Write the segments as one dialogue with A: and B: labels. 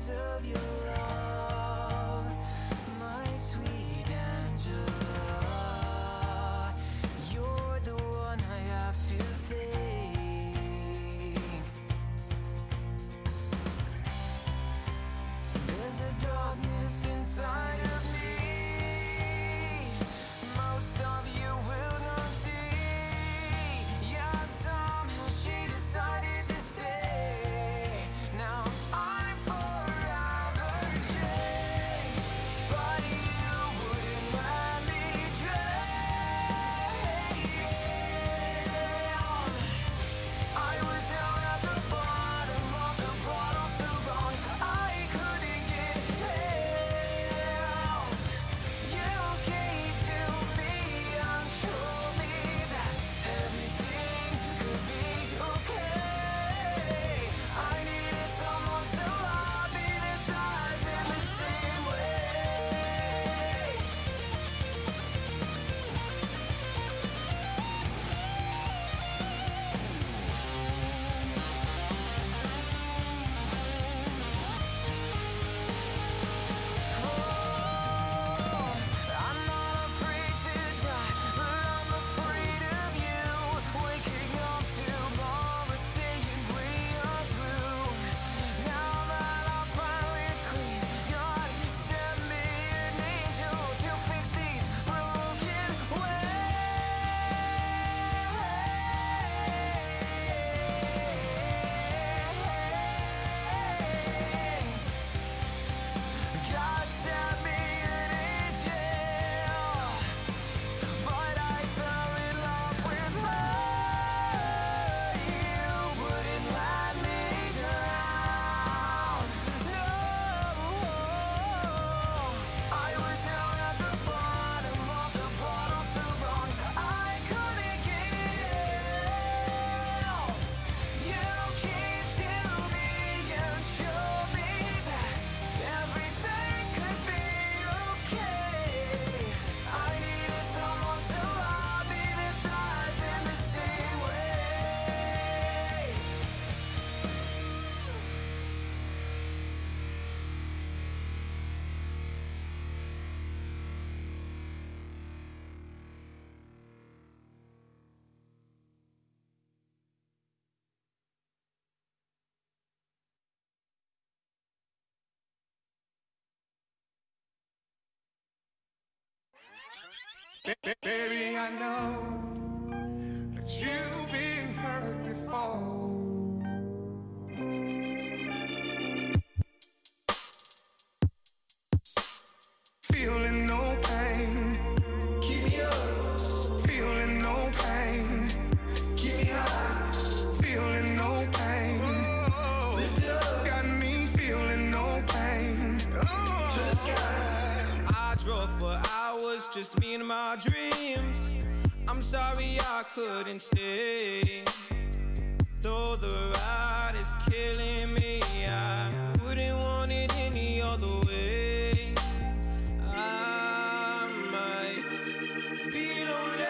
A: memories of your love, my sweet Angela. You're the one I have to thank. There's a darkness inside of me most of you will not see. Yet somehow she decided to stay. Now I'm forever changed, but you wouldn't let me drown. I was down at the bottom of the bottle, so wrong I couldn't get help. You came to me and showed me that everything could be okay. I needed someone to love me that dies in the same way. I'm not afraid to die, but I'm afraid of you. Waking up tomorrow saying we are through. Now that I'm finally clean, God sent me an angel to fix these broken ways. God sent me an angel, but I fell in love with her. You wouldn't let me drown. No, I was down at the bottom of the bottle, so wrong I couldn't get help. You came to me and showed me that everything could be okay. I needed someone to love me that dies in the same way.
B: Baby, I know that you've been hurt before. Feeling no pain, keep me up. Feeling no pain, keep me high. Feeling no pain, lift it up. Got me feeling no pain, to the sky.
C: I drove for hours, just me and my dreams. I'm sorry I couldn't stay. Though the ride is killing me, I wouldn't want it any other way. I might be lonely,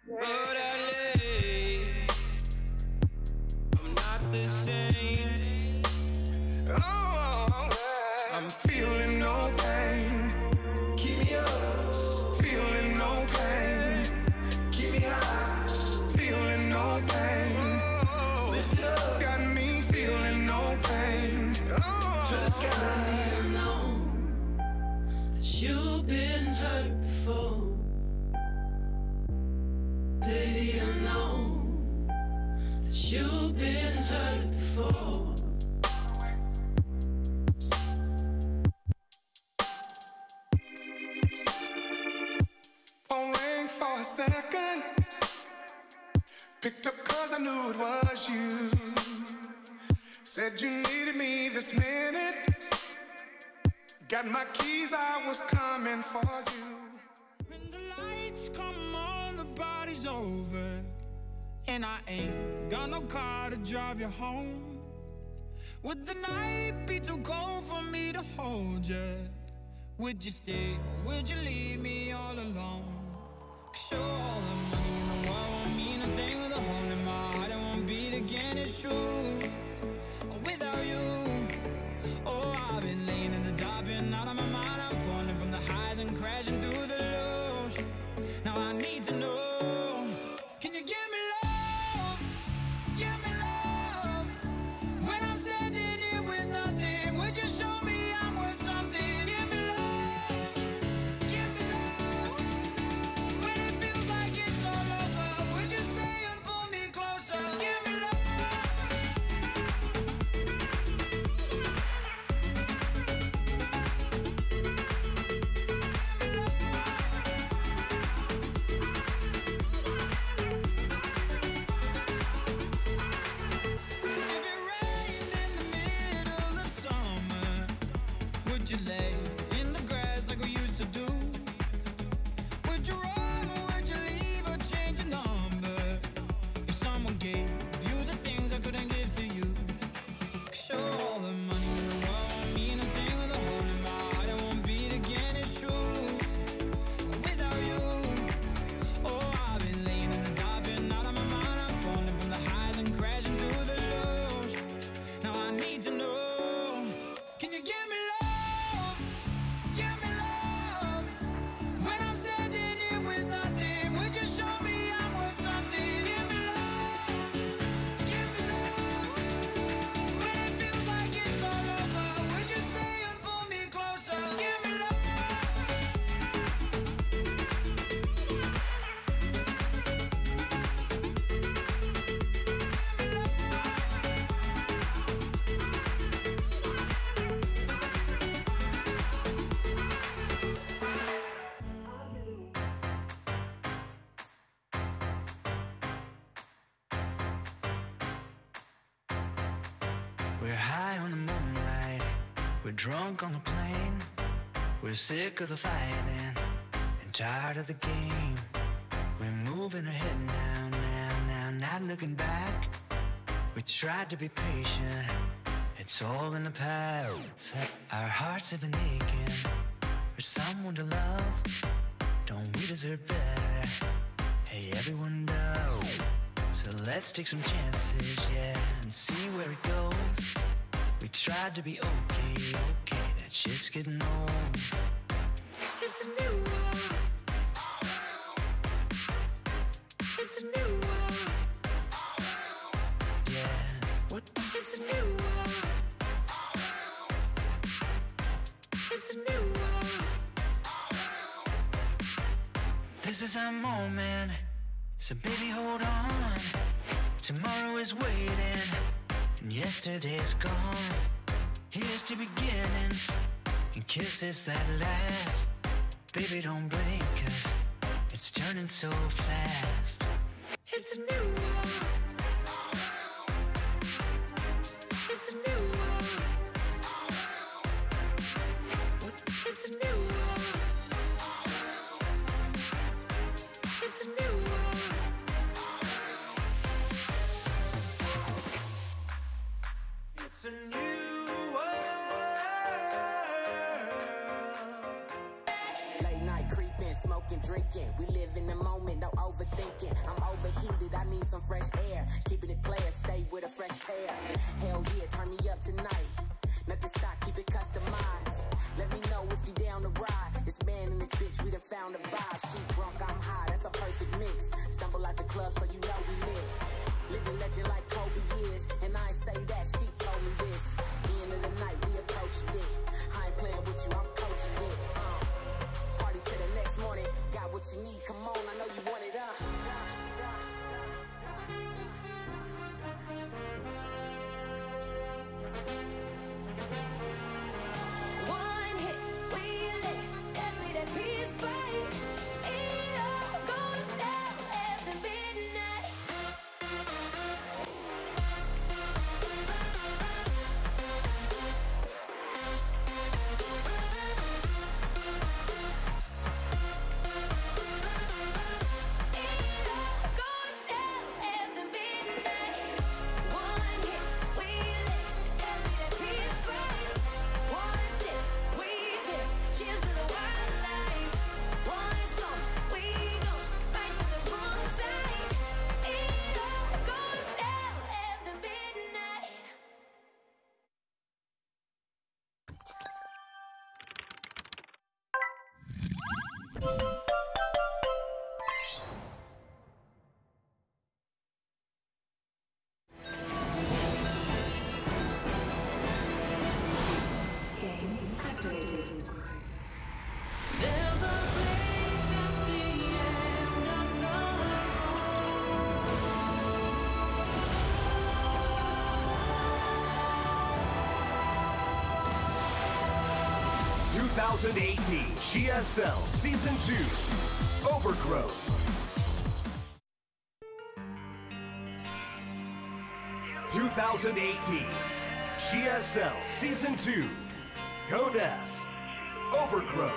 C: but at least I'm not the same.
B: I'm feeling no pain, keep me up. Feeling no pain, keep me high. Feeling no pain, lift it up. Got me feeling no pain, to the sky.
A: I know that you've been hurt before. Baby, I know that you've been hurt before.
B: Phone rang for a second, picked up cause I knew it was you. Said you needed me this minute. Got my keys, I was coming for you.
D: When the lights come on, the party's over, and I ain't got no car to drive you home. Would the night be too cold for me to hold you? Would you stay? Would you leave me all alone? Sure, all the money in the world won't mean a thing with a hole in my heart. It won't beat again, it's true. Without would you lay in the grass like we used to do? Would you run or would you leave or change your number? If someone gave you the things I couldn't give to you, sure, all the money in the world won't mean a thing with a hole in my heart. It won't beat again, it's true. Without you, oh, I've been laying in the dark, been out of my mind. I'm falling from the highs and crashing through the lows. Now I need to know, can you give me love? Give me love. When I'm standing here with nothing, would you show me I'm worth something? Give me love. Give me love. When it feels like it's all over, would you stay and pull me closer? Give me love.
E: We're high on the moonlight, we're drunk on the plane. We're sick of the fighting and tired of the game. We're moving ahead now, not looking back. We tried to be patient, it's all in the past. Our hearts have been aching for someone to love. Don't we deserve better? Hey, everyone does. So let's take some chances, yeah, and see where it goes. We tried to be okay, that shit's getting old. It's a new world. It's a new world. Yeah, what? It's a new world. It's a new world. This is our moment, so baby hold on. Tomorrow is waiting, and yesterday's gone. Here's to beginnings, and kisses that last. Baby don't blink, 'cause it's turning so fast. It's a new world. It's a new world. It's a new world. It's a new world. It's a new world.
F: Late night creeping, smoking, drinking. We live in the moment, no overthinking. I'm overheated, I need some fresh air. Keeping it player, stay with a fresh pair. Hell yeah, turn me up tonight. Nothing stock, keep it customized. Let me know if you down to ride. This man and this bitch, we done found a vibe. She drunk, I'm high, that's a perfect mix. Stumble out the club, so you know we lit. Living legend like Kobe is, and I ain't say that, she told me this. The end of the night, we approaching it. I ain't playing with you, I'm coaching it. Party till the next morning, got what you need, come on, I know you want it,
A: One hit, we lit. That's me, that peace break. It all goes down after midnight. It all goes down after midnight. One hit, we lit. That's me, that peace break. One sip, we tip. Cheers to the world life. One song, we go right to the wrong side. It all goes down after midnight.
G: 2018 GSL Season 2 Overgrowth. '18 GSL Season 2 Code S, Overgrowth.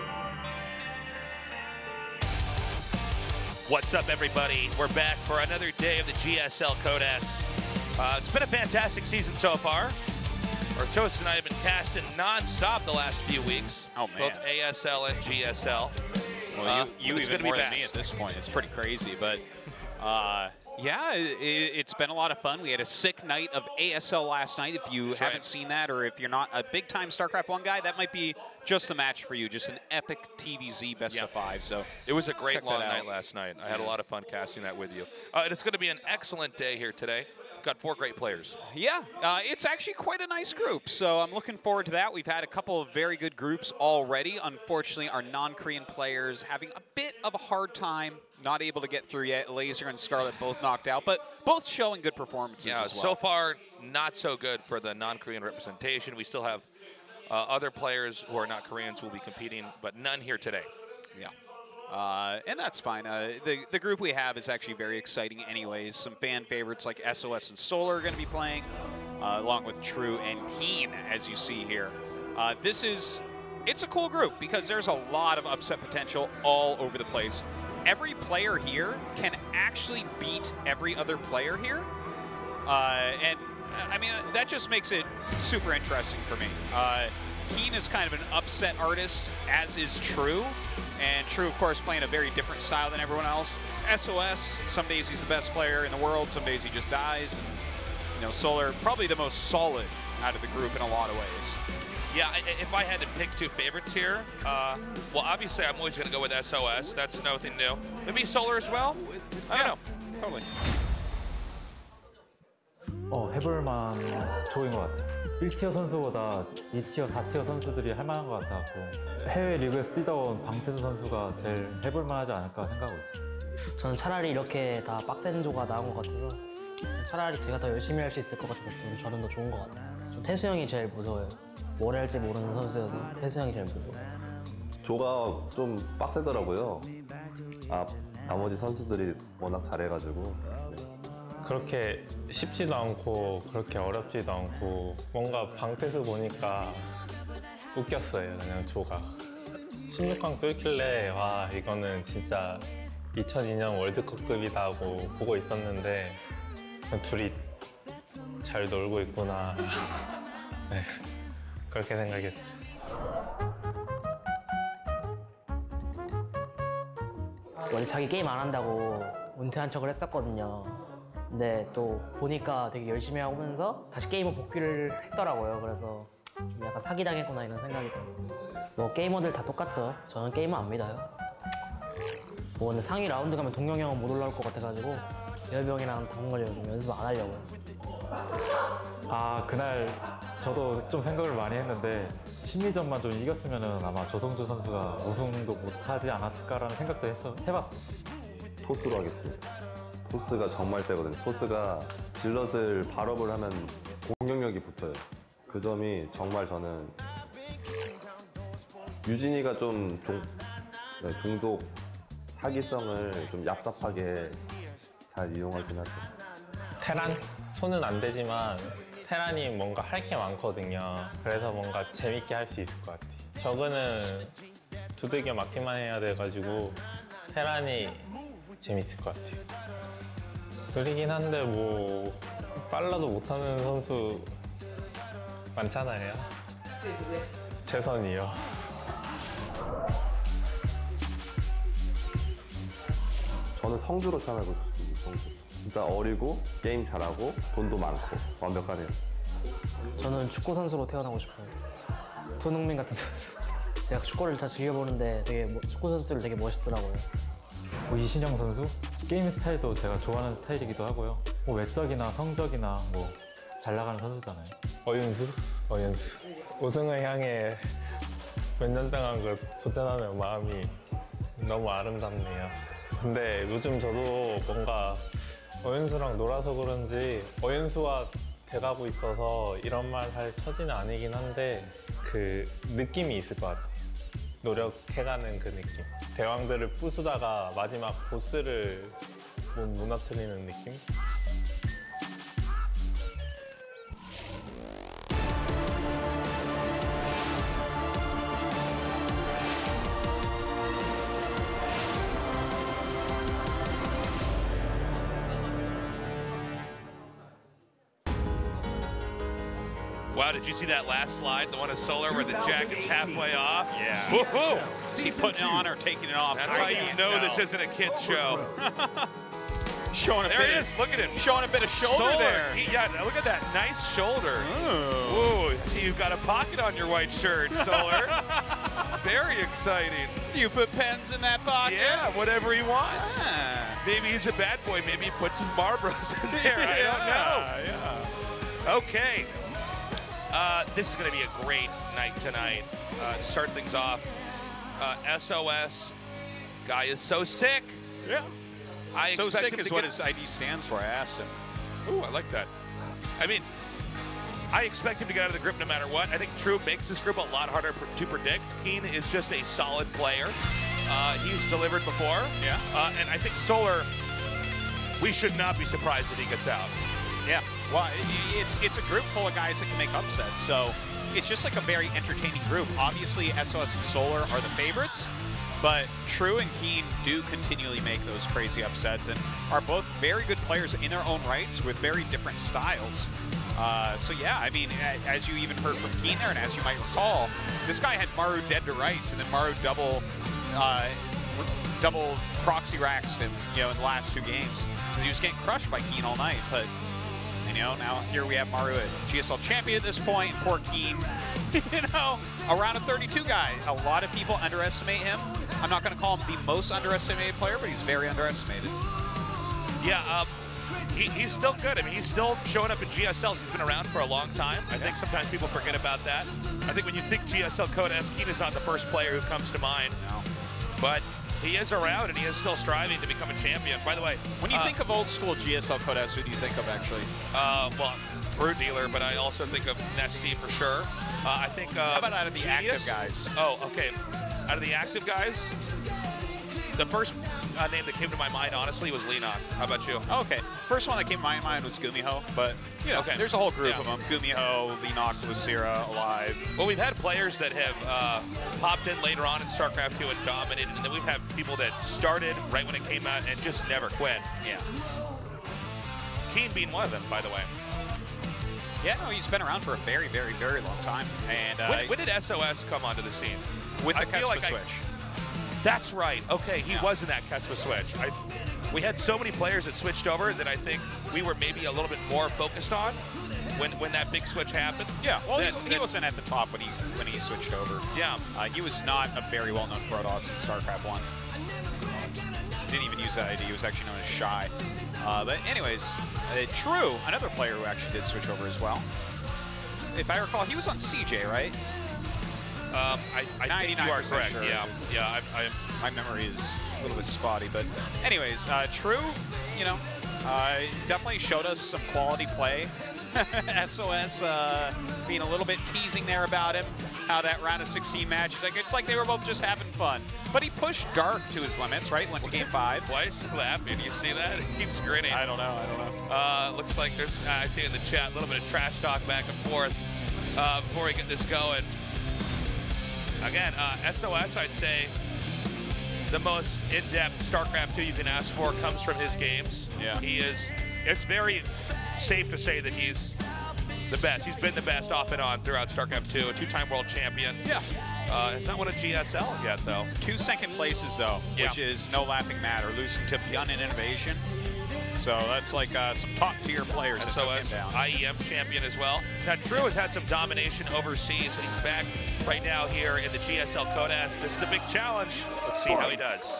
H: What's up, everybody? We're back for another day of the GSL Code S. It's been a fantastic season so far. Ortosis and I have been casting non-stop the last few weeks.
I: Oh, man.
H: Both ASL and GSL.
I: Well, you
H: it's
I: even
H: gonna
I: more
H: be
I: than me
H: fast.
I: at this point. It's pretty crazy, but yeah, it's been a lot of fun. We had a sick night of ASL last night. If you haven't seen that, or if you're not a big-time StarCraft 1 guy, that might be just the match for you. Just an epic TVZ best of 5. So
H: it was a great
I: check
H: long
I: that
H: night
I: out.
H: last night. I had a lot of fun casting that with you. And it's going to be an excellent day here today. Got 4 great players.
I: Yeah, it's actually quite a nice group, so I'm looking forward to that. We've had a couple of very good groups already. Unfortunately, our non-Korean players having a bit of a hard time, not able to get through yet. Laser and Scarlet both knocked out, but both showing good performances as well.
H: So far, not so good for the non-Korean representation. We still have other players who are not Koreans who will be competing, but none here today.
I: Yeah. And that's fine. The group we have is actually very exciting anyways. Some fan favorites like SOS and Solar are going to be playing, along with True and Keen, as you see here. It's a cool group because there's a lot of upset potential all over the place. Every player here can actually beat every other player here. And, I mean, that just makes it super interesting for me. Keen is kind of an upset artist, as is True. And True, of course, playing a very different style than everyone else. SOS, some days he's the best player in the world, some days he just dies. And, you know, Solar, probably the most solid out of the group in a lot of ways.
H: Yeah, if I had to pick 2 favorites here, well, obviously I'm always going to go with SOS. That's nothing new. Maybe Solar as well? I don't know.
I: Totally.
J: 해볼만 조인 것 같아요. 1티어 선수보다 2티어, 4티어 선수들이 할 만한 것 같아서 해외 리그에서 뛰다 온 방태수 선수가 제일 해볼만 하지 않을까 생각하고 있어요.
K: 저는 차라리 이렇게 다 빡센 조가 나온 것 같아서 차라리 제가 더 열심히 할 수 있을 것 같아서 저는 더 좋은 것 같아요. 저 태수 형이 제일 무서워요. 뭘 할지 모르는 선수여도 태수 형이 제일 무서워요.
L: 조가 좀 빡세더라고요. 나머지 선수들이 워낙 잘해가지고.
M: 그렇게 쉽지도 않고 그렇게 어렵지도 않고 뭔가 방태수 보니까 웃겼어요. 그냥 조가 16강 뚫길래 와 이거는 진짜 2002년 월드컵급이다 하고 보고 있었는데 둘이 잘 놀고 있구나. 네, 그렇게 생각했어요.
K: 원래 자기 게임 안 한다고 은퇴한 척을 했었거든요. 근데 또 보니까 되게 열심히 하면서 다시 게임을 복귀를 했더라고요. 그래서 좀 약간 사기당했구나 이런 생각이 들었어요. 뭐 게이머들 다 똑같죠. 저는 게임은 안 믿어요. 뭐 근데 상위 라운드 가면 동영이 형은 못 올라올 것 같아가지고 여비 형이랑 당근을 좀 연습 안 하려고요.
J: 그날 저도 좀 생각을 많이 했는데 심리전만 좀 이겼으면 아마 조성주 선수가 우승도 못하지 않았을까라는 생각도 해봤어요.
L: 토스로 하겠습니다. 토스가 정말 세거든요. 토스가 질럿을 발업을 하면 공격력이 붙어요. 그 점이 정말 저는 유진이가 좀 종족 사기성을 좀 얍삽하게 잘 이용하긴 하죠.
M: 테란? 손은 안 되지만 테란이 뭔가 할 게 많거든요. 그래서 뭔가 재밌게 할 수 있을 것 같아요. 저거는 두들겨 맞기만 해야 돼가지고 테란이 재밌을 것 같아요. 느리긴 한데 뭐 빨라도 못하는 선수 많잖아요. 재선이요.
L: 저는 성주로 참여하고 싶습니다. 성주. 진짜 어리고 게임 잘하고 돈도 많고 완벽하네요.
K: 저는 축구 선수로 태어나고 싶어요. 손흥민 같은 선수. 제가 축구를 잘 즐겨보는데 축구 선수들 되게 멋있더라고요.
J: 이신영 선수? 게임 스타일도 제가 좋아하는 스타일이기도 하고요. 뭐 외적이나 성적이나 뭐 잘 나가는 선수잖아요.
M: 어윤수. 우승을 향해 몇 년 동안 그 도전하는 마음이 너무 아름답네요. 근데 요즘 저도 뭔가 어윤수랑 놀아서 그런지 어윤수와 돼가고 있어서 이런 말 할 처지는 아니긴 한데 그 느낌이 있을 것 같아요. 노력해가는 그 느낌. 대왕들을 부수다가 마지막 보스를 못 무너뜨리는 느낌?
H: Wow, did you see that last slide, the one of Solar where the jacket's halfway off?
I: Yeah.
H: Woohoo!
I: Is he putting it on or taking it off?
H: That's how you know this isn't a kid's show.
I: Showing
H: there he is. Look at him.
I: Showing a bit of shoulder
H: Solar.
I: there.
H: Yeah, look at that nice shoulder.
I: Ooh.
H: Ooh, see, you've got a pocket on your white shirt, Solar. Very exciting.
I: You put pens in that pocket?
H: Yeah, whatever he wants.
I: Ah.
H: Maybe he's a bad boy. Maybe he puts his Marlboros in there. I don't know.
I: Yeah.
H: Okay. This is going to be a great night tonight. To start things off, SOS. Guy is so sick.
I: Yeah.
H: I
I: so
H: expect
I: sick
H: him
I: is
H: to
I: what
H: get-
I: his ID stands for. I asked him.
H: Ooh, I like that. I mean, I expect him to get out of the group no matter what. I think True makes this group a lot harder to predict. Keen is just a solid player. He's delivered before.
I: Yeah.
H: And I think Solar, we should not be surprised if he gets out.
I: Yeah. Well, it's a group full of guys that can make upsets. So it's just like a very entertaining group. Obviously, SOS and Solar are the favorites. But True and Keen do continually make those crazy upsets and are both very good players in their own rights with very different styles. So yeah, I mean, as you even heard from Keen there, and as you might recall, this guy had Maru dead to rights, and then Maru double proxy racks him, in the last 2 games because he was getting crushed by Keen all night. But now here we have Maru at GSL champion at this point. Poor Keen, a round of 32 guy. A lot of people underestimate him. I'm not going to call him the most underestimated player, but he's very underestimated.
H: Yeah, he's still good. I mean, he's still showing up in GSLs. He's been around for a long time. I think sometimes people forget about that. I think when you think GSL Code S, Keen is not the first player who comes to mind.
I: No.
H: But he is around, and he is still striving to become a champion. By the way,
I: when you think of old school GSL Code S, who do you think of actually?
H: Well, Fruit Dealer, but I also think of Nesty for sure. I think.
I: How about out of the
H: Genius?
I: active guys?
H: Oh, okay. Out of the active guys, the first name that came to my mind, honestly, was Leenock. How about you?
I: Okay. First one that came to my mind was Gumiho, but
H: okay.
I: There's a whole group of them. Gumiho, Leenock, Lucira, Alive.
H: Well, we've had players that have popped in later on in StarCraft 2 and dominated, and then we've had people that started right when it came out and just never quit.
I: Yeah.
H: Keen being one of them, by the way.
I: Yeah, no, he's been around for a very, very, very long time. And
H: when did SOS come onto the scene?
I: With the
H: feel
I: Kespa switch.
H: That's right. Okay, he was in that Kespa switch. We had so many players that switched over that I think we were maybe a little bit more focused on when that big switch happened.
I: Yeah, well, he wasn't at the top when he switched over.
H: Yeah.
I: He was not a very well-known Protoss in StarCraft 1. Didn't even use that ID. He was actually known as Shy. But anyways, True, another player who actually did switch over as well. If I recall, he was on CJ, right?
H: I think you are correct.
I: Sure.
H: Yeah.
I: My memory is a little bit spotty, but anyways, True, definitely showed us some quality play. SOS being a little bit teasing there about him, how that round of 16 match, it's like they were both just having fun. But he pushed Dark to his limits, right? Went to game 5.
H: Why is he laughing? You see that? He keeps grinning.
I: I don't know.
H: Looks like there's, I see in the chat, a little bit of trash talk back and forth before we get this going. Again, SOS, I'd say, the most in-depth StarCraft 2 you can ask for comes from his games.
I: Yeah.
H: It's very safe to say that he's the best. He's been the best off and on throughout StarCraft 2, a 2-time world champion.
I: Yeah.
H: It's not won a GSL yet, though.
I: 2 second places, though, which is no laughing matter, losing to Beyond Innovation. So that's like some top-tier players that took him down.
H: IEM champion as well. Now, True has had some domination overseas, but he's back right now here in the GSL Code S. This is a big challenge. Let's see how he does.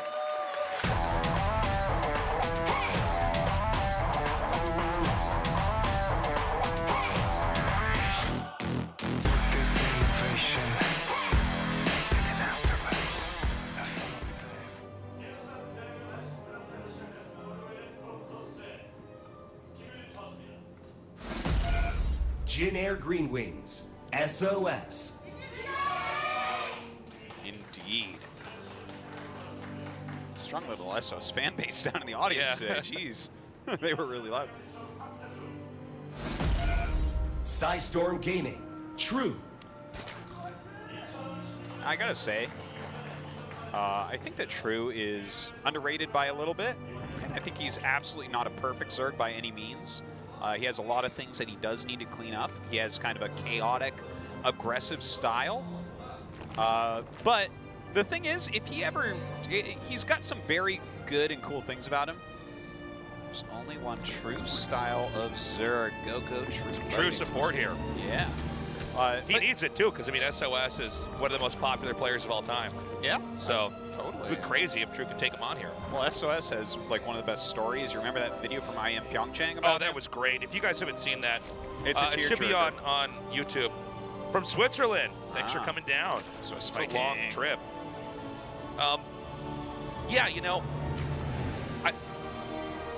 G: Jin Air Green Wings, SOS.
I: Indeed. Strong little SOS fan base down in the audience today. Jeez, they were really loud.
G: Psystorm Gaming, True.
I: I gotta say, I think that True is underrated by a little bit. I think he's absolutely not a perfect Zerg by any means. He has a lot of things that he does need to clean up. He has kind of a chaotic, aggressive style. But the thing is, if he ever, he's got some very good and cool things about him. There's only one true style of Zerg. Go True.
H: True support here.
I: Yeah.
H: He needs it too, because I mean, SOS is one of the most popular players of all time.
I: Yeah.
H: So
I: totally.
H: it'd be crazy if True could take him on here.
I: Well, SOS has like one of the best stories. You remember that video from IM Pyeongchang about?
H: Oh, that was great. If you guys haven't seen that,
I: it's
H: it should be on YouTube. From Switzerland. Thanks for coming down.
I: Swiss
H: It's a
I: fighting.
H: long trip. Yeah, you know,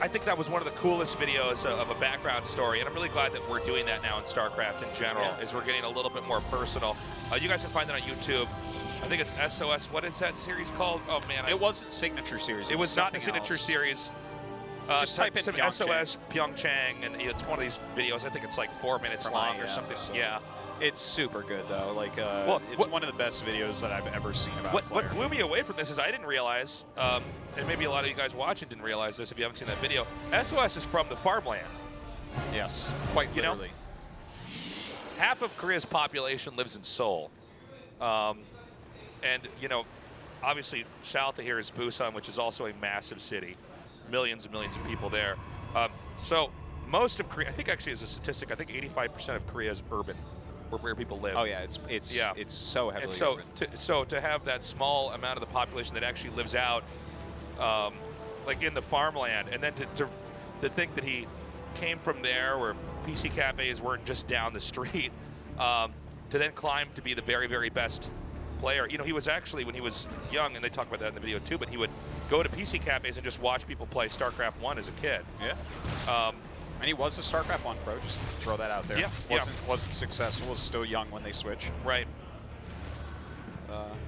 H: I think that was one of the coolest videos of a background story, and I'm really glad that we're doing that now in StarCraft in general, is we're getting a little bit more personal. You guys can find that on YouTube. I think it's SOS. What is that series called? Oh, man.
I: It wasn't Signature Series.
H: It was not the Signature Series.
I: Just type in Pyeongchang.
H: SOS Pyeongchang, and it's one of these videos. I think it's like 4 minutes long or something.
I: So
H: yeah.
I: It's super good, though. Like, it's one of the best videos that I've ever seen about
H: What blew me away from this is I didn't realize, and maybe a lot of you guys watching didn't realize this if you haven't seen that video, SOS is from the farmland.
I: Yes, quite literally.
H: Half of Korea's population lives in Seoul. And, you know, obviously south of here is Busan, which is also a massive city. Millions and millions of people there. So most of Korea, I think actually as a statistic, I think 85% of Korea is urban, where people live.
I: Oh yeah, it's so heavily
H: and so
I: urban.
H: So to have that small amount of the population that actually lives out, like in the farmland, and then to think that he came from there where PC cafes weren't just down the street, to then climb to be the very, very best player. You know, he was actually, when he was young, and they talk about that in the video too, but he would go to PC cafes and just watch people play StarCraft 1 as a kid.
I: Yeah. And he was a StarCraft 1 pro, just to throw that out there.
H: Yeah.
I: Wasn't successful, was still young when they switched.
H: Right.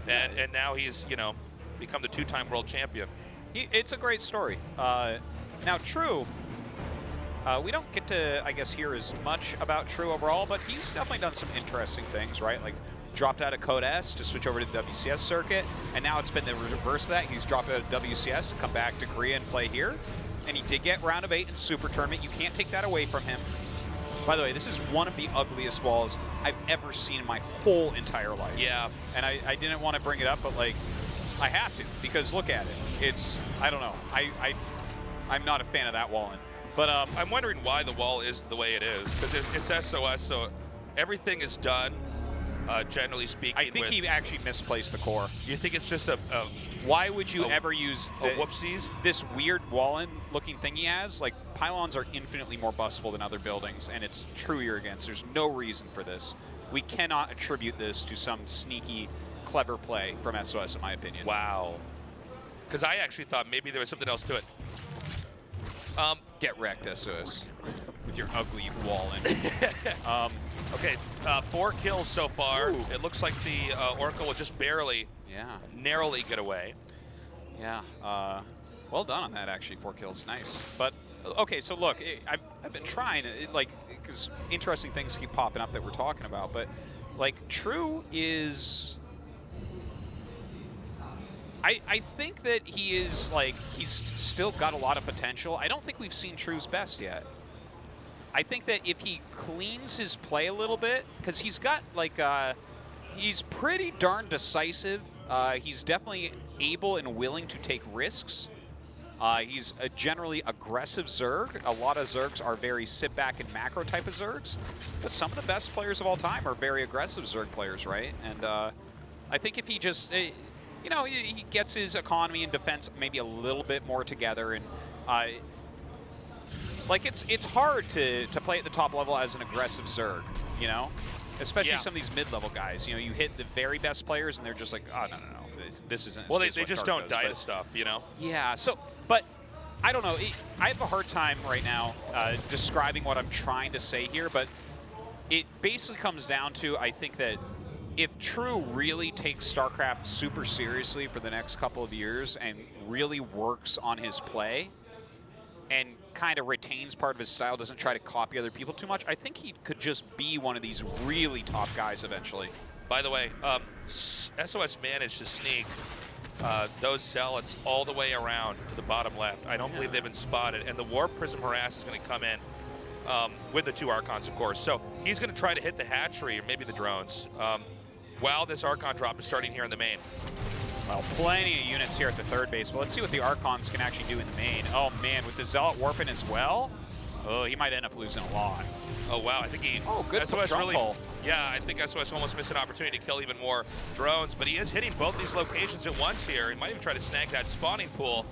H: And now he's, you know, become the 2-time world champion.
I: It's a great story. Now, True, we don't get to, I guess, hear as much about True overall, but he's definitely done some interesting things, right? Like, dropped out of Code S to switch over to the WCS circuit, and now it's been the reverse of that. He's dropped out of WCS to come back to Korea and play here. And he did get round of 8 in Super Tournament. You can't take that away from him. By the way, this is one of the ugliest walls I've ever seen in my whole entire life.
H: Yeah.
I: And I didn't want to bring it up, but like, I have to, because look at it. It's, I don't know. I'm not a fan of that wall. But
H: I'm wondering why the wall is the way it is, because it's SOS, so everything is done, generally speaking.
I: I think he actually misplaced the core.
H: You think it's just a
I: why would you ever use
H: whoopsies?
I: This weird Wallen-looking thing he has? Like, pylons are infinitely more bustable than other buildings, and it's True you're against. There's no reason for this. We cannot attribute this to some sneaky, clever play from SOS, in my opinion.
H: Wow. Because I actually thought maybe there was something else to it.
I: Get wrecked, SOS, with your ugly Wallen.
H: Okay, 4 kills so far.
I: Ooh.
H: It looks like the Oracle will just barely, narrowly get away.
I: Yeah, well done on that, actually, 4 kills, nice. But, okay, so look, I've been trying, like, because interesting things keep popping up that we're talking about, but, like, True is... I think that he is, like, he's still got a lot of potential. I don't think we've seen True's best yet. I think that if he cleans his play a little bit, because he's got, like, he's pretty darn decisive. He's definitely able and willing to take risks. He's a generally aggressive Zerg. A lot of Zergs are very sit-back and macro type of Zergs. But some of the best players of all time are very aggressive Zerg players, right? And I think if he just... you know, he gets his economy and defense maybe a little bit more together, and like it's hard to play at the top level as an aggressive Zerg, you know, especially some of these mid-level guys. You know, you hit the very best players, and they're just like, oh no, this isn't.
H: Well, they just don't die to stuff, you know.
I: Yeah. So, but I don't know. I have a hard time right now describing what I'm trying to say here, but it basically comes down to, I think that if True really takes StarCraft super seriously for the next couple of years and really works on his play and kind of retains part of his style, doesn't try to copy other people too much, I think he could just be one of these really top guys eventually.
H: By the way, SOS managed to sneak those zealots all the way around to the bottom left. I don't believe they've been spotted, and the Warp Prism Harass is going to come in. with the 2 Archons, of course. So he's going to try to hit the hatchery, or maybe the drones, while this Archon drop is starting here in the main.
I: Well, plenty of units here at the third base, but let's see what the Archons can actually do in the main. Oh man, with the Zealot warping as well, oh, he might end up losing a lot.
H: Oh wow, I think he.
I: Oh, good
H: SOS
I: drone
H: really.
I: pull.
H: Yeah, I think SOS almost missed an opportunity to kill even more drones, but he is hitting both these locations at once here. He might even try to snag that spawning pool.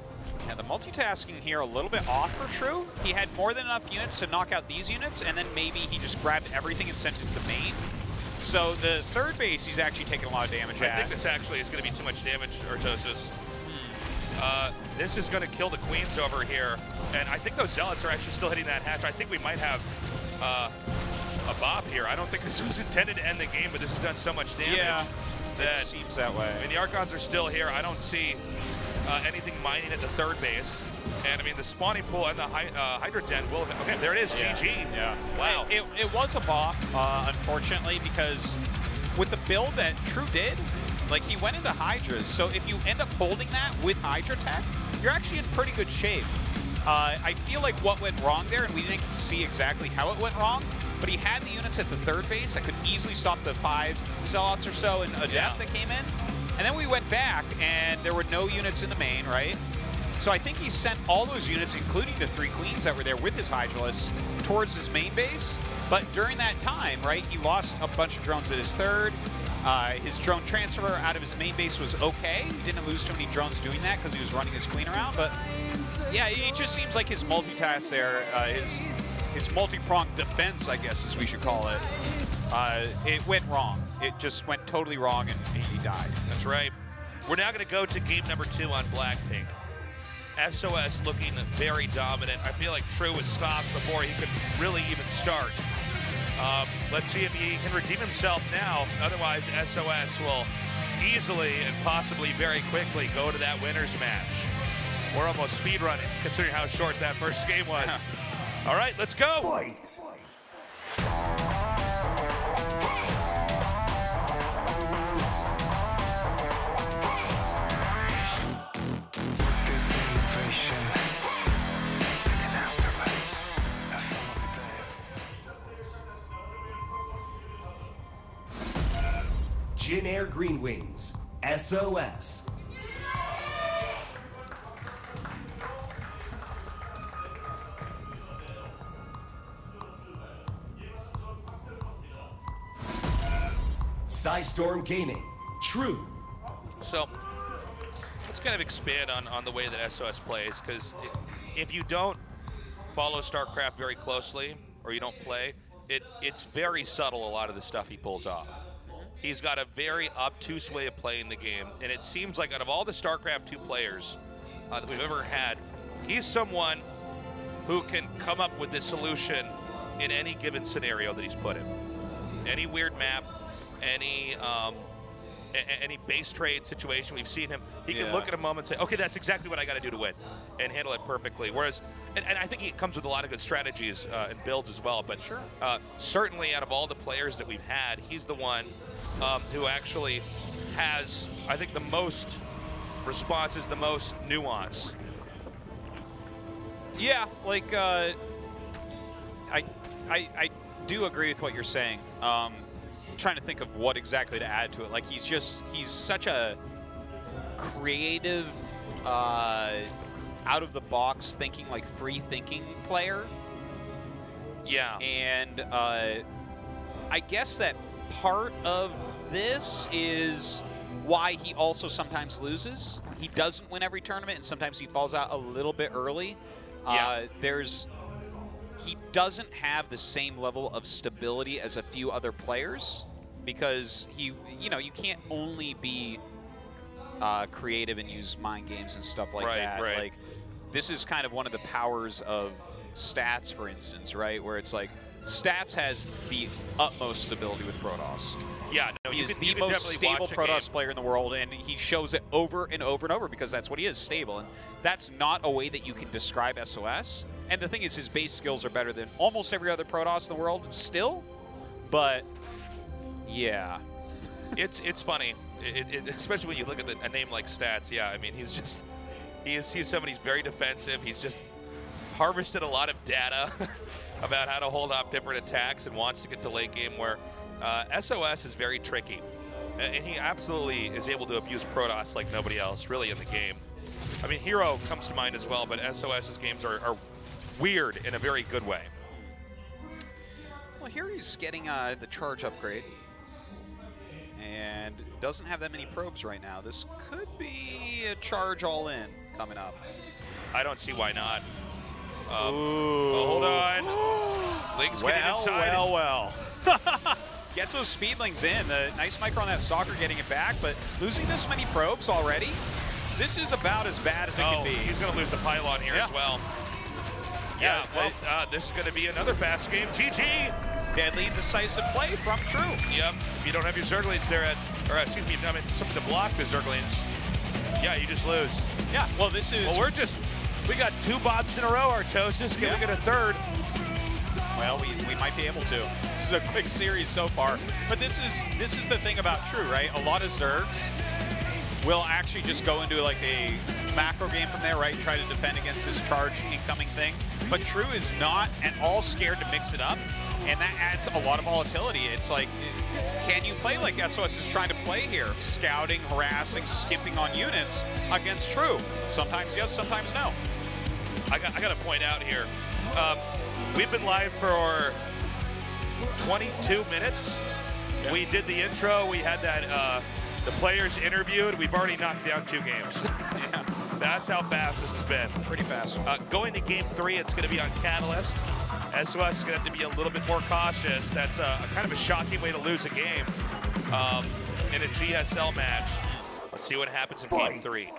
I: Yeah, the multitasking here a little bit off for True. He had more than enough units to knock out these units, and then maybe he just grabbed everything and sent it to the main. So the third base, he's actually taking a lot of damage
H: I
I: at.
H: think this actually is going to be too much damage, Artosis. This is going to kill the Queens over here, and I think those Zealots are actually still hitting that hatch. I think we might have a bop here. I don't think this was intended to end the game, but this has done so much damage.
I: Yeah,
H: that,
I: it seems that way.
H: I mean, the Archons are still here. I don't see anything mining at the third base. And I mean, the spawning pool and the Hydra Den will. Okay, there it is.
I: Yeah.
H: GG.
I: Yeah.
H: Wow.
I: It was a bop, unfortunately, because with the build that True did, like he went into Hydras. So if you end up holding that with Hydra tech, you're actually in pretty good shape. I feel like what went wrong there, and we didn't see exactly how it went wrong, but he had the units at the third base that could easily stop the 5 Zealots or so in a death that came in. And then we went back, and there were no units in the main, right? So I think he sent all those units, including the 3 Queens that were there with his Hydralisk, towards his main base. But during that time, right, he lost a bunch of drones at his third. His drone transfer out of his main base was okay. He didn't lose too many drones doing that because he was running his Queen around. But yeah, it just seems like his multitask there, his multi-pronged defense, I guess, as we should call it, it went wrong. It just went totally wrong, and he died.
H: That's right. We're now going to go to game number 2 on Blackpink. SOS looking very dominant. I feel like True was stopped before he could really even start. Let's see if he can redeem himself now. Otherwise, SOS will easily and possibly very quickly go to that winner's match. We're almost speed running, considering how short that first game was. All right, let's go.
G: Fight! Jin Air Green Wings, SOS. Storm Gaming, True.
H: So let's kind of expand on the way that SOS plays, because if you don't follow StarCraft very closely or you don't play, it's very subtle, a lot of the stuff he pulls off. He's got a very obtuse way of playing the game, and it seems like out of all the StarCraft 2 players that we've ever had, he's someone who can come up with this solution in any given scenario that he's put in. Any weird map, any base trade situation we've seen him, he can look at a moment and say, okay, that's exactly what I got to do to win, and handle it perfectly. Whereas, and I think he comes with a lot of good strategies and builds as well, but certainly out of all the players that we've had, he's the one who actually has, I think, the most responses, the most nuance.
I: Yeah, like, I do agree with what you're saying. I'm trying to think of what exactly to add to it. Like, he's such a creative, out-of-the-box thinking, like, free-thinking player.
H: Yeah.
I: And I guess that part of this is why he also sometimes loses. He doesn't win every tournament, and sometimes he falls out a little bit early. He doesn't have the same level of stability as a few other players, because you can't only be creative and use mind games and stuff like that.
H: Right.
I: Like, this is kind of one of the powers of stats, for instance, right? Where it's like, stats has the utmost stability with Protoss.
H: Yeah, no,
I: he is the most stable Protoss player in the world, and he shows it over and over and over because that's what he is, stable. And that's not a way that you can describe SOS. And the thing is, his base skills are better than almost every other Protoss in the world still. But, yeah.
H: It's funny, especially when you look at a name like Stats. Yeah, I mean, he's somebody who's very defensive. He's just harvested a lot of data about how to hold off different attacks and wants to get to late game where SOS is very tricky. And he absolutely is able to abuse Protoss like nobody else really in the game. I mean, Hero comes to mind as well, but SOS's games are weird in a very good way.
I: Well, here he's getting the charge upgrade. And doesn't have that many probes right now. This could be a charge all in coming up.
H: I don't see why not. Oh, hold on. Ling's getting inside.
I: Well. Gets those speedlings in. The nice micro on that Stalker getting it back, but losing this many probes already, this is about as bad as it can be.
H: He's going to lose the pylon here as well. Yeah, well, this is going to be another fast game. GG.
I: Deadly decisive play from True.
H: Yep. If you don't have your Zerglings there excuse me, I mean, something to block the Zerglings, yeah, you just lose.
I: Yeah, well, this is...
H: Well, we got 2 bombs in a row, Artosis. Can we get a third?
I: Well, we might be able to. This is a quick series so far. But this is the thing about True, right? A lot of Zergs will actually just go into like a macro game from there, right? Try to defend against this charge incoming thing. But True is not at all scared to mix it up. And that adds a lot of volatility. It's like, can you play like SOS is trying to play here? Scouting, harassing, skipping on units against True. Sometimes yes, sometimes no.
H: I got to point out here, we've been live for 22 minutes. Yeah. We did the intro. We had that the players interviewed. We've already knocked down 2 games. Yeah. That's how fast this has been.
I: Pretty fast.
H: Going to game 3, it's going to be on Catalyst. SOS is going to have to be a little bit more cautious. That's kind of a shocking way to lose a game in a GSL match. Let's see what happens in game 3.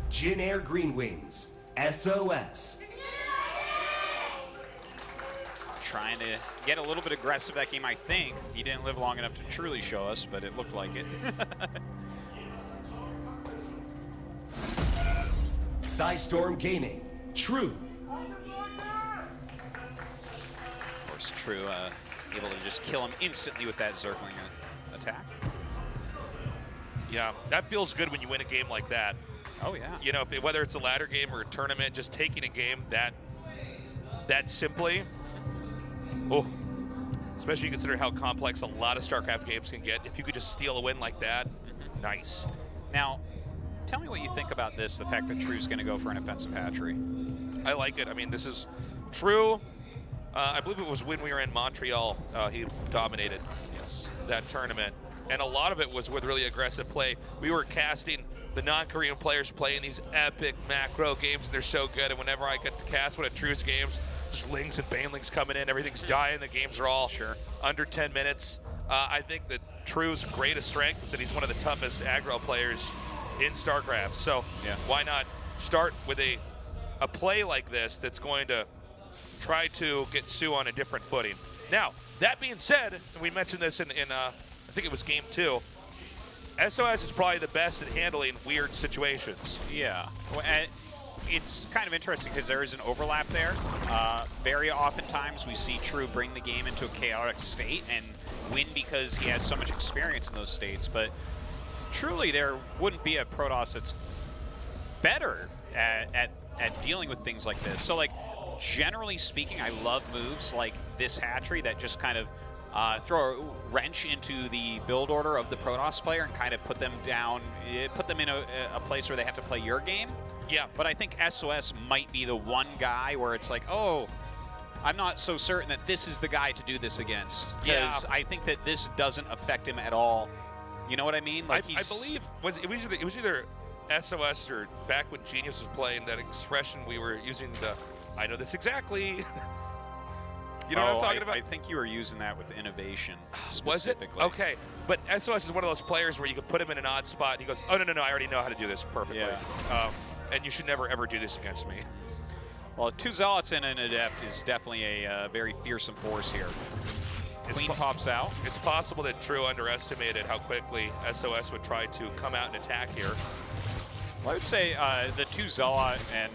G: Jin Air Green Wings, SOS.
I: Trying to get a little bit aggressive that game, I think. He didn't live long enough to truly show us, but it looked like it.
G: Psystorm Gaming, True.
I: Of course, True able to just kill him instantly with that Zergling attack.
H: Yeah, that feels good when you win a game like that.
I: Oh, yeah.
H: You know, whether it's a ladder game or a tournament, just taking a game that simply, especially considering how complex a lot of StarCraft games can get. If you could just steal a win like that, nice.
I: Now, tell me what you think about this, the fact that True's going to go for an offensive hatchery.
H: I like it. I mean, this is True. I believe it was when we were in Montreal, he dominated that tournament. And a lot of it was with really aggressive play. We were casting the non-Korean players playing these epic macro games. They're so good. And whenever I get to cast one of True's games, just Lings and Banelings coming in, everything's dying. The games are all under 10 minutes. I think that True's greatest strength is that he's one of the toughest aggro players in StarCraft. So why not start with a play like this that's going to try to get Sue on a different footing. Now, that being said, and we mentioned this in I think it was game 2, SOS is probably the best at handling weird situations.
I: Yeah. Well, and it's kind of interesting because there is an overlap there. Very oftentimes we see True bring the game into a chaotic state and win because he has so much experience in those states. But truly, there wouldn't be a Protoss that's better at dealing with things like this. So, like, generally speaking, I love moves like this hatchery that just kind of throw a wrench into the build order of the Protoss player and kind of put them down, put them in a place where they have to play your game.
H: Yeah.
I: But I think SOS might be the one guy where it's like, oh, I'm not so certain that this is the guy to do this against. Because I think that this doesn't affect him at all. You know what I mean? Like
H: I believe it was either SOS or back when Genius was playing, that expression we were using, the I know this exactly. You know what I'm talking about?
I: I think you were using that with Innovation
H: Was
I: specifically.
H: it? Okay. But SOS is one of those players where you could put him in an odd spot and he goes, oh, no, I already know how to do this perfectly.
I: Yeah.
H: And you should never, ever do this against me.
I: Well, 2 Zealots and an Adept is definitely a very fearsome force here. Queen pops out.
H: It's possible that True underestimated how quickly SOS would try to come out and attack here.
I: Well, I would say the 2 Zealot and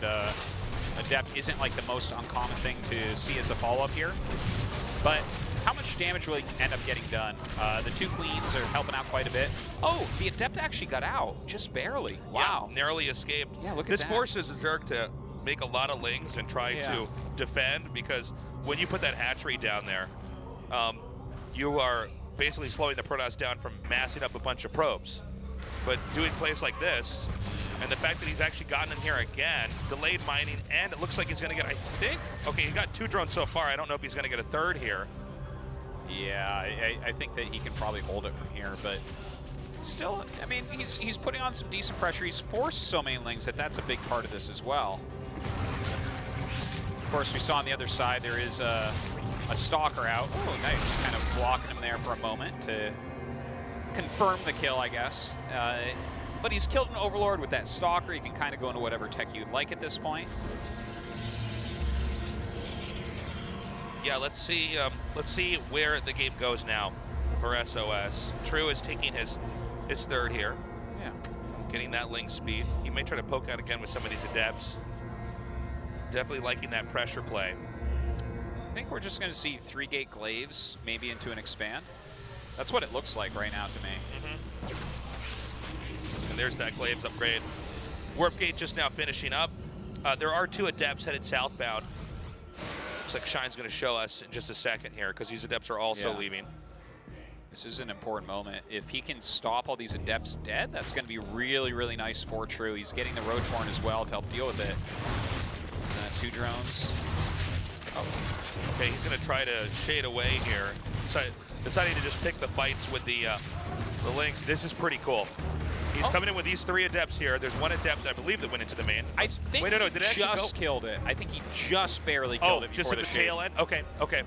I: Adept isn't like the most uncommon thing to see as a follow-up here. But how much damage will he end up getting done? The 2 Queens are helping out quite a bit. Oh, the Adept actually got out, just barely. Wow.
H: Yeah, narrowly escaped.
I: Yeah, look at
H: this
I: that.
H: forces Zerg to make a lot of lings and try to defend, because when you put that hatchery down there, you are basically slowing the Protoss down from massing up a bunch of probes. But doing plays like this, and the fact that he's actually gotten in here again, delayed mining, and it looks like he's going to get, I think, okay, he got 2 drones so far. I don't know if he's going to get a 3rd here.
I: Yeah, I think that he can probably hold it from here, but still, I mean, he's putting on some decent pressure. He's forced so many lings that's a big part of this as well. Of course, we saw on the other side there is a Stalker out. Oh, nice. Kind of blocking him there for a moment to confirm the kill, I guess. But he's killed an Overlord with that Stalker. You can kind of go into whatever tech you'd like at this point.
H: Yeah, let's see where the game goes now for SOS. True is taking his 3rd here.
I: Yeah.
H: Getting that ling speed. He may try to poke out again with some of these Adepts. Definitely liking that pressure play.
I: I think we're just going to see 3-gate Glaives, maybe into an expand. That's what it looks like right now to me.
H: And there's that Glaives upgrade. Warp Gate just now finishing up. There are 2 Adepts headed southbound. Looks like Shine's going to show us in just a second here, because these Adepts are also leaving.
I: This is an important moment. If he can stop all these Adepts dead, that's going to be really, really nice for True. He's getting the Roach Horn as well to help deal with it. 2 drones.
H: Oh. Okay, he's going to try to shade away here. Deciding to just pick the fights with the links. This is pretty cool. He's coming in with these 3 Adepts here. There's 1 Adept, I believe, that went into the main.
I: I think
H: did it
I: just killed it. I think he just barely killed it before
H: just at the tail end? Okay, okay.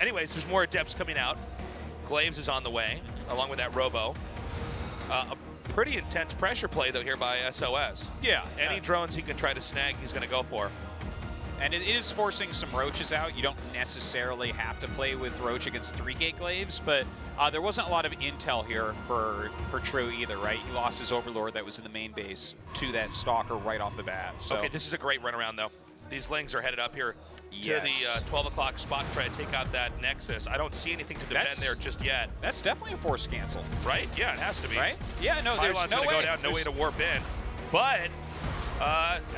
H: Anyways, there's more Adepts coming out. Glaives is on the way, along with that Robo. A pretty intense pressure play, though, here by SOS.
I: Yeah.
H: Any drones he can try to snag, he's going to go for.
I: And it is forcing some Roaches out. You don't necessarily have to play with Roach against 3-gate Glaives, but there wasn't a lot of intel here for True either, right? He lost his Overlord that was in the main base to that Stalker right off the bat. So.
H: Okay, this is a great runaround, though. These lings are headed up here to the 12 o'clock spot to try to take out that Nexus. I don't see anything to defend there just yet.
I: That's definitely a force cancel.
H: Right? Yeah, it has to be.
I: Right? Yeah, no, there's no way.
H: Go down, no way to warp in. But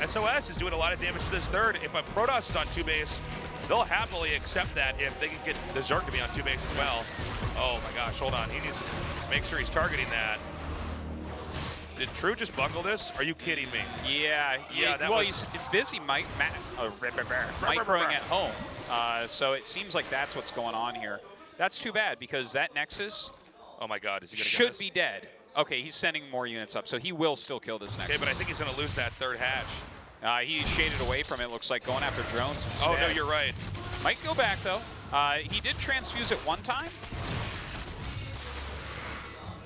H: SOS is doing a lot of damage to this 3rd. If a Protoss is on 2 base, they'll happily accept that if they can get the Zerg to be on 2 base as well. Oh my gosh, hold on. He needs to make sure he's targeting that. Did True just bungle this? Are you kidding me?
I: Yeah. Well, he's busy microing at home. So it seems like that's what's going on here. That's too bad, because that Nexus,
H: oh my God, is he gonna
I: should be dead. Okay, he's sending more units up, so he will still kill this Nexus.
H: Okay, but I think he's going to lose that 3rd hatch.
I: He shaded away from it, looks like, going after drones instead.
H: Oh, no, you're right.
I: Might go back, though. He did transfuse it one time.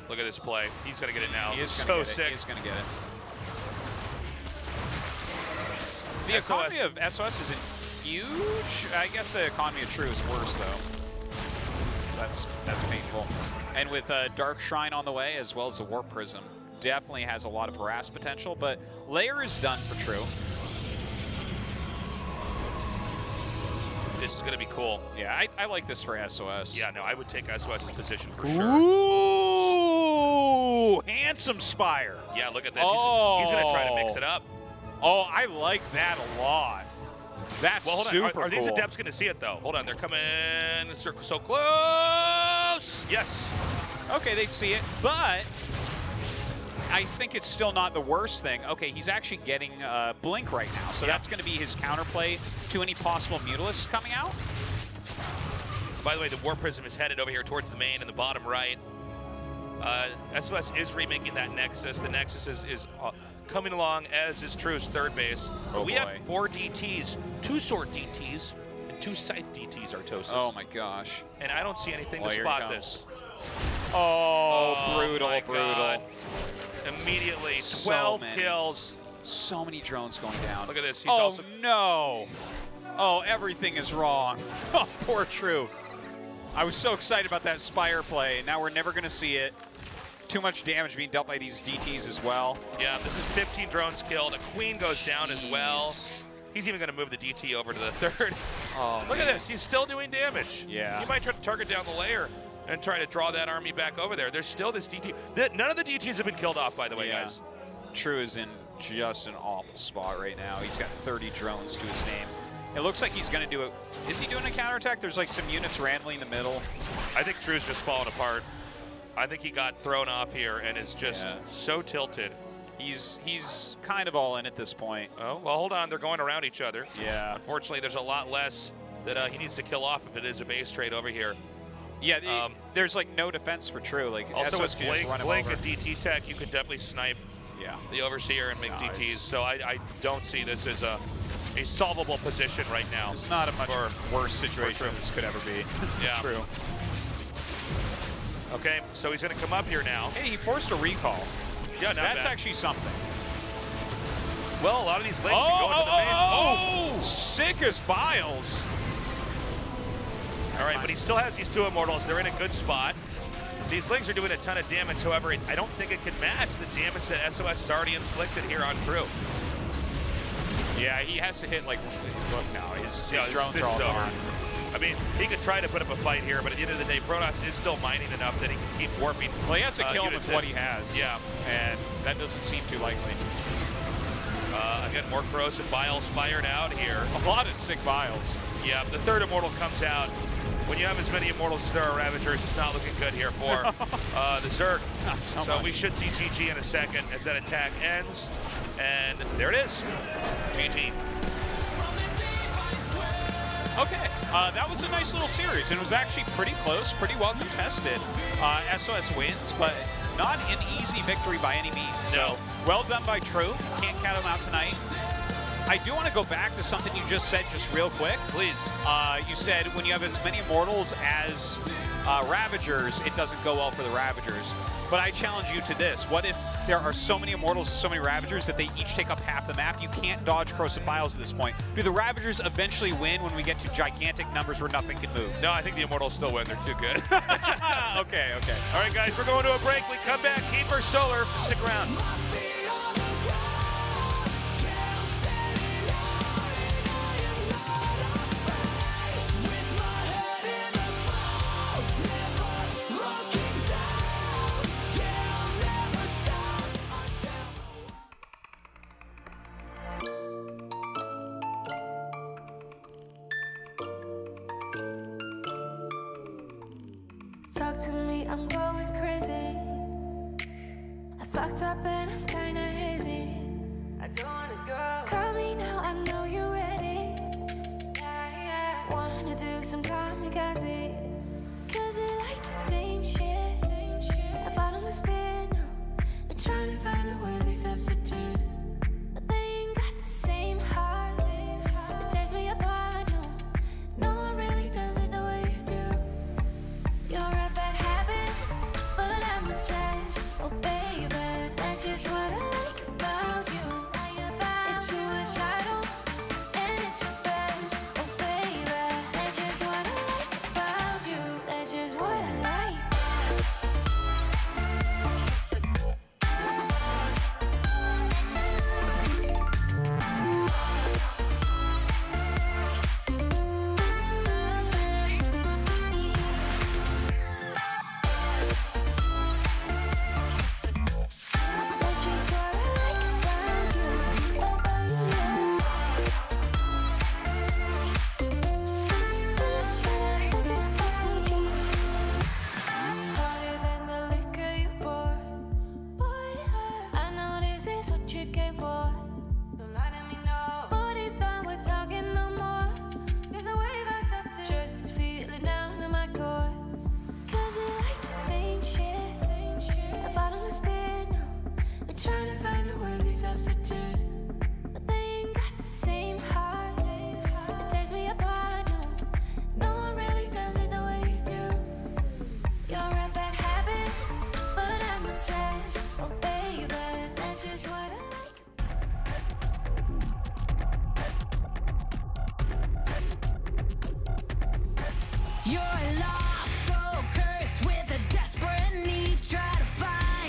H: Look at this play. He's going to get it now.
I: He is
H: so
I: going to get
H: sick.
I: it. He is going to get it. The economy of SOS isn't huge. I guess the economy of True is worse, though. So that's painful. And with Dark Shrine on the way, as well as the Warp Prism, definitely has a lot of harass potential, but Lair is done for True.
H: This is going to be cool.
I: Yeah, I like this for SOS.
H: Yeah, no, I would take SOS's position for sure.
I: Ooh, handsome Spire.
H: Yeah, look at this. He's going to try to mix it up.
I: Oh, I like that a lot. That's super cool.
H: Are these Adepts going to see it, though? Hold on, they're coming so close. Yes.
I: Okay, they see it, but I think it's still not the worst thing. Okay, he's actually getting Blink right now, so that's going to be his counterplay to any possible Mutalisks coming out.
H: By the way, the Warp Prism is headed over here towards the main in the bottom right. SOS is remaking that Nexus. The Nexus is coming along, as is True's 3rd base.
I: Oh,
H: we have 4 DTs, 2 Sword DTs, and 2 Scythe DTs, Artosis.
I: Oh my gosh.
H: And I don't see anything to spot this.
I: Oh, brutal, brutal.
H: God. Immediately, 12 kills.
I: So many drones going down.
H: Look at this. He's also
I: no. Oh, everything is wrong. Oh, poor True. I was so excited about that Spire play, and now we're never going to see it. too much damage being dealt by these DTs as well.
H: Yeah, this is 15 drones killed. A queen goes down as well. He's even going to move the DT over to the third.
I: Oh,
H: look at this. He's still doing damage.
I: Yeah.
H: He might try to target down the layer and try to draw that army back over there. There's still this DT. None of the DTs have been killed off, by the way, guys.
I: True is in just an awful spot right now. He's got 30 drones to his name. It looks like he's going to do it. Is he doing a counterattack? There's like some units randomly in the middle.
H: I think True's just falling apart. I think he got thrown off here and is just so tilted.
I: He's kind of all in at this point.
H: Oh, well, hold on. They're going around each other.
I: Yeah.
H: Unfortunately, there's a lot less that he needs to kill off if it is a base trade over here.
I: Yeah, there's like no defense for True. Like
H: also
I: SOS
H: with Blake a DT tech, you could definitely snipe the Overseer and make DTs. So I don't see this as a solvable position right now.
I: It's not a much worse situation this could ever be.
H: Yeah.
I: True.
H: Okay, so he's going to come up here now.
I: Hey, he forced a recall.
H: Yeah,
I: that's actually something.
H: Well, a lot of these links go into the main.
I: Oh, sick as Biles.
H: All right, but he still has these two Immortals. They're in a good spot. These Lings are doing a ton of damage. However, I don't think it can match the damage that SOS has already inflicted here on True.
I: Yeah, he has to hit, like, look now, his drones
H: this
I: are all
H: is over.
I: gone.
H: I mean, he could try to put up a fight here, but at the end of the day, Protoss is still mining enough that he can keep warping.
I: Well, he has to kill him with what he has.
H: Yeah.
I: And that doesn't seem too likely.
H: Again, more corrosive Biles fired out here.
I: A lot of sick Biles.
H: Yeah, the third Immortal comes out. When you have as many Immortals as there are Ravagers, it's not looking good here for the Zerg. So we should see GG in a second as that attack ends. And there it is. GG.
I: Okay, that was a nice little series, and it was actually pretty close, pretty well contested. SOS wins, but not an easy victory by any means. So, well done by True. Can't count him out tonight. I do want to go back to something you just said just real quick.
H: Please.
I: You said when you have as many Immortals as Ravagers, it doesn't go well for the Ravagers. But I challenge you to this. What if there are so many Immortals and so many Ravagers that they each take up half the map? You can't dodge Corrosive Biles at this point. Do the Ravagers eventually win when we get to gigantic numbers where nothing can move?
H: No, I think the Immortals still win. They're too good.
I: Okay.
H: All right, guys, we're going to a break. We come back. Keeper Solar. Stick around.
A: Talk to me, I'm going crazy. I fucked up and I'm kinda hazy. I don't wanna go. Call me now, I know you're ready. Yeah. Wanna do some kamikaze. Cause you like the same shit. A bottomless pit, no. Been trying to find a worthy substitute. But they ain't got the same heart. It tears me apart, no. No one really does it the way you do. You're a bad habit, but I'm obsessed. Oh baby, that's just what I like about you. It's suicidal, and it's the best. Oh baby, that's just what I like about you. That's just what I like. That's just what I like about you. That's what I like about you. Harder than the liquor you pour. I know this is what you came for. Don't lie to me, no. 40's done with talking no more. There's a way back up to just feel it down to my core. Cause you like the same shit. A bottomless pit, no. Been trying to find a worthy substitute. But they ain't got the same heart. It tears me apart, no. No one really does it the way you do. You're a bad habit, but I'm obsessed. Oh baby, that's just what I like. You're lost, so cursed with a desperate need. Try to find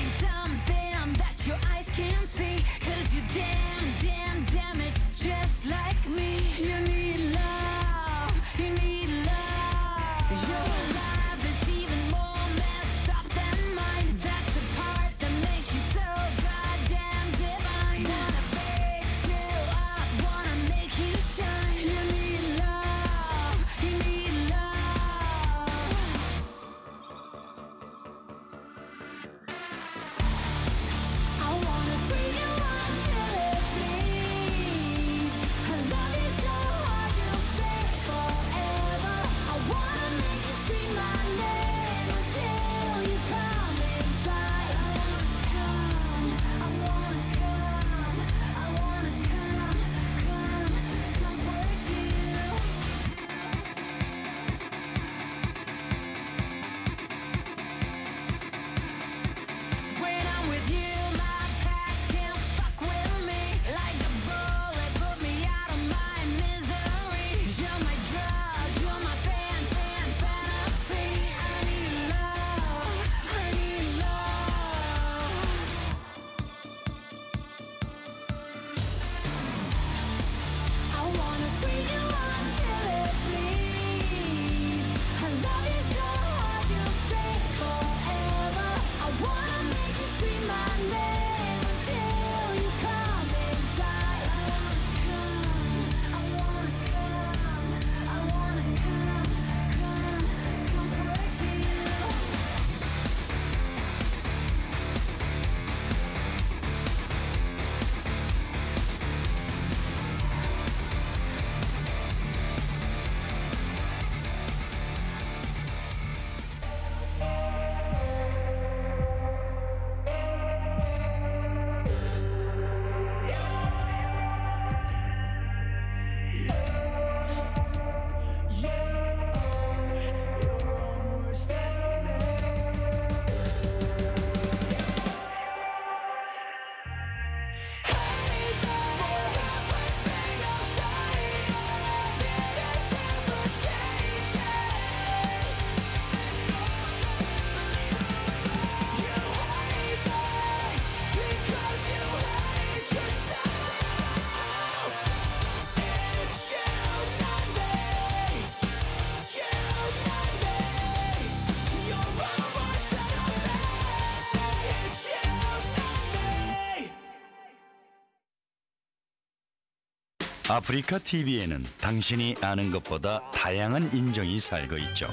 N: 아프리카 TV에는 당신이 아는 것보다 다양한 인정이 살고 있죠.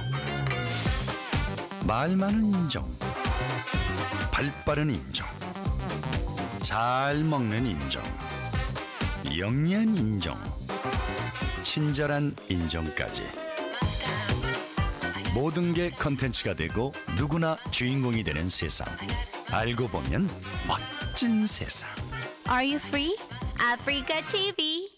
N: 말 많은 인정, 발 빠른 인정, 잘 먹는 인정, 영리한 인정, 친절한 인정까지. 모든 게 컨텐츠가 되고 누구나 주인공이 되는 세상. 알고 보면 멋진 세상.
O: Are you free? Africa TV.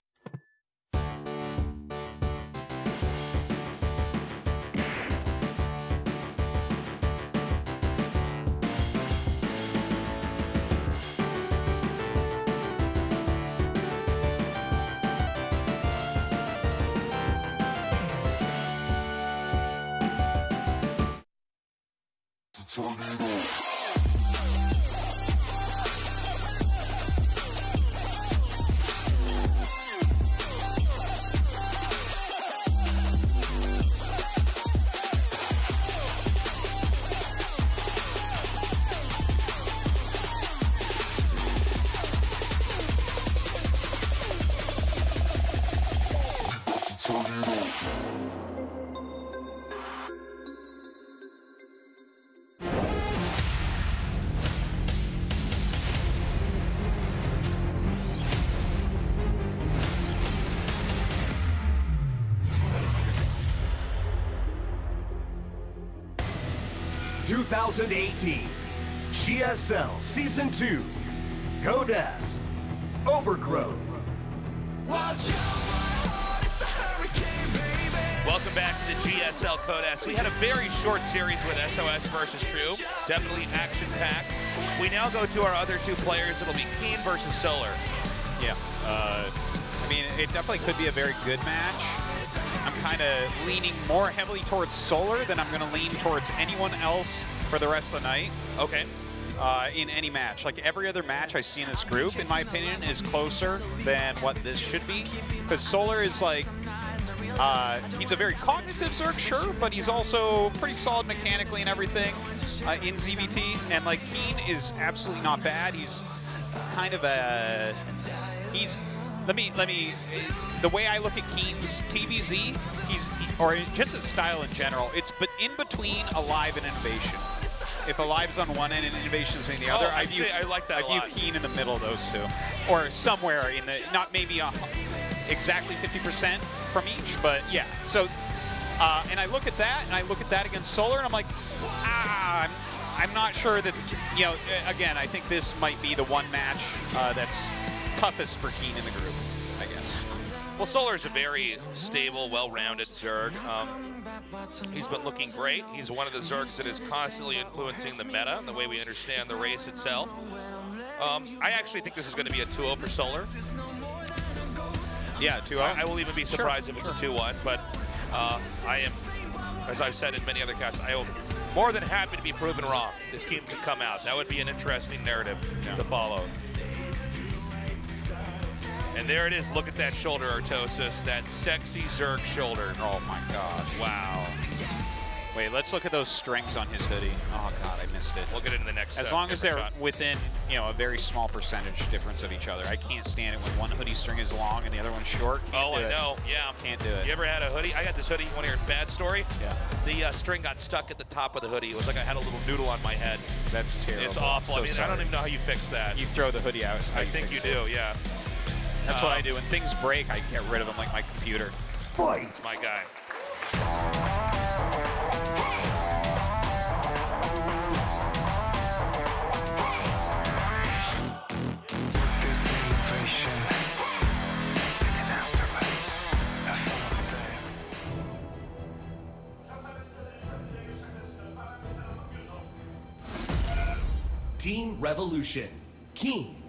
G: (2018) GSL Season 2 Codes Overgrowth.
H: Welcome back to the GSL Codes. We had a very short series with SOS versus True. Definitely action-packed. We now go to our other two players. It'll be Keen versus Solar.
I: Yeah. I mean, it definitely could be a very good match. I'm kind of leaning more heavily towards Solar than I'm going to lean towards anyone else for the rest of the night.
H: Okay.
I: In any match. Like every other match I see in this group, in my opinion, is closer than what this should be. Because Solar is like, he's a very cognitive Zerg, sure, but he's also pretty solid mechanically and everything in ZVT. And like Keen is absolutely not bad. He's kind of a, let me, the way I look at Keen's TVZ, or just his style in general, it's in between Alive and Innovation. If Alive's on one end and Innovation's in the other, I
H: like that a lot.
I: Keen in the middle of those two. Or somewhere in the, not maybe exactly 50% from each, but yeah. So, and I look at that, and I look at that against Solar, and I'm like, I'm not sure that, you know, again, I think this might be the one match that's toughest for Keen in the group, I guess.
H: Well, Solar is a very stable, well-rounded Zerg. He's been looking great. He's one of the Zergs that is constantly influencing the meta and the way we understand the race itself. I actually think this is going to be a 2-0 for Solar.
I: Yeah, 2-0.
H: I will even be surprised if it's a 2-1, but I am, as I've said in many other casts, I am more than happy to be proven wrong. This team could come out. That would be an interesting narrative to follow. And there it is. Look at that shoulder, Artosis. That sexy Zerg shoulder.
I: Oh my gosh.
H: Wow.
I: Wait, let's look at those strings on his hoodie. Oh god, I missed it.
H: We'll get into the next.
I: As long as they're within, you know, a very small percentage difference of each other. I can't stand it when one hoodie string is long and the other one's short.
H: Oh, I know. Yeah.
I: Can't do it.
H: You ever had a hoodie? I got this hoodie. You want to hear a bad story?
I: Yeah.
H: The string got stuck at the top of the hoodie. It was like I had a little noodle on my head.
I: That's terrible.
H: It's awful.
I: So
H: I mean,
I: sorry.
H: I don't even know how you fix that.
I: You throw the hoodie out.
H: I think you do. Yeah.
I: That's what I do. When things break, I get rid of them like my computer.
G: Fight!
H: That's my guy.
G: Team Revolution. Keen.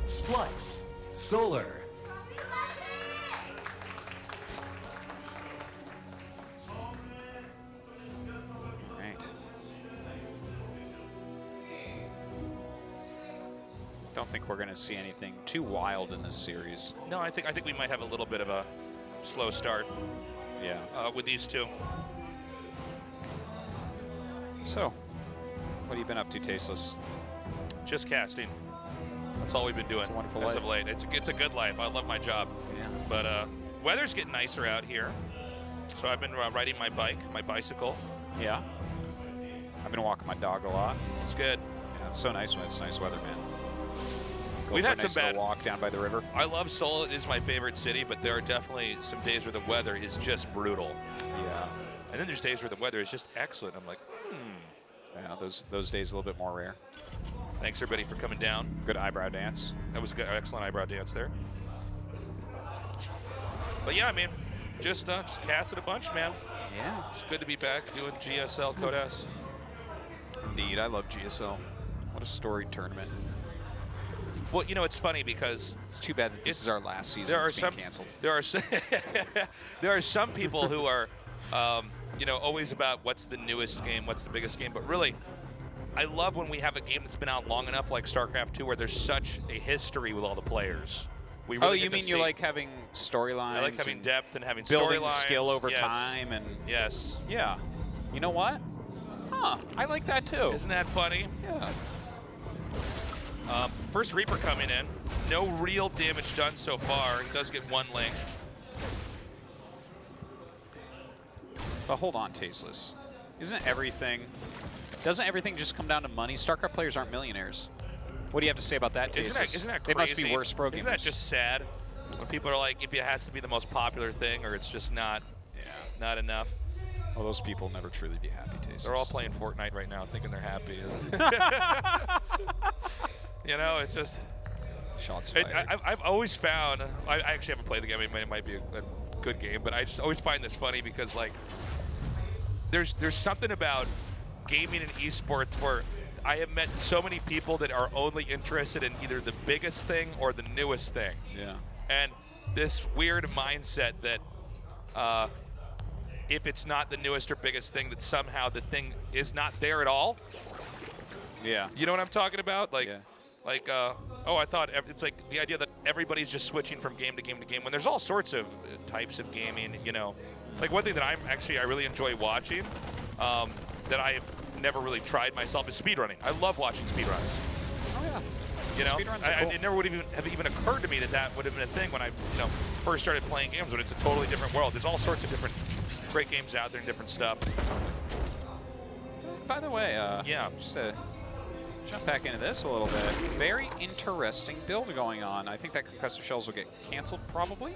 G: Splice. Solar.
I: Right. Don't think we're going to see anything too wild in this series.
H: No, I think we might have a little bit of a slow start.
I: Yeah.
H: With these two.
I: So, what have you been up to, Tasteless?
H: Just casting. That's all we've been doing.
I: It's a wonderful
H: as
I: life.
H: of late. It's a good life. I love my job.
I: Yeah.
H: But weather's getting nicer out here. So I've been riding my bicycle.
I: Yeah. I've been walking my dog a lot.
H: It's good.
I: Yeah, it's so nice when it's nice weather, man. Go
H: We've
I: for
H: had
I: a
H: some
I: nice little
H: bad
I: walk down by the river.
H: I love Seoul. It is my favorite city, but there are definitely some days where the weather is just brutal.
I: Yeah.
H: And then there's days where the weather is just excellent. I'm like,
I: Yeah, those days a little bit more rare.
H: Thanks everybody for coming down.
I: Good eyebrow dance.
H: That was a good, excellent eyebrow dance there. But yeah, I mean, just casted a bunch, man.
I: Yeah.
H: It's good to be back doing GSL Code S.
I: Indeed, I love GSL. What a storied tournament.
H: Well, you know, it's funny because
I: it's too bad that this is our last season.
H: There are
I: it's being
H: some
I: canceled.
H: there are some people who are, you know, always about what's the newest game, what's the biggest game. But really, I love when we have a game that's been out long enough, like StarCraft 2, where there's such a history with all the players. We really
I: you mean you like having storylines?
H: I like having depth and having
I: building
H: storylines.
I: skill over
H: Yes.
I: time, and
H: yes,
I: yeah. You know what? Huh? I like that too.
H: Isn't that funny?
I: Yeah.
H: First Reaper coming in. No real damage done so far. He does get one link.
I: But hold on, Tasteless. Doesn't everything just come down to money? StarCraft players aren't millionaires. What do you have to say about that, Tasteless?
H: Isn't that crazy?
I: It must be worse pro gamers.
H: Isn't that just sad? When people are like, if it has to be the most popular thing, or it's just not enough.
I: Well, those people never truly be happy, Tasteless.
H: They're all playing Fortnite right now, thinking they're happy. You know, it's just.
I: Shots fired.
H: I've always found. I actually haven't played the game. It might be a good game, but I just always find this funny because, like, there's something about gaming and esports where I have met so many people that are only interested in either the biggest thing or the newest thing.
I: Yeah.
H: And this weird mindset that if it's not the newest or biggest thing, that somehow the thing is not there at all.
I: Yeah.
H: You know what I'm talking about? Like,
I: yeah.
H: like, oh, I thought it's like the idea that everybody's just switching from game to game to game when there's all sorts of types of gaming, you know. Like one thing that I really enjoy watching that I've never really tried myself is speedrunning. I love watching speedruns.
I: Oh, yeah.
H: You know,
I: Speedruns are cool.
H: it never would have even occurred to me that would have been a thing when I, first started playing games. When it's a totally different world. There's all sorts of different great games out there and different stuff.
I: By the way,
H: yeah,
I: just to jump back into this a little bit. Very interesting build going on. I think that Concussive Shells will get canceled probably.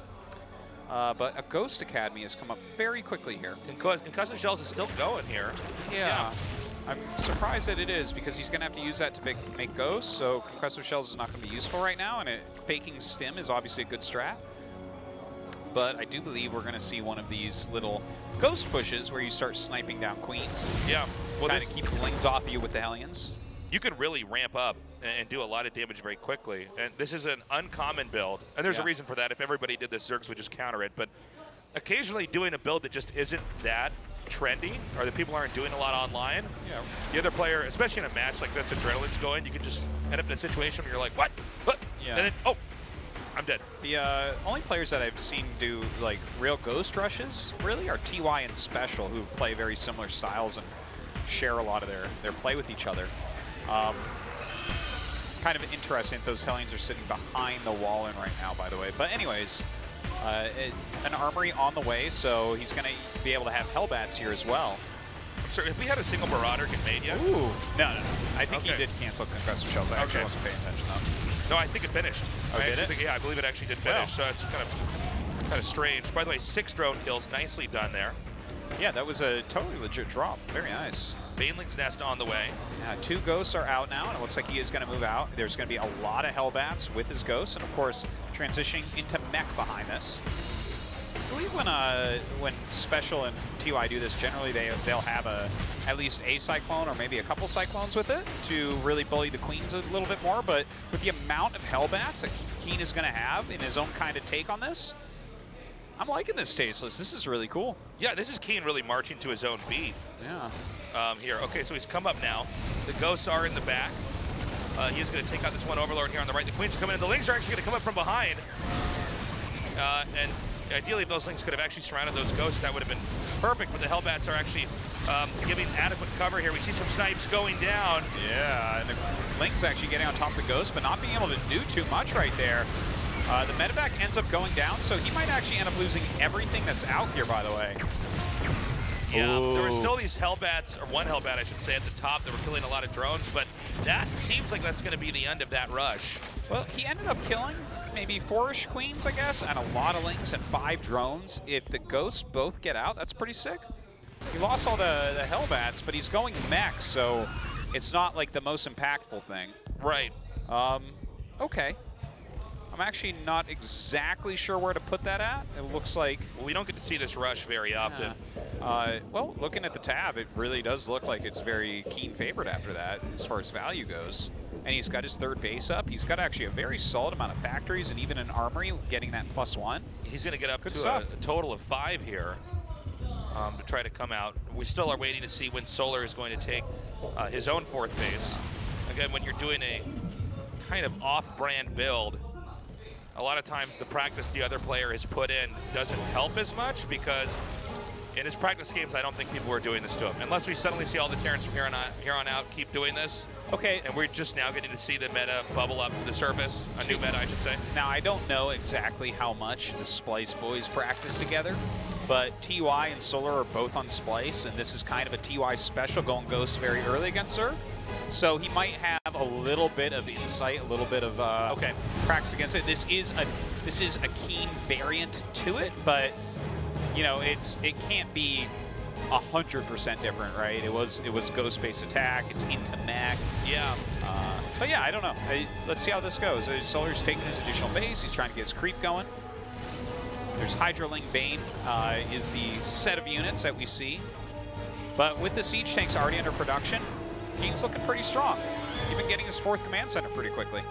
I: But a Ghost Academy has come up very quickly here.
H: Concussive Shells is still going here.
I: Yeah. I'm surprised that it is because he's going to have to use that to make Ghosts, so Concussive Shells is not going to be useful right now, and faking Stim is obviously a good strat. But I do believe we're going to see one of these little Ghost pushes where you start sniping down Queens.
H: Yeah. Well,
I: kind of keep the lings off you with the Hellions.
H: You can really ramp up and do a lot of damage very quickly. And this is an uncommon build. And there's a reason for that. If everybody did this, Zergs would just counter it. But occasionally doing a build that just isn't that trendy or that people aren't doing a lot online, the other player, especially in a match like this, adrenaline's going, you can just end up in a situation where you're like, what?
I: Yeah.
H: And then, oh, I'm dead.
I: The only players that I've seen do like real Ghost rushes really are TY and Special, who play very similar styles and share a lot of their play with each other. Kind of interesting that those Hellions are sitting behind the wall in right now, by the way. But anyways, an armory on the way, so he's going to be able to have Hellbats here as well.
H: I'm sorry, if we had a single Marauder get made yet?
I: Ooh. No. I think he did cancel Concussive Shells. I actually wasn't paying attention though.
H: No, I think it finished.
I: Oh, did it?
H: Yeah, I believe it actually did finish, so it's kind of strange. By the way, 6 drone kills, nicely done there.
I: Yeah, that was a totally legit drop. Very nice.
H: Baneling's Nest on the way.
I: Yeah, 2 Ghosts are out now, and it looks like he is going to move out. There's going to be a lot of Hellbats with his Ghosts, and of course, transitioning into Mech behind this. I believe when Special and TY do this, generally they'll have at least a Cyclone or maybe a couple Cyclones with it to really bully the Queens a little bit more, but with the amount of Hellbats that Keen is going to have in his own kind of take on this, I'm liking this Tasteless. This is really cool.
H: Yeah, this is Keen really marching to his own beat.
I: Yeah.
H: Here. Okay, so he's come up now. The Ghosts are in the back. He is going to take out this one Overlord here on the right. The Queens are coming in. The Lings are actually going to come up from behind. And Ideally, if those Lings could have actually surrounded those Ghosts, that would have been perfect, but the Hellbats are actually giving adequate cover here. We see some snipes going down.
I: Yeah, and the Lings actually getting on top of the Ghost, but not being able to do too much right there. The medevac ends up going down, so he might actually end up losing everything that's out here, by the way.
H: Yeah, there were still these Hellbats, or one Hellbat, I should say, at the top that were killing a lot of drones, but that seems like that's going to be the end of that rush.
I: Well, he ended up killing maybe 4-ish Queens, I guess, and a lot of Lings and 5 drones. If the Ghosts both get out, that's pretty sick. He lost all the Hellbats, but he's going mech, so it's not like the most impactful thing.
H: Right.
I: Okay. I'm actually not exactly sure where to put that at. It looks like...
H: Well, we don't get to see this rush very often.
I: Well, looking at the tab, it really does look like it's very keen favored after that, as far as value goes. And he's got his 3rd base up. He's got actually a very solid amount of factories and even an armory getting that +1.
H: He's going to get up to a total of 5 here to try to come out. We still are waiting to see when Solar is going to take his own 4th base. Again, when you're doing a kind of off-brand build, a lot of times the practice the other player has put in doesn't help as much, because in his practice games, I don't think people were doing this to him. Unless we suddenly see all the Terrans from here on out keep doing this.
I: Okay.
H: And we're just now getting to see the meta bubble up to the surface, a new meta, I should say.
I: Now, I don't know exactly how much the Splice boys practice together, but TY and Solar are both on Splice, and this is kind of a TY special, going Ghost very early against her. So he might have a little bit of insight, a little bit of practice against it. This is a keen variant to it, but you know, it can't be 100% different, right? It was Ghost-based attack. It's into mech.
H: Yeah.
I: But yeah, I don't know. Let's see how this goes. Solar's taking his additional base. He's trying to get his creep going. There's Hydraling Bane is the set of units that we see. But with the siege tanks already under production, Keen's looking pretty strong. Even getting his 4th command center pretty quickly.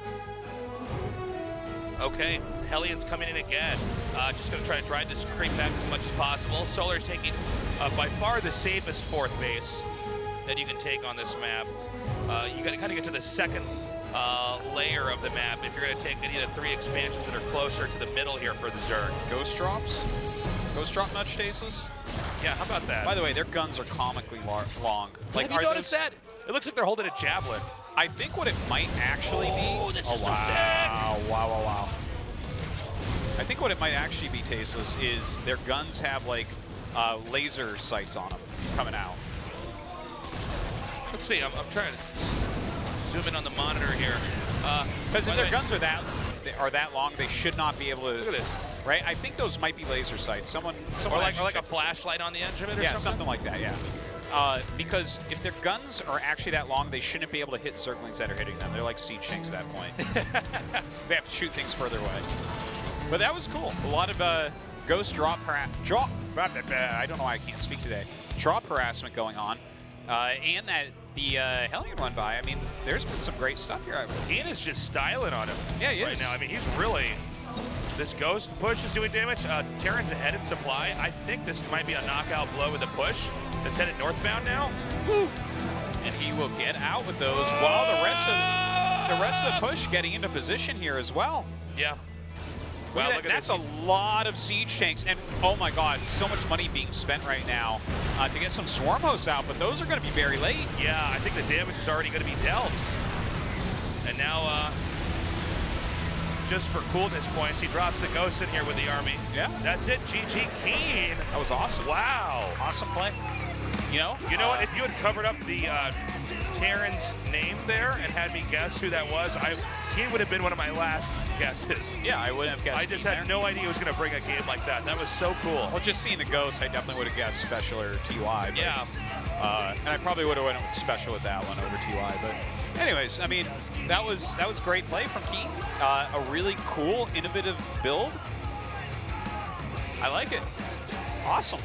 H: Okay, Hellions coming in again. Just going to try to drive this creep back as much as possible. Solar's taking by far the safest 4th base that you can take on this map. You got to kind of get to the 2nd layer of the map if you're going to take any of the 3 expansions that are closer to the middle here for the Zerg.
I: Ghost drops? Ghost drop much, Stasis?
H: Yeah, how about that?
I: By the way, their guns are comically long.
H: Like, have you noticed that? It looks like they're holding a javelin.
I: I think what it might actually be...
H: Oh, this is so
I: wow.
H: sick!
I: Wow. I think what it might actually be, Tasteless, is their guns have, like, laser sights on them coming out.
H: Let's see, I'm trying to zoom in on the monitor here.
I: Because if their guns are that long, they should not be able to...
H: Look at this.
I: Right? I think those might be laser sights. Someone
H: or like a flashlight on the edge of it or something?
I: Yeah, something like that, yeah. Because if their guns are actually that long, they shouldn't be able to hit Zerglings that are hitting them. They're like siege tanks at that point. They have to shoot things further away. But that was cool. A lot of Ghost drop I don't know why I can't speak today. Drop harassment going on. And that the Hellion run by. I mean, there's been some great stuff here.
H: Ian is just styling on him
I: right
H: now. I mean, he's really... This Ghost push is doing damage. Terran's ahead in supply. I think this might be a knockout blow with the push that's headed northbound now.
I: Woo. And he will get out with those while the rest of the push getting into position here as well.
H: Yeah.
I: Wow, that's a lot of siege tanks, and oh my god, so much money being spent right now to get some swarm hosts out, but those are going to be very late.
H: Yeah, I think the damage is already going to be dealt. And now, just for coolness points, he drops the Ghost in here with the army.
I: Yeah.
H: That's it, GG Keen.
I: That was awesome.
H: Wow.
I: Awesome play. You know
H: what? If you had covered up the Terran's name there and had me guess who that was, Keen would have been one of my last guesses.
I: Yeah, I wouldn't have guessed.
H: I just had no idea he was going to bring a game like that. That was so cool.
I: Well, just seeing the Ghost, I definitely would have guessed Special or TY. But,
H: yeah.
I: And I probably would have went with Special with that one over TY. But anyways, I mean, that was great play from Keen. A really cool, innovative build. I like it. Awesome.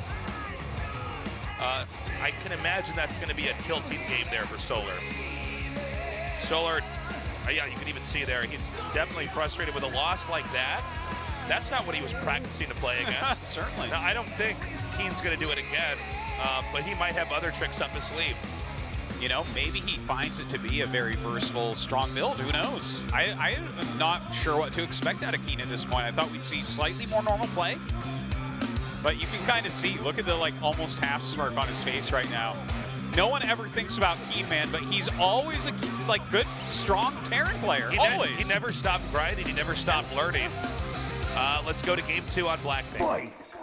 H: I can imagine that's going to be a tilting game there for Solar. Solar, yeah, you can even see there, he's definitely frustrated with a loss like that. That's not what he was practicing to play against.
I: Certainly.
H: Now, I don't think Keen's going to do it again, but he might have other tricks up his sleeve.
I: You know, maybe he finds it to be a very versatile, strong build. Who knows? I am not sure what to expect out of Keen at this point. I thought we'd see slightly more normal play. But you can kind of see, look at the like almost half smirk on his face right now. No one ever thinks about Keen, man, but he's always a like good, strong Terran player. Always.
H: He never stopped grinding. He never stopped learning. Let's go to game 2 on Blackpink.
G: Fight!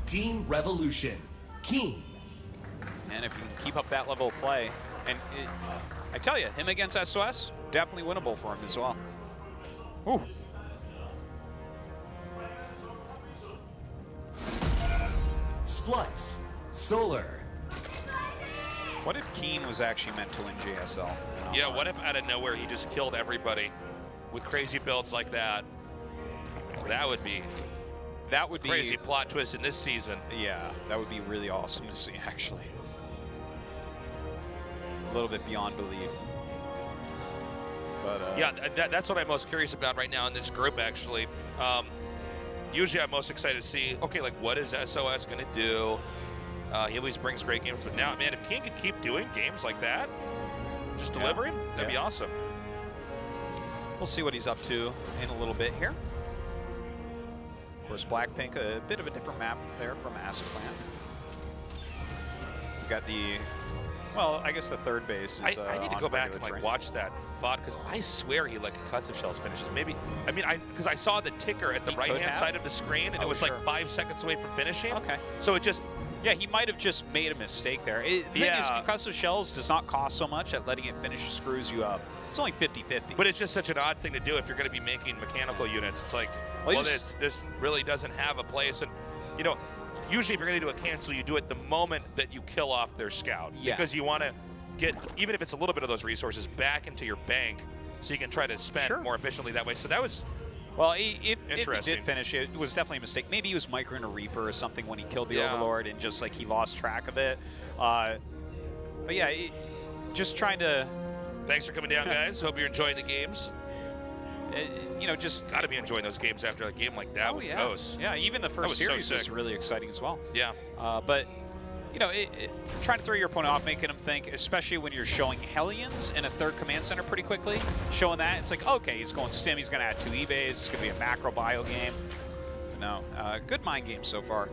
G: Team Revolution, Keen.
I: And if you can keep up that level of play, and I tell you, him against SOS, definitely winnable for him as well. Ooh.
G: Splice, Solar.
I: What if Keen was actually meant to win GSL?
H: Yeah, what if out of nowhere he just killed everybody with crazy builds like that? That would be crazy plot twist in this season.
I: Yeah, that would be really awesome to see, actually. A little bit beyond belief. But
H: yeah, that's what I'm most curious about right now in this group, actually. Usually I'm most excited to see, okay, like what is SOS going to do? He always brings great games, but now, man, if King could keep doing games like that, just delivering, that'd be awesome.
I: We'll see what he's up to in a little bit here. Of course, Blackpink, a bit of a different map there from Acid Plant. We got the, well, I guess the third base is
H: I need to go back and like watch that VOD, because I swear he let concussive shells finishes. Maybe, I mean, because I saw the ticker at the right-hand side of the screen, and it was like 5 seconds away from finishing.
I: Okay.
H: So it just,
I: yeah, he might have just made a mistake there. The thing is, concussive shells does not cost so much that letting it finish screws you up. It's only 50-50.
H: But it's just such an odd thing to do if you're going to be making mechanical units. It's like, well, this really doesn't have a place. And, you know, usually if you're going to do a cancel, you do it the moment that you kill off their scout.
I: Yeah.
H: Because you want to get, even if it's a little bit of those resources, back into your bank so you can try to spend more efficiently that way. So that was...
I: Well, if he did finish, it was definitely a mistake. Maybe he was microing a Reaper or something when he killed the Overlord and just like he lost track of it. But yeah, just trying to...
H: Thanks for coming down, guys. Hope you're enjoying the games.
I: You know, just...
H: Got to be enjoying those games after a game like that with Ghost.
I: Yeah, even the first series was really exciting as well.
H: Yeah.
I: But, you know, trying to throw your opponent off, making them think, especially when you're showing Hellions in a third command center pretty quickly, showing that, it's like, okay, he's going stim, he's going to add 2 eBays, it's going to be a macro bio game. No, good mind game so far.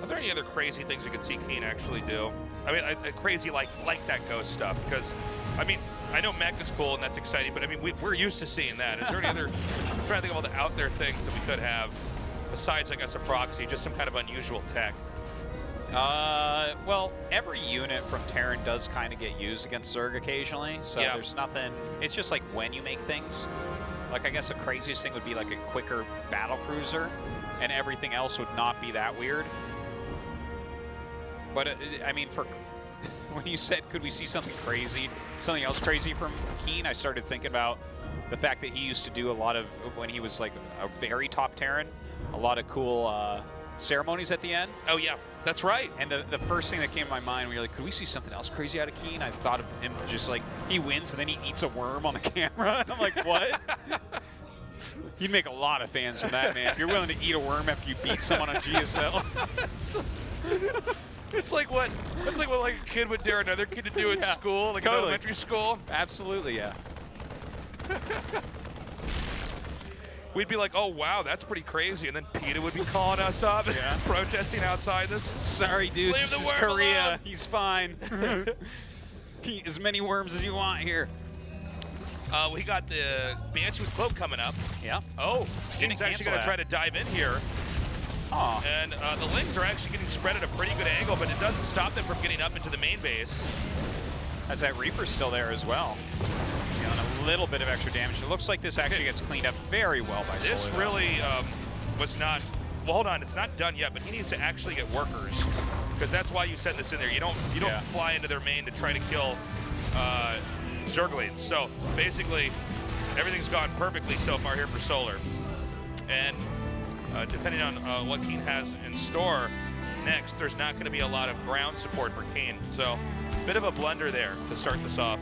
H: Are there any other crazy things we could see Keen actually do? I mean, crazy like that Ghost stuff, because, I mean, I know mech is cool and that's exciting, but I mean, we're used to seeing that. Is there any other, I'm trying to think of all the out there things that we could have, besides, I guess, a proxy, just some kind of unusual tech?
I: Well, every unit from Terran does kind of get used against Zerg occasionally, so there's nothing, it's just like when you make things. Like, I guess the craziest thing would be like a quicker battle cruiser, and everything else would not be that weird. But, I mean, for when you said, could we see something crazy, something else crazy from Keen, I started thinking about the fact that he used to do a lot of, when he was like a very top Terran, a lot of cool ceremonies at the end.
H: Oh, yeah, that's right.
I: And the first thing that came to my mind, we were like, could we see something else crazy out of Keen? I thought of him just like, he wins and then he eats a worm on the camera. And I'm like, what? You'd make a lot of fans from that, man. If you're willing to eat a worm after you beat someone on GSL.
H: It's like what like a kid would dare another kid to do in school, like elementary school.
I: Absolutely, yeah.
H: We'd be like, oh wow, that's pretty crazy, and then PETA would be calling us up and protesting outside this.
I: Sorry, dudes,
H: Leave
I: this is Korea. Alone. He's fine. Eat as many worms as you want here.
H: We got the Banshee with Cloak coming up.
I: Yeah.
H: Oh, Jin's actually going to try to dive in here.
I: Oh.
H: And the Lings are actually getting spread at a pretty good angle, but it doesn't stop them from getting up into the main base.
I: As that Reaper's still there as well. Dealing a little bit of extra damage. It looks like this actually gets cleaned up very well by Solar.
H: This really was not, well, hold on, it's not done yet, but he needs to actually get workers, because that's why you send this in there. You don't fly into their main to try to kill Zerglings. So basically, everything's gone perfectly so far here for Solar. And depending on what Keen has in store next, there's not going to be a lot of ground support for Keen. So, a bit of a blunder there to start this off.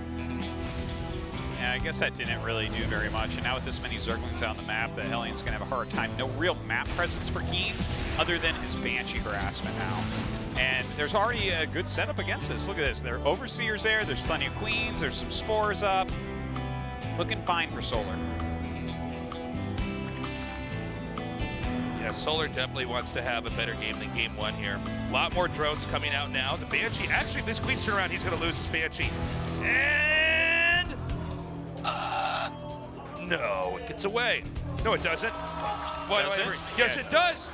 I: Yeah, I guess that didn't really do very much. And now with this many Zerglings on the map, the Hellions going to have a hard time. No real map presence for Keen, other than his Banshee harassment now. And there's already a good setup against this. Look at this. There are Overseers there. There's plenty of Queens. There's some Spores up. Looking fine for Solar.
H: Yeah, Solar definitely wants to have a better game than game one here. A lot more drones coming out now. The Banshee, actually, if this Queen's turn around, he's going to lose his Banshee. And... no, it gets away. No, it doesn't. Why
I: Does
H: do I
I: it?
H: agree?
I: Yeah,
H: Yes,
I: it
H: it does.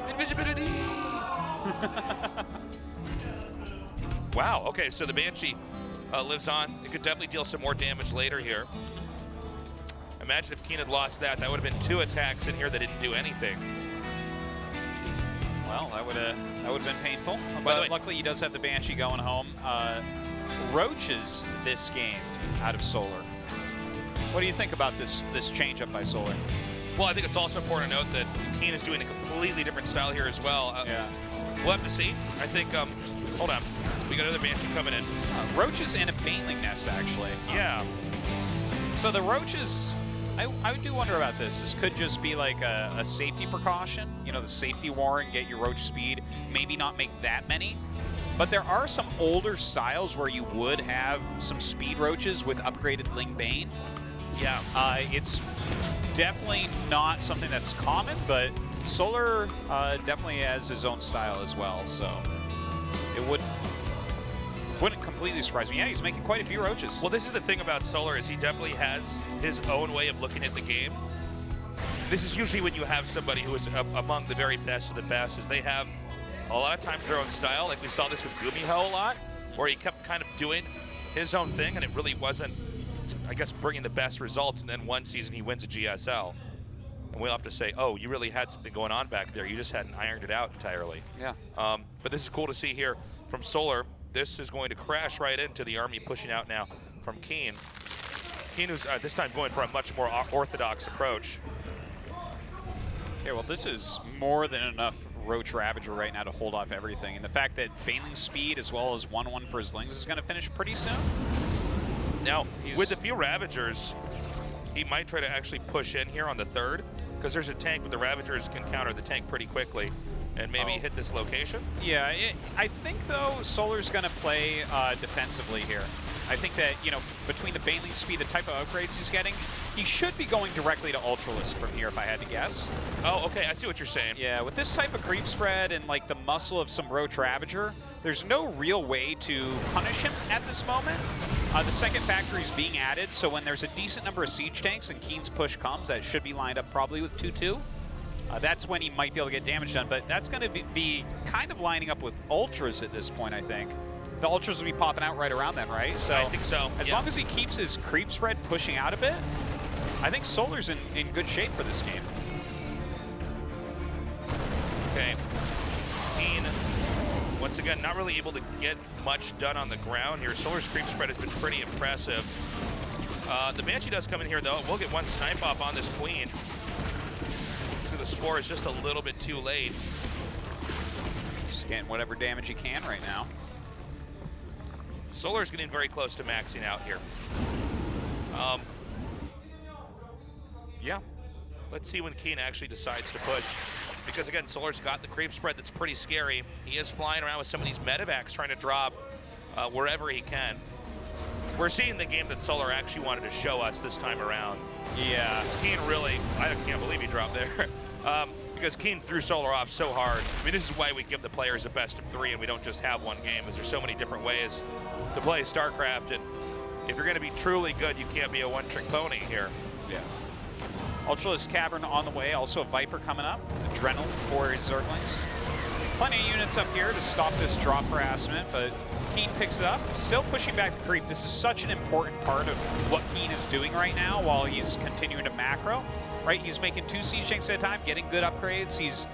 H: Invisibility. Wow, okay, so the Banshee lives on. It could definitely deal some more damage later here. Imagine if Keen had lost that. That would have been 2 attacks in here that didn't do anything.
I: Well, that would have been painful.
H: By the way,
I: But luckily, he does have the Banshee going home. Roaches this game out of Solar. What do you think about this change-up by Solar?
H: Well, I think it's also important to note that Keen is doing a completely different style here as well.
I: Yeah.
H: We'll have to see. I think, hold on. We got another Banshee coming in.
I: Roaches and a Baneling Nest, actually.
H: Yeah.
I: So the Roaches, I do wonder about this. This could just be like a safety precaution. You know, the safety warren, get your Roach speed, maybe not make that many. But there are some older styles where you would have some speed Roaches with upgraded Ling Bane.
H: Yeah.
I: It's definitely not something that's common, but Solar definitely has his own style as well, so it wouldn't completely surprise me. Yeah, he's making quite a few Roaches.
H: Well, this is the thing about Solar, is he definitely has his own way of looking at the game. This is usually when you have somebody who is among the very best of the best, is they have a lot of times their own style. Like we saw this with Gumiho a lot, where he kept kind of doing his own thing, and it really wasn't, I guess, bringing the best results. And then one season he wins a GSL. And we'll have to say, oh, you really had something going on back there. You just hadn't ironed it out entirely.
I: Yeah.
H: But this is cool to see here from Solar. This is going to crash right into the army pushing out now from Keen. Keen who's this time going for a much more orthodox approach.
I: Okay, well, this is more than enough Roach Ravager right now to hold off everything. And the fact that Baneling's speed as well as 1-1 for his Lings is going to finish pretty soon.
H: Now, with a few Ravagers, he might try to actually push in here on the 3rd, because there's a tank, but the Ravagers can counter the tank pretty quickly and maybe hit this location.
I: Yeah, I think, though, Solar's going to play defensively here. I think that, you know, between the Baneling speed, the type of upgrades he's getting, he should be going directly to Ultralisk from here, if I had to guess.
H: Oh, okay, I see what you're saying.
I: Yeah, with this type of creep spread and, like, the muscle of some Roach Ravager, there's no real way to punish him at this moment. The second factory's being added, so when there's a decent number of siege tanks and Keen's push comes, that should be lined up probably with 2-2. That's when he might be able to get damage done, but that's going to be kind of lining up with Ultras at this point, I think. The Ultras will be popping out right around then, right? So
H: I think so.
I: As long as he keeps his creep spread pushing out a bit, I think Solar's in good shape for this game.
H: Okay. Keen, once again, not really able to get much done on the ground here. Solar's creep spread has been pretty impressive. The Banshee does come in here, though. We'll get one snipe off on this Queen. So the Spore is just a little bit too late.
I: Just getting whatever damage he can right now.
H: Solar's getting very close to maxing out here. Yeah. Let's see when Keen actually decides to push. Because, again, Solar's got the creep spread that's pretty scary. He is flying around with some of these medevacs trying to drop wherever he can. We're seeing the game that Solar actually wanted to show us this time around.
I: Yeah.
H: Keen really, I can't believe he dropped there. Because Keen threw Solar off so hard. I mean, this is why we give the players a best of 3 and we don't just have one game, because there's so many different ways to play StarCraft. And if you're going to be truly good, you can't be a one-trick pony here.
I: Yeah. Ultralisk Cavern on the way, also a Viper coming up. Adrenal for his Zerglings. Plenty of units up here to stop this drop harassment, but Keen picks it up. Still pushing back the creep. This is such an important part of what Keen is doing right now while he's continuing to macro. Right, he's making 2 siege tanks at a time, getting good upgrades. He's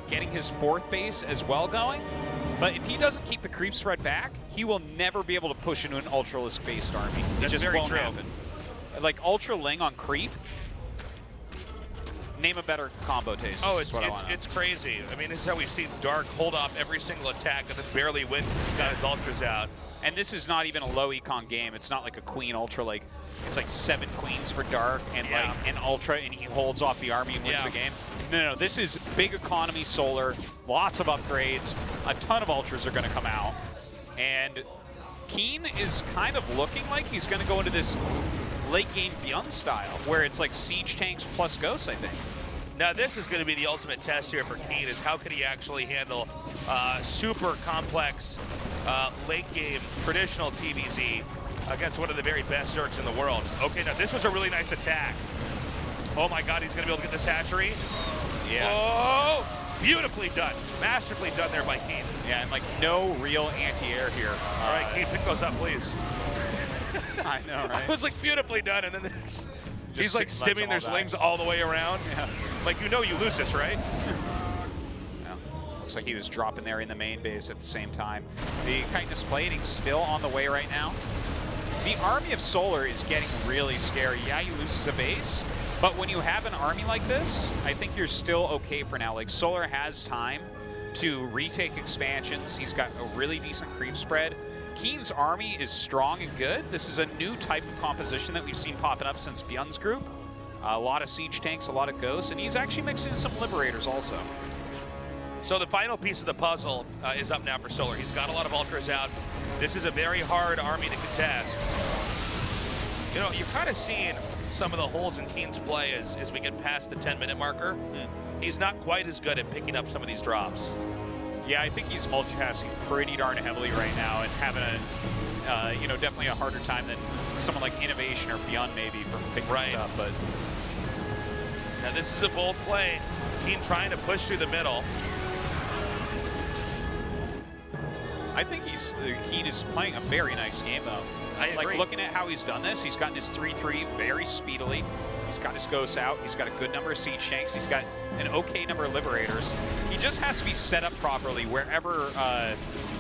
I: getting his 4th base as well going. But if he doesn't keep the creep spread back, he will never be able to push into an Ultralisk-based army. It just won't happen. like Ultra Ling on creep. Name a better combo taste.
H: Oh, it's crazy. I mean, this is how we've seen Dark hold off every single attack and then barely win because he's got his ultras out.
I: And this is not even a low econ game. It's not like a queen ultra. Like it's like 7 queens for Dark and like an ultra, and he holds off the army and wins the game. No, this is big economy Solar, lots of upgrades, a ton of ultras are going to come out, and Keen is kind of looking like he's going to go into this late game Beyond style, where it's like siege tanks plus ghosts, I think.
H: Now this is going to be the ultimate test here for Keen, is how could he actually handle super complex late game traditional TVZ against one of the very best Zergs in the world. Okay, now this was a really nice attack. Oh my god, he's going to be able to get this hatchery.
I: Yeah.
H: Oh, beautifully done. Masterfully done there by Keen.
I: Yeah, and like no real anti-air here.
H: All right, Keen, pick those up, please.
I: I know, right?
H: It was like beautifully done, and then he's like stimming their slings all the way around.
I: Yeah.
H: Like, you know you lose this, right?
I: Yeah. Looks like he was dropping there in the main base at the same time. The Chitinous Plating still on the way right now. The army of Solar is getting really scary. Yeah, he loses a base, but when you have an army like this, I think you're still okay for now. Like, Solar has time to retake expansions. He's got a really decent creep spread. Keen's army is strong and good. This is a new type of composition that we've seen popping up since Beyond's group. A lot of siege tanks, a lot of ghosts, and he's actually mixing some liberators also.
H: So the final piece of the puzzle is up now for Solar. He's got a lot of ultras out. This is a very hard army to contest. You know, you're kind of seeing some of the holes in Keen's play as we get past the 10-minute marker. He's not quite as good at picking up some of these drops.
I: Yeah, I think he's multitasking pretty darn heavily right now and having a, you know, definitely a harder time than someone like Innovation or Beyond maybe from picking these up. But
H: now this is a bold play. Keen trying to push through the middle.
I: I think Keen is playing a very nice game though.
H: I agree.
I: Like looking at how he's done this, he's gotten his 3-3 very speedily. He's got his ghosts out. He's got a good number of siege tanks. He's got an okay number of liberators. He just has to be set up properly wherever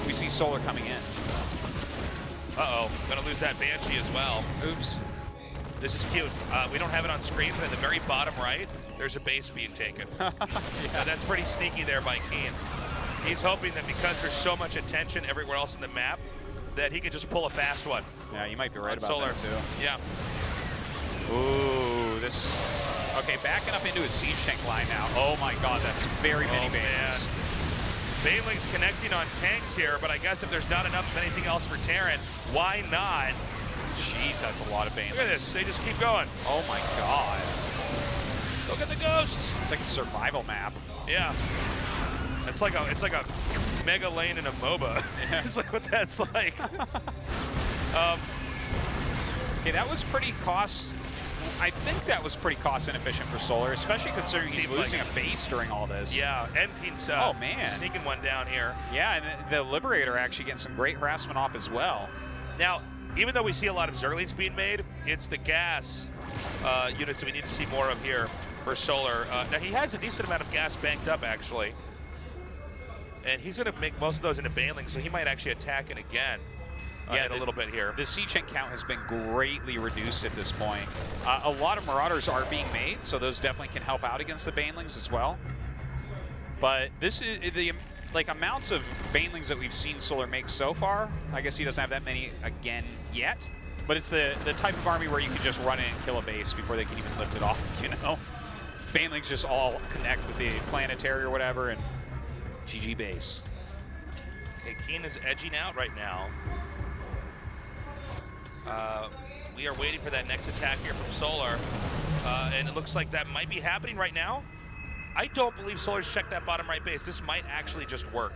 I: we see Solar coming in.
H: Uh-oh, gonna lose that Banshee as well.
I: Oops.
H: This is cute. We don't have it on screen, but at the very bottom right, there's a base being taken. Yeah, that's pretty sneaky there by Keen. He's hoping that because there's so much attention everywhere else in the map, that he can just pull a fast one.
I: Yeah, you might be right about
H: Solar
I: that too.
H: Yeah.
I: Ooh, this. Okay, backing up into a siege tank line now. Oh my god, that's very many Banelings.
H: Banelings connecting on tanks here, but I guess if there's not enough of anything else for Terran, why not?
I: Jeez, that's a lot of Banelings.
H: Look at this, they just keep going.
I: Oh my god.
H: Look at the ghosts.
I: It's like a survival map.
H: Yeah. It's like a mega lane in a MOBA.
I: Yeah.
H: It's like what that's like.
I: Okay, that was pretty I think that was pretty cost inefficient for Solar, especially considering he's losing a base during all this.
H: Yeah, and Keen's
I: oh man,
H: sneaking one down here.
I: Yeah, and the Liberator actually getting some great harassment off as well.
H: Now, even though we see a lot of Zerglings being made, it's the gas units that we need to see more of here for Solar. Now, he has a decent amount of gas banked up, actually. And he's going to make most of those into Banelings, so he might actually attack it again in a little bit here.
I: The siege tank count has been greatly reduced at this point. A lot of Marauders are being made, so those definitely can help out against the Banelings as well. But this is the amounts of Banelings that we've seen Solar make so far. I guess he doesn't have that many again yet, but it's the type of army where you can just run in and kill a base before they can even lift it off, you know? Banelings just all connect with the planetary or whatever, and GG base.
H: Okay, Keen is edging out right now. We are waiting for that next attack here from Solar, and it looks like that might be happening right now. I don't believe Solar's checked that bottom right base. This might actually just work.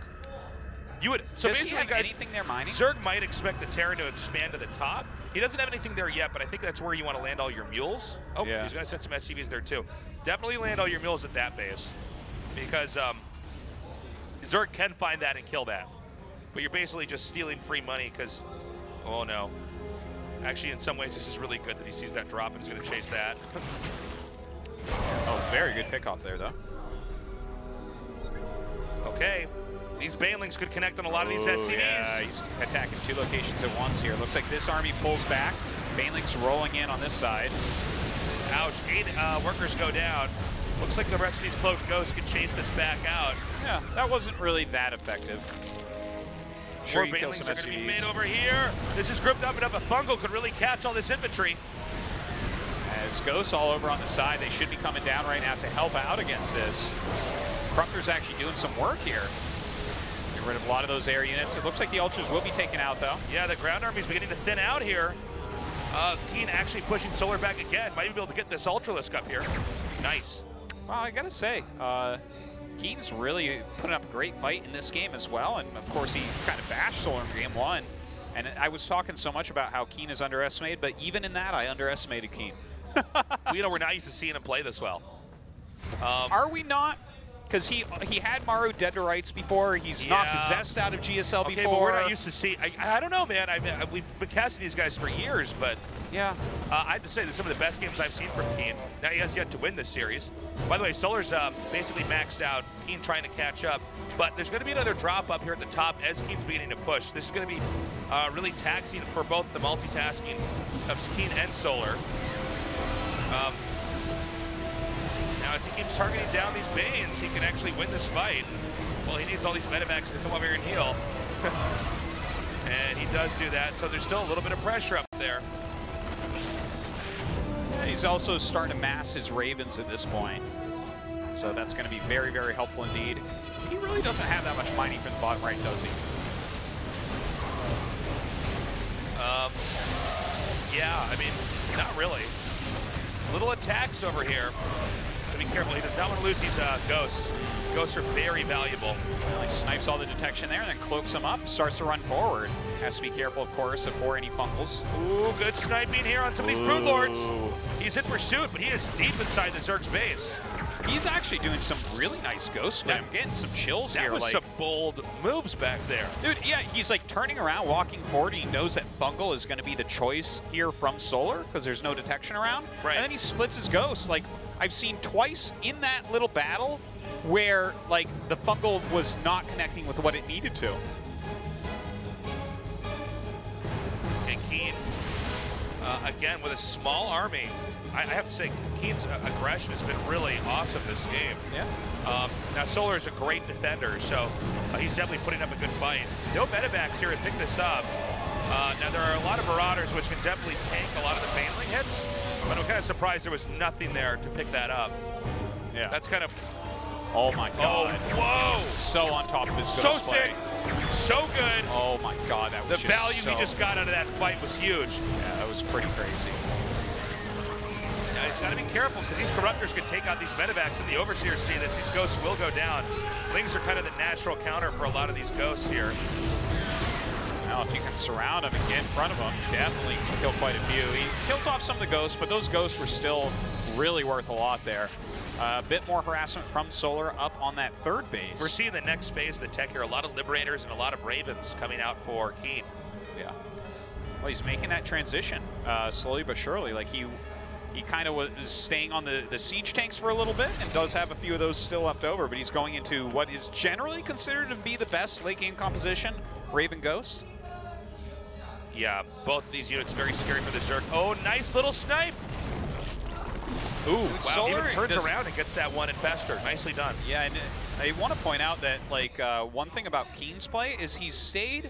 H: You would so
I: Does
H: basically,
I: he have
H: guys,
I: anything there mining?
H: Zerg might expect the Terran to expand to the top. He doesn't have anything there yet, but I think that's where you want to land all your mules. Oh,
I: yeah.
H: He's going to send some SCVs there too. Definitely land all your mules at that base, because Zerg can find that and kill that. But you're basically just stealing free money because, oh no. Actually, in some ways, this is really good that he sees that drop and is going to chase that.
I: Oh, very good pickoff there, though.
H: Okay. These Banelings could connect on a lot of these SCVs.
I: Yeah, he's attacking 2 locations at once here. Looks like this army pulls back. Baneling's rolling in on this side.
H: Ouch, 8 workers go down. Looks like the rest of these cloaked ghosts can chase this back out.
I: Yeah, that wasn't really that effective. Sure, you kill some
H: Banelings are going to be
I: SCVs.
H: made over here. This is gripped up enough. A fungal could really catch all this infantry.
I: As ghosts all over on the side, they should be coming down right now to help out against this. Krupker's actually doing some work here. Get rid of a lot of those air units. It looks like the Ultras will be taken out, though.
H: Yeah, the ground army's beginning to thin out here. Keen actually pushing Solar back again. Might be able to get this Ultralisk up here. Nice.
I: Well, I gotta say, Keen's really putting up a great fight in this game as well. And of course, he kind of bashed Solar in game 1. And I was talking so much about how Keen is underestimated, but even in that, I underestimated Keen.
H: Well, you know, we're not used to seeing him play this well.
I: Are we not? Because he had Maru dead to rights before. He's not possessed out of GSL
H: okay,
I: before.
H: But we're not used to see. I don't know, man. We've been casting these guys for years, but
I: yeah,
H: I have to say that some of the best games I've seen from Keen. Now he has yet to win this series. By the way, Solar's basically maxed out. Keen trying to catch up, but there's going to be another drop up here at the top as Keen's beginning to push. This is going to be really taxing for both the multitasking of Keen and Solar. Now, if he keeps targeting down these Banes, he can actually win this fight. Well, he needs all these medevacs to come over here and heal. And he does do that, so there's still a little bit of pressure up there.
I: Yeah, he's also starting to mass his Ravens at this point. So that's going to be very, very helpful indeed. He really doesn't have that much mining from the bottom right, does he?
H: Yeah, I mean, not really. Little attacks over here. Be careful, he does not want to lose these ghosts. Ghosts are very valuable.
I: Well, he snipes all the detection there and then cloaks him up, starts to run forward. Has to be careful, of course, for any fungals.
H: Ooh, good sniping here on some of these Brood Lords. He's in pursuit, but he is deep inside the Zerg's base.
I: He's actually doing some really nice ghost split. I'm getting some chills here.
H: That was some bold moves back there.
I: Dude, yeah, he's like turning around, walking forward, and he knows that fungal is going to be the choice here from Solar because there's no detection around.
H: Right.
I: And then he splits his ghost. Like, I've seen twice in that little battle where, like, the fungal was not connecting with what it needed to.
H: And Keen, again, with a small army, I have to say, Keen's aggression has been really awesome this game.
I: Yeah.
H: Now, Solar is a great defender, so he's definitely putting up a good fight. No medevacs here to pick this up. Now, there are a lot of Marauders, which can definitely tank a lot of the Baneling hits, but I'm kind of surprised there was nothing there to pick that up.
I: Yeah.
H: That's kind of...
I: Oh, my God.
H: Oh, whoa!
I: So on top of his
H: So
I: ghost play.
H: sick! So good!
I: Oh, my God. That was
H: the value he just got out of that fight was huge.
I: Yeah, that was pretty crazy.
H: Now, he's got to be careful, because these Corruptors can take out these medevacs, and the Overseers see this. These ghosts will go down. Lings are kind of the natural counter for a lot of these ghosts here.
I: Now, if you can surround him and get in front of him, definitely kill quite a few. He kills off some of the ghosts, but those ghosts were still really worth a lot there. A bit more harassment from Solar up on that third base.
H: We're seeing the next phase of the tech here. A lot of Liberators and a lot of Ravens coming out for Keen.
I: Yeah. Well, he's making that transition slowly but surely. Like, he kind of was staying on the siege tanks for a little bit and does have a few of those still left over, but he's going into what is generally considered to be the best late game composition, Raven Ghost.
H: Yeah, both of these units very scary for the Zerg. Oh, nice little snipe!
I: Ooh,
H: wow,
I: Solar
H: even turns around and gets that one Infestor. Nicely done.
I: Yeah, and I want to point out that, like, one thing about Keen's play is he's stayed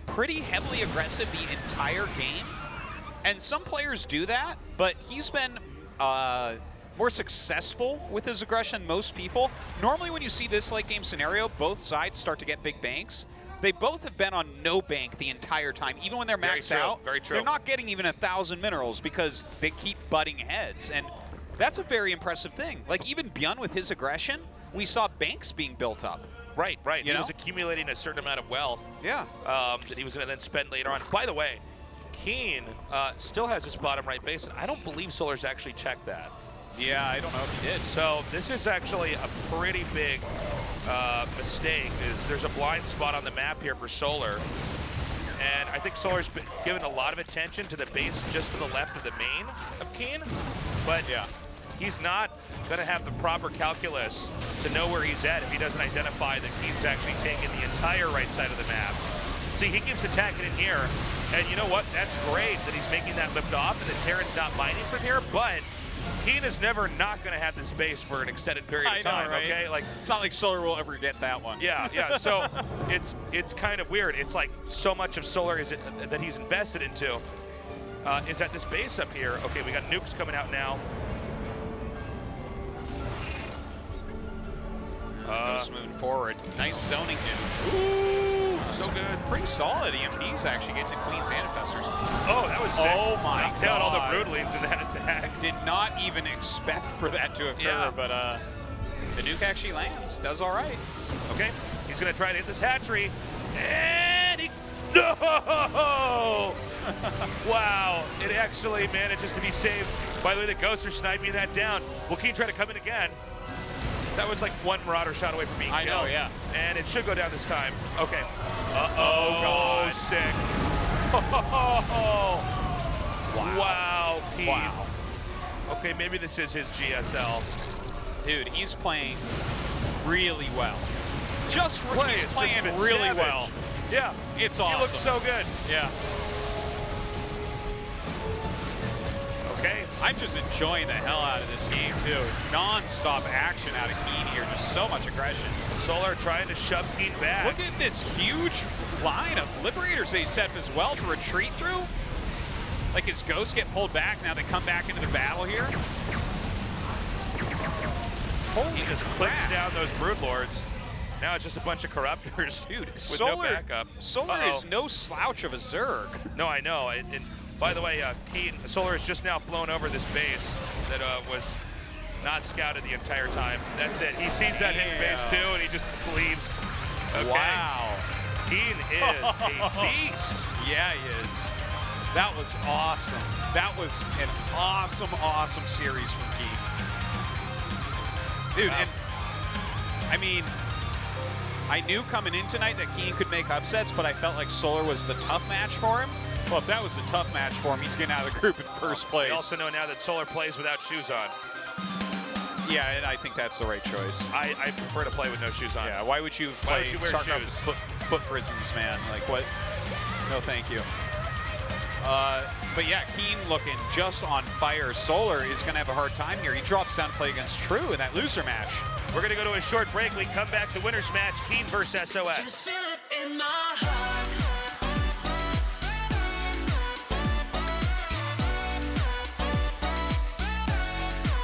I: pretty heavily aggressive the entire game. And some players do that, but he's been more successful with his aggression than most people. Normally when you see this late game scenario, both sides start to get big banks. They both have been on no bank the entire time, even when they're maxed out.
H: Very true.
I: They're not getting even 1,000 minerals because they keep butting heads. And that's a very impressive thing. Like, even Bjorn with his aggression, we saw banks being built up.
H: Right.
I: You know?
H: was accumulating a certain amount of wealth.
I: Yeah.
H: That he was going to then spend later on. By the way, Keen still has his bottom right base, and I don't believe Solar's actually checked that.
I: Yeah, I don't know if he did.
H: So this is actually a pretty big mistake. There's a blind spot on the map here for Solar. And I think Solar's been given a lot of attention to the base just to the left of the main of Keen. But yeah, he's not going to have the proper calculus to know where he's at if he doesn't identify that Keen's actually taking the entire right side of the map. See, he keeps attacking in here. And you know what? That's great that he's making that lift off and that Terran's not mining from here, but Keen is never not going to have the space for an extended period of time,
I: right?
H: okay? Like,
I: it's not like Solar will ever get that one.
H: Yeah, yeah. So it's kind of weird. It's like so much of Solar is that he's invested into is at this base up here. Okay, we got nukes coming out now.
I: Ghost moving forward. Nice zoning nuke. Ooh,
H: so good.
I: Pretty solid. EMP's actually getting the Queen's Manifestors.
H: Oh, that was sick.
I: Oh my
H: Knocked
I: god.
H: out all the Broodlings in that attack.
I: Did not even expect for that to occur, but the nuke actually lands. Does all right.
H: Okay, he's going to try to hit this hatchery. And he... No! Wow, it actually manages to be saved. By the way, the Ghosts are sniping that down. Will Keen try to come in again? That was like one Marauder shot away from being killed.
I: I know, yeah.
H: And it should go down this time. Okay.
I: Oh, God.
H: Sick. Wow, Keen.
I: Wow.
H: Okay, maybe this is his GSL.
I: Dude, he's playing really well. He's playing really
H: savage.
I: well.
H: Yeah.
I: It's awesome.
H: He looks so good.
I: Yeah.
H: Okay.
I: I'm just enjoying the hell out of this game, too. Non-stop action out of Keen here. Just so much aggression.
H: Solar trying to shove Keen back.
I: Look at this huge line of Liberators they set up as well to retreat through. Like his ghosts get pulled back, now they come back into the battle here.
H: He just clicks down those Broodlords. Now it's just a bunch of Corruptors.
I: Dude,
H: with
I: Solar,
H: no backup.
I: Solar is no slouch of a Zerg.
H: No, I know. And by the way, Solar has just now flown over this base that was not scouted the entire time. That's it. He sees that hidden base too, and he just leaves. Okay.
I: Wow.
H: Keen is a beast.
I: Yeah, he is. That was awesome. That was an awesome, awesome series from Keen. Dude, and I mean, I knew coming in tonight that Keen could make upsets, but I felt like Solar was the tough match for him. Well, if that was a tough match for him, he's getting out of the group in first place.
H: We also know now that Solar plays without shoes on.
I: Yeah, and I think that's the right choice.
H: I prefer to play with no shoes on.
I: Yeah, why would you
H: Why
I: play
H: would you wear
I: StarCraft
H: shoes?
I: foot prisons, man? Like, what? No, thank you. But yeah, Keen looking just on fire. Solar is going to have a hard time here. He drops down to play against True in that loser match.
H: We're going to go to a short break. We come back to winner's match, Keen versus SOS.
A: Just feel it in my heart.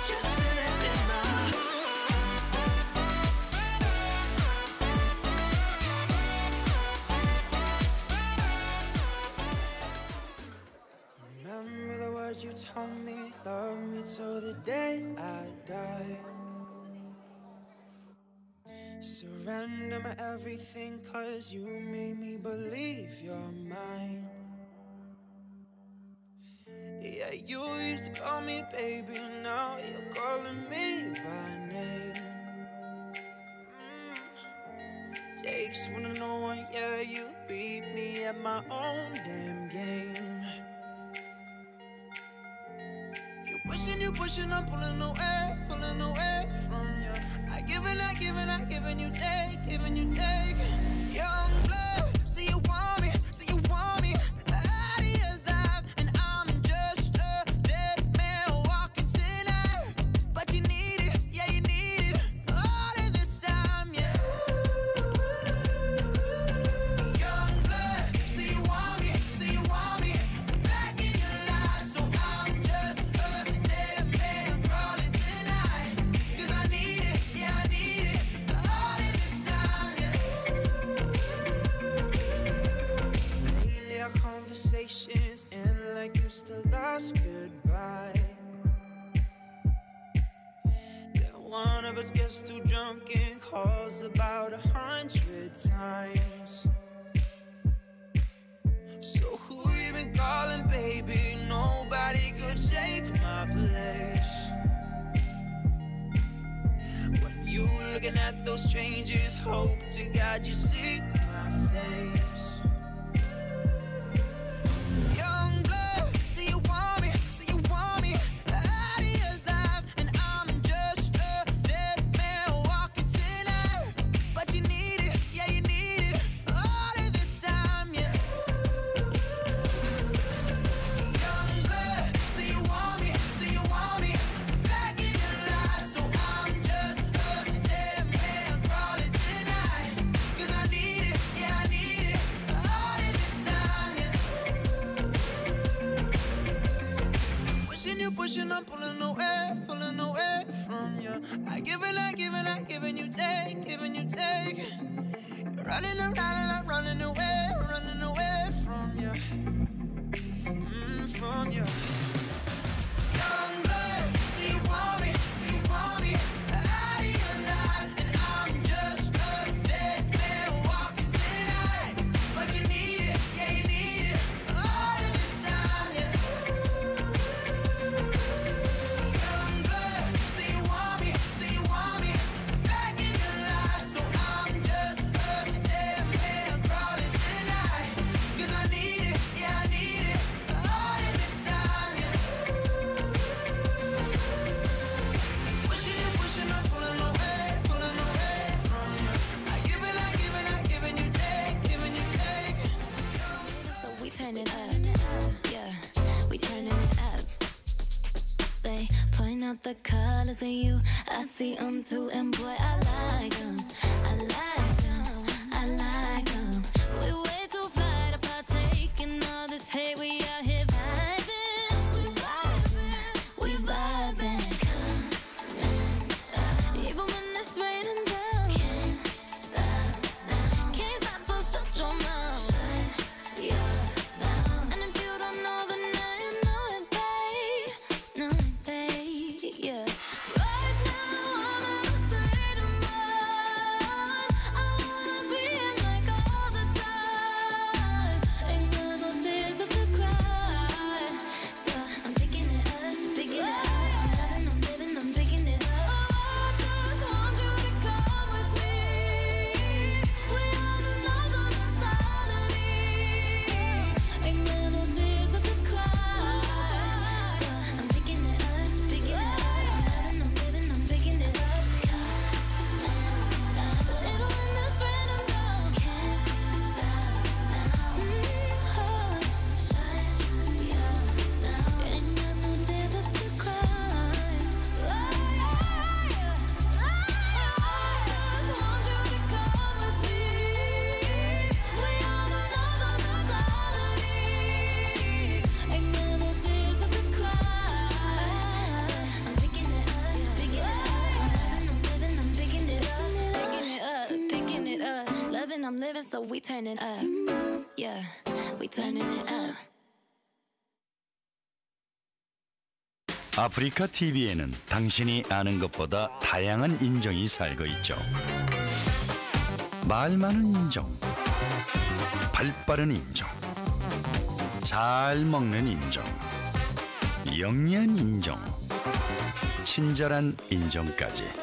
A: Just feel it in my heart.
D: Remember the words you told me, love me till the day I die. Surrender my everything, cause you made me believe you're mine. Yeah, you used to call me baby, now you're calling me by name. Takes one to know one, yeah, you beat me at my own damn game. You pushing, I'm pulling away from you. I giving you take. Young blood, see you want me, out of your life, and I'm just a dead man walking tonight. But you need it, yeah, you need it, all of the time, yeah. Young blood, see you want me, back in your life, so I'm just a dead man crawling tonight. 'Cause I need it, yeah, I need it, all of the time, yeah. Lately our conversations end like it's the last goodbye. Then one of us gets too drunk and calls about 100 times. So who you been calling, baby? Nobody could take my place. When you looking at those strangers, hope to God you see my face. Young blood, see you want me, out of your life, and I'm just a dead man walking tonight. But you need it, yeah, you need it, all of the time, yeah.
C: pushing, I'm pulling away from you. I give and I give and I give and you take, giving you take. You're running around and I'm running away from you. From you. Young blood, see you want me, out of your life, and I'm just a dead man walking tonight. But you need it, yeah you need it, all of the time, yeah. Young blood, see you want me, back in your life, so I'm just a dead man crawling tonight. 'Cause I need it, yeah I need it, all of the time, yeah. Pushing, I'm pulling away from you. I give and I give and I give and you take, giving you take.
O: So we turn it up, yeah, we turning it up. They point out the colors in you, I see them too, and boy, I like them, I like them, I like them. We way too fly to partake in all this hate, we out here vibing, we vibing. Even when it's raining down, can't stop, so shut your mouth. And if you don't know, then now you know it, babe, yeah. Right now I'm in a state of mind, I wanna be in like all the time. Ain't got no tears left to cry, so I'm picking it up, I'm living, I'm picking it up. I just want you to come with me. We ought to know the mentality. Ain't got no tears left to cry, so I'm picking it up, I'm living, I'm picking it up. Even when it's raining down, can't stop now. Ain't got no tears left to cry. I'm living, so we turning up, yeah, we turning it up.
N: 아프리카 TV에는 당신이 아는 것보다 다양한 인종이 살고 있죠. 말 많은 인종, 발 빠른 인종, 잘 먹는 인종, 영리한 인종, 친절한 인종까지.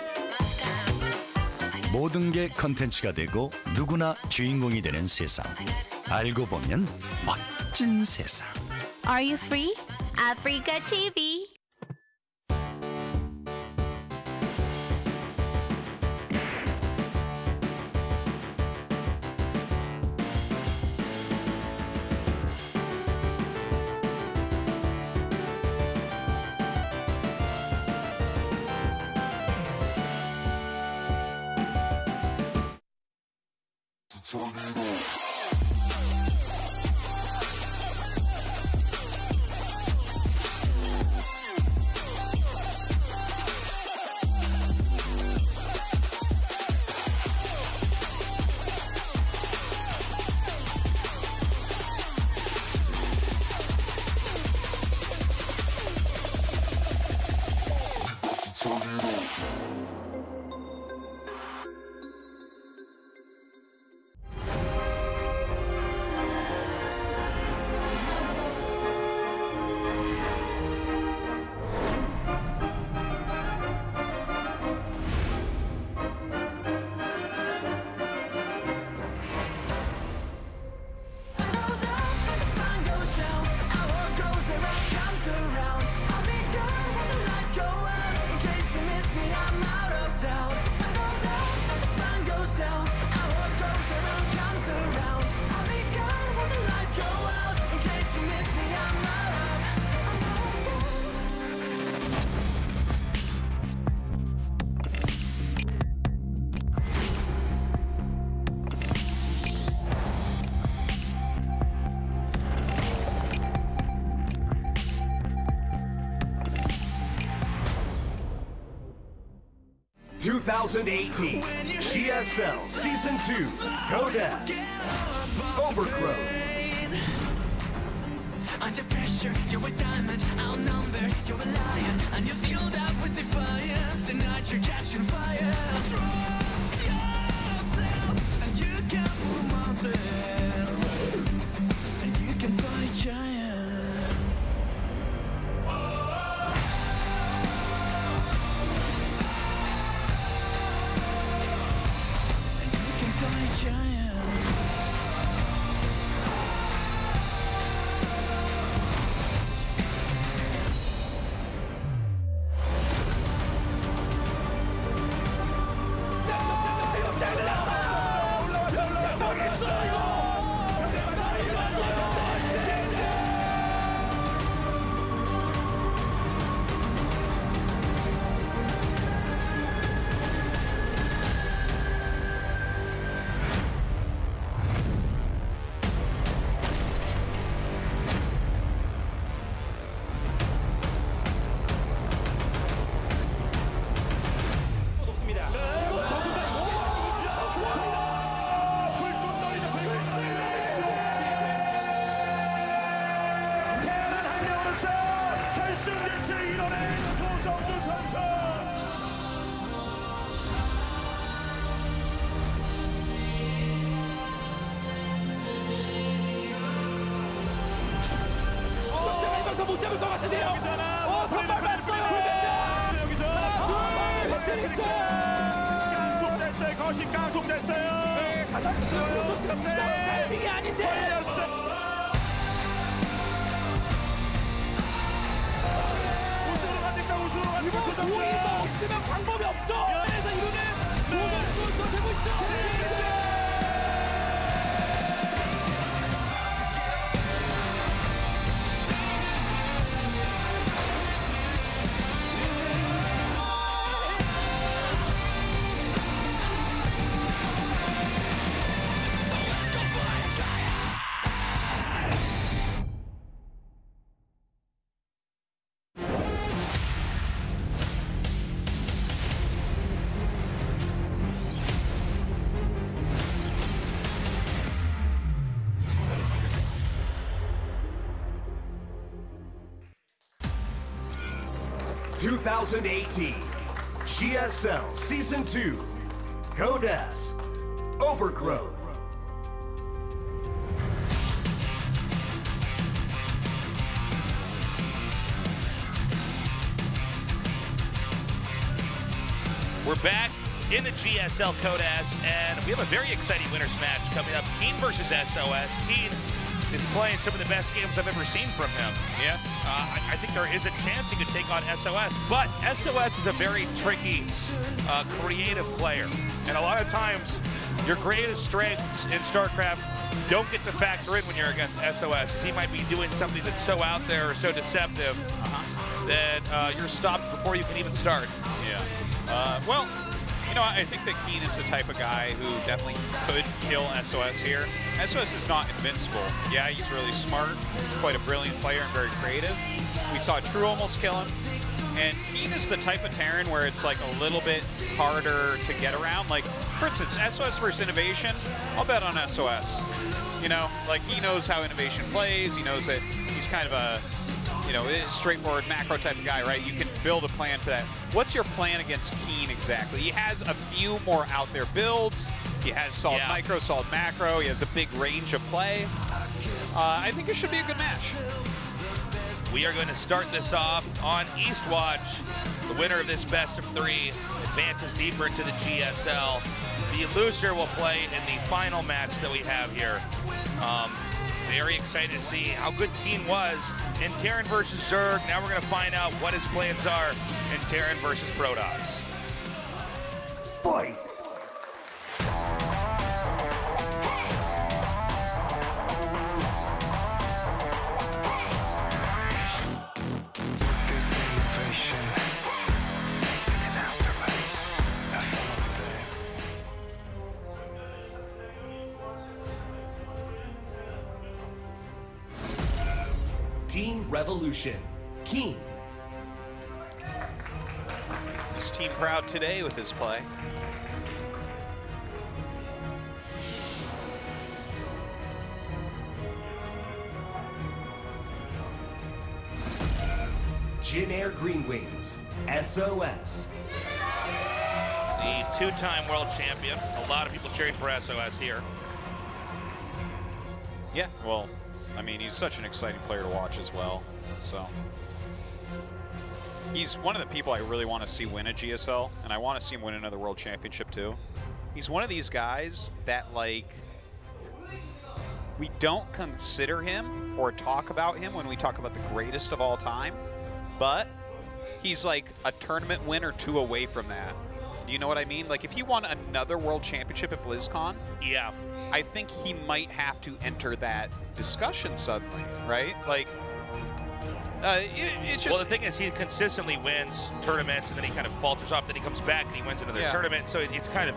N: 모든 게 컨텐츠가 되고 누구나 주인공이 되는 세상. 알고 보면 멋진 세상.
O: Are you free? Africa TV.
A: Around. I'll be good when the lights go out in case you miss
G: 2018 GSL Season 2 Codex Overgrowth.
A: Under pressure, you're a diamond, outnumbered, you're a lion, and you're fueled up with defiance. Tonight you're catching fire. Trust yourself, and you can move mountains, and you can fight giants. And you can fight giants.
C: 못 잡을 것 같은데요. 선발 봤어요. 여기서 깡통됐어요. 거신 깡통됐어요. 네, 가장 중요한 토스가 싸울 타이밍이 아닌데. 우승으로 갑니까? 우승으로 갑니까? 이거 우승 없으면 방법이 없죠. 그래서 이거는 조선을 선택하고 있죠.
G: (2018) GSL Season 2 Codex Overgrowth.
H: We're back in the GSL Codex, and we have a very exciting winners match coming up. Keen versus SOS. Keen is playing some of the best games I've ever seen from him.
I: Yes.
H: I think there is a chance he could take on SOS, but SOS is a very tricky, creative player. And a lot of times, your greatest strengths in StarCraft don't get to factor in when you're against SOS, because he might be doing something that's so out there or so deceptive that you're stopped before you can even start.
I: Yeah. Well, you know, I think that Keen is the type of guy who definitely could kill SOS here. SOS is not invincible. Yeah, he's really smart. He's quite a brilliant player and very creative. We saw True almost kill him. And Keen is the type of Terran where it's like a little bit harder to get around. Like, for instance, SOS versus Innovation, I'll bet on SOS. You know, like he knows how Innovation plays. He knows that he's kind of a, you know, straightforward macro type of guy, right? You can build a plan for that. What's your plan against Keen exactly? He has a few more out there builds. He has solid micro, solid macro. He has a big range of play. I think it should be a good match.
H: We are going to start this off on Eastwatch. The winner of this best of 3 advances deeper into the GSL. The loser will play in the final match that we have here. Very excited to see how good Keen was in Terran versus Zerg. Now we're going to find out what his plans are in Terran versus Protoss.
G: Fight! Team Revolution, Keen.
I: his team proud today with his play.
G: Jin Air Green Wings, SOS.
H: The two-time world champion. A lot of people cheering for SOS here.
I: Yeah, well, I mean, he's such an exciting player to watch as well. So he's one of the people I really want to see win a GSL, and I want to see him win another world championship too. He's one of these guys that, like, we don't consider him or talk about him when we talk about the greatest of all time, but he's like a tournament win or two away from that. Do you know what I mean? Like, if he won another world championship at BlizzCon,
H: yeah,
I: I think he might have to enter that discussion suddenly, right? Like, it's just...
H: Well, the thing is, he consistently wins tournaments, and then he kind of falters off, then he comes back and he wins another tournament, so it's kind of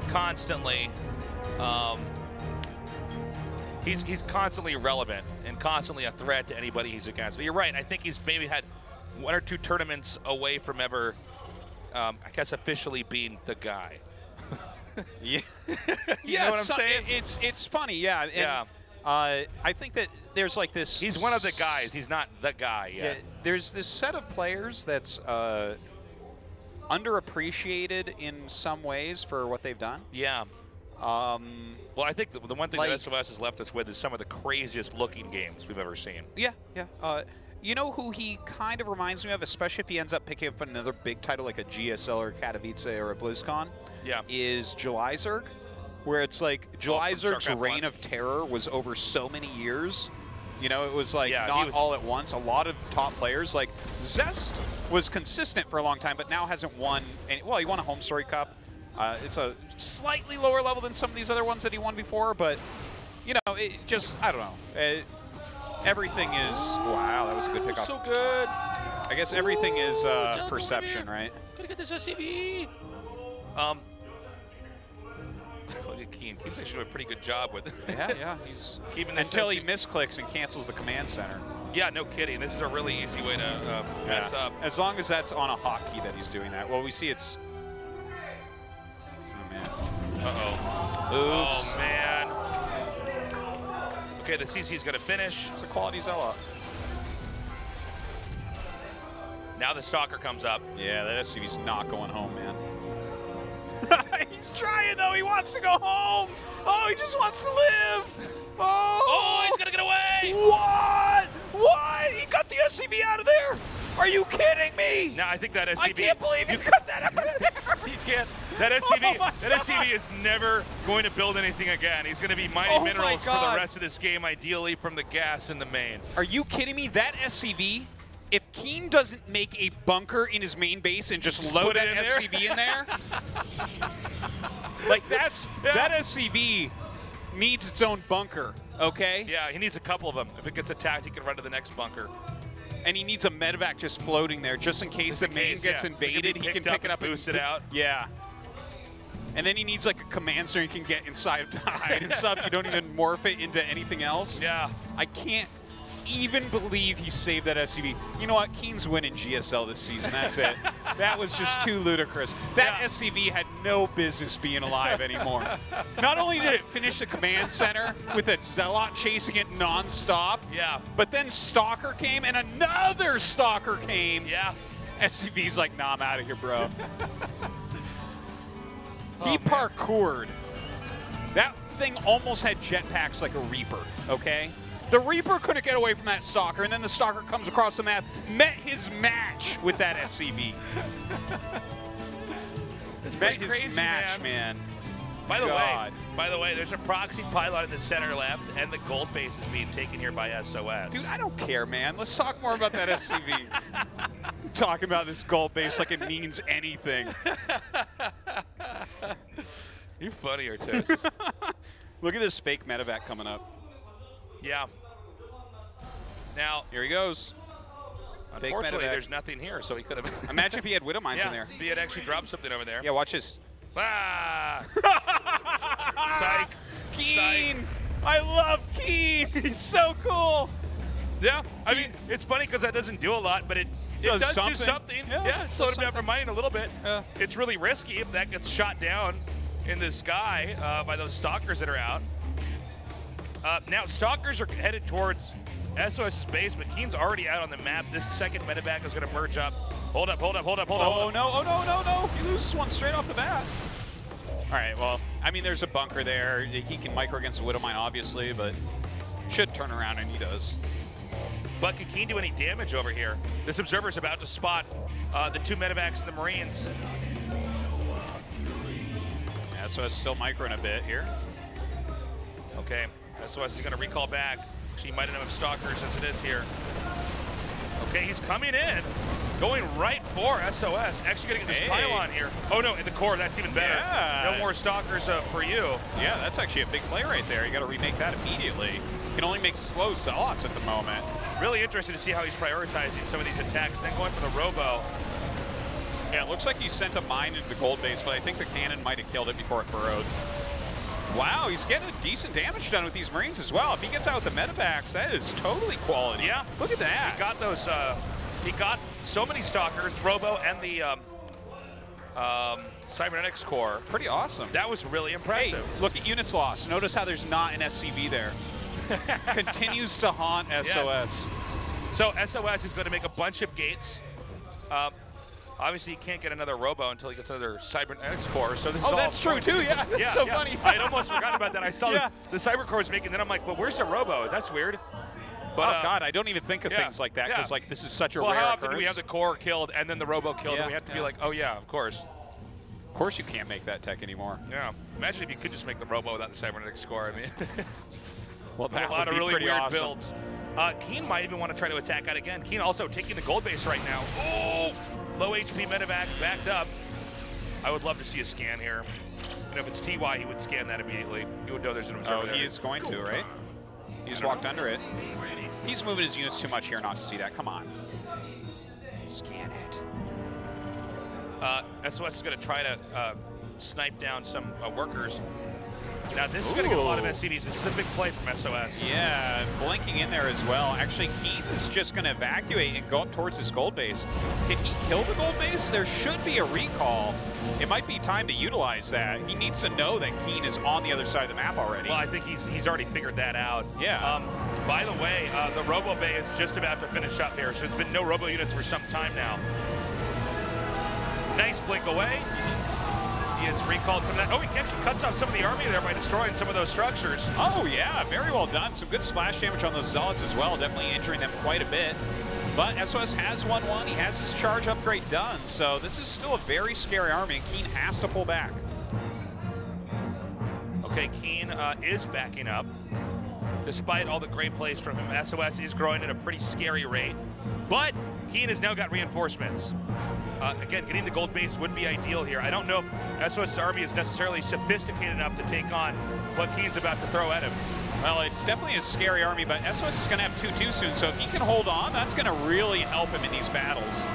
H: constantly... He's constantly relevant and constantly a threat to anybody he's against. But you're right, I think he's maybe had one or two tournaments away from ever, I guess, officially being the guy.
I: Yeah.
H: You know what I'm saying?
I: It's funny, yeah. And,
H: yeah.
I: I think that there's like this...
H: He's one of the guys. He's not the guy yet.
I: Yeah, there's this set of players that's underappreciated in some ways for what they've done.
H: Yeah. Well, I think the one thing that SOS has left us with is some of the craziest looking games we've ever seen.
I: Yeah, yeah. You know who he kind of reminds me of, especially if he ends up picking up another big title like a GSL or Katowice or a BlizzCon?
H: Yeah.
I: Is Jelizerg, where it's like Jelizerg's reign of terror was over so many years. You know, it was like not all at once. A lot of top players, like Zest was consistent for a long time, but now hasn't won any. Well, he won a Home Story Cup. It's a slightly lower level than some of these other ones that he won before, but, you know, it just, I don't know. Everything is, wow, that was a good pickup.
H: So good.
I: I guess everything is perception, right?
H: Gotta get this SCV. Look at Keen. Keen's actually doing a pretty good job with it.
I: Yeah, he's
H: keeping this
I: until he misclicks and cancels the command center.
H: Yeah, no kidding. This is a really easy way to mess up.
I: As long as that's on a hotkey that he's doing that. Well, we see it's... Oh, man.
H: Uh-oh.
I: Oops.
H: Oh, man. Okay, the CC's going to finish.
I: It's a quality Zella.
H: Now the Stalker comes up.
I: Yeah, that SCV's not going home, man. He's trying, though. He wants to go home. Oh, he just wants to live. Oh,
H: he's going to get away.
I: What? What? He got the SCV out of there. Are you kidding me?
H: No, I think that SCV...
I: I can't believe you cut that out of there.
H: You can't. That SCV,
I: Oh
H: that SCV is never going to build anything again. He's going to be mining minerals for the rest of this game, ideally from the gas in the main.
I: Are you kidding me? That SCV, if Keen doesn't make a bunker in his main base and just load that SCV in there, like that SCV needs its own bunker, okay?
H: Yeah, he needs a couple of them. If it gets attacked, he can run to the next bunker.
I: And he needs a medevac just floating there, just in case the main gets invaded. He can pick it up
H: and boost it out.
I: Yeah. And then he needs like a command center he can get inside to hide and stuff. You don't even morph it into anything else.
H: Yeah.
I: I can't even believe he saved that SCV. You know what? Keen's winning GSL this season. That's it. That was just too ludicrous. That SCV had no business being alive anymore. Not only did it finish the command center with a Zealot chasing it nonstop, but then Stalker came and another Stalker came.
H: Yeah.
I: SCV's like, nah, I'm out of here, bro. He parkoured. That thing almost had jetpacks like a Reaper, okay? The Reaper couldn't get away from that Stalker, and then the Stalker comes across the map, met his match with that SCV. Met his
H: crazy,
I: match, man.
H: By the way, there's a proxy pylon in the center left, and the gold base is being taken here by SOS.
I: Dude, I don't care, man. Let's talk more about that SCV. Talking about this gold base like it means anything.
H: You're funny, Artosis.
I: Look at this fake medevac coming up.
H: Yeah. Now,
I: here he goes.
H: Unfortunately, there's nothing here, so he could have...
I: Imagine if he had Widow Mines in there.
H: If he had actually dropped something over there.
I: Yeah, watch this.
H: Ah! Psych.
I: Keen! I love Keen! He's so cool!
H: Yeah, I mean, it's funny because that doesn't do a lot, but It does do something. Yeah, slow him down from mining a little bit.
I: Yeah.
H: It's really risky if that gets shot down in the sky by those stalkers that are out. Now, stalkers are headed towards SOS's base, but Keen's already out on the map. This second medevac is going to merge up. Hold up.
I: Oh, no. He loses one straight off the bat. All right, well, I mean, there's a bunker there. He can micro against the Widowmine, obviously, but should turn around, and he does.
H: But can Keen do any damage over here? This Observer's about to spot the 2 medevacs and the Marines.
I: SOS still microing a bit here.
H: Okay, SOS is going to recall back. She might have enough stalkers as it is here. Okay, he's coming in, going right for SOS. Actually going to get this pylon here. Oh no, in the core, that's even better.
I: Yeah.
H: No more stalkers for you.
I: Yeah, that's actually a big play right there. You got to remake that immediately. Can only make slow zealots at the moment.
H: Really interested to see how he's prioritizing some of these attacks, then going for the robo.
I: Yeah, it looks like he sent a mine into the gold base, but I think the cannon might have killed it before it burrowed. Wow, he's getting a decent damage done with these Marines as well. If he gets out with the medevacs, that is totally quality.
H: Yeah.
I: Look at that.
H: He got those, he got so many stalkers, robo, and the cybernetics core.
I: Pretty awesome.
H: That was really impressive.
I: Hey, look at units lost. Notice how there's not an SCV there. Continues to haunt SOS.
H: Yes. So SOS is going to make a bunch of gates. Obviously, he can't get another robo until he gets another cybernetics core. So this is all
I: that's true too. Yeah, that's so funny.
H: I had almost forgotten about that. I saw the cyber core was making. Then I'm like, well, where's the robo? That's weird. But,
I: oh God, I don't even think of things like that because like this is such a rare
H: how often
I: occurrence.
H: do we have the core killed and then the robo killed, and we have to be like, oh yeah, of course.
I: Of course, you can't make that tech anymore.
H: Yeah. Imagine if you could just make the robo without the cybernetics core. I mean,
I: well, that
H: a lot
I: would
H: of
I: be
H: really
I: pretty
H: weird
I: awesome.
H: builds. Keen might even want to try to attack out again. Keen also taking the gold base right now. Oh, low HP medevac backed up. I would love to see a scan here. And if it's TY, he would scan that immediately. He would know there's an observer there.
I: He is going to, right? He just walked under it. He's moving his units too much here not to see that. Come on. Scan it.
H: SOS is going to try to snipe down some workers. Now, this is going to get a lot of SCVs. This is a big play from SOS.
I: Yeah, blinking in there as well. Actually, Keen is just going to evacuate and go up towards this gold base. Can he kill the gold base? There should be a recall. It might be time to utilize that. He needs to know that Keen is on the other side of the map already.
H: Well, I think he's already figured that out.
I: Yeah.
H: By the way, the Robo Bay is just about to finish up here, so it's been no Robo units for some time now. Nice blink away. He has recalled some of that. Oh, he actually cuts off some of the army there by destroying some of those structures.
I: Oh, yeah, very well done. Some good splash damage on those zealots as well, definitely injuring them quite a bit. But SOS has 1-1. He has his charge upgrade done, so this is still a very scary army, and Keen has to pull back.
H: Okay, Keen is backing up. Despite all the great plays from him, SOS is growing at a pretty scary rate. But Keen has now got reinforcements. Again, getting the gold base would be ideal here. I don't know if SOS's army is necessarily sophisticated enough to take on what Keen's about to throw at him.
I: Well, it's definitely a scary army, but SOS is going to have 2-2 soon, so if he can hold on, that's going to really help him in these battles.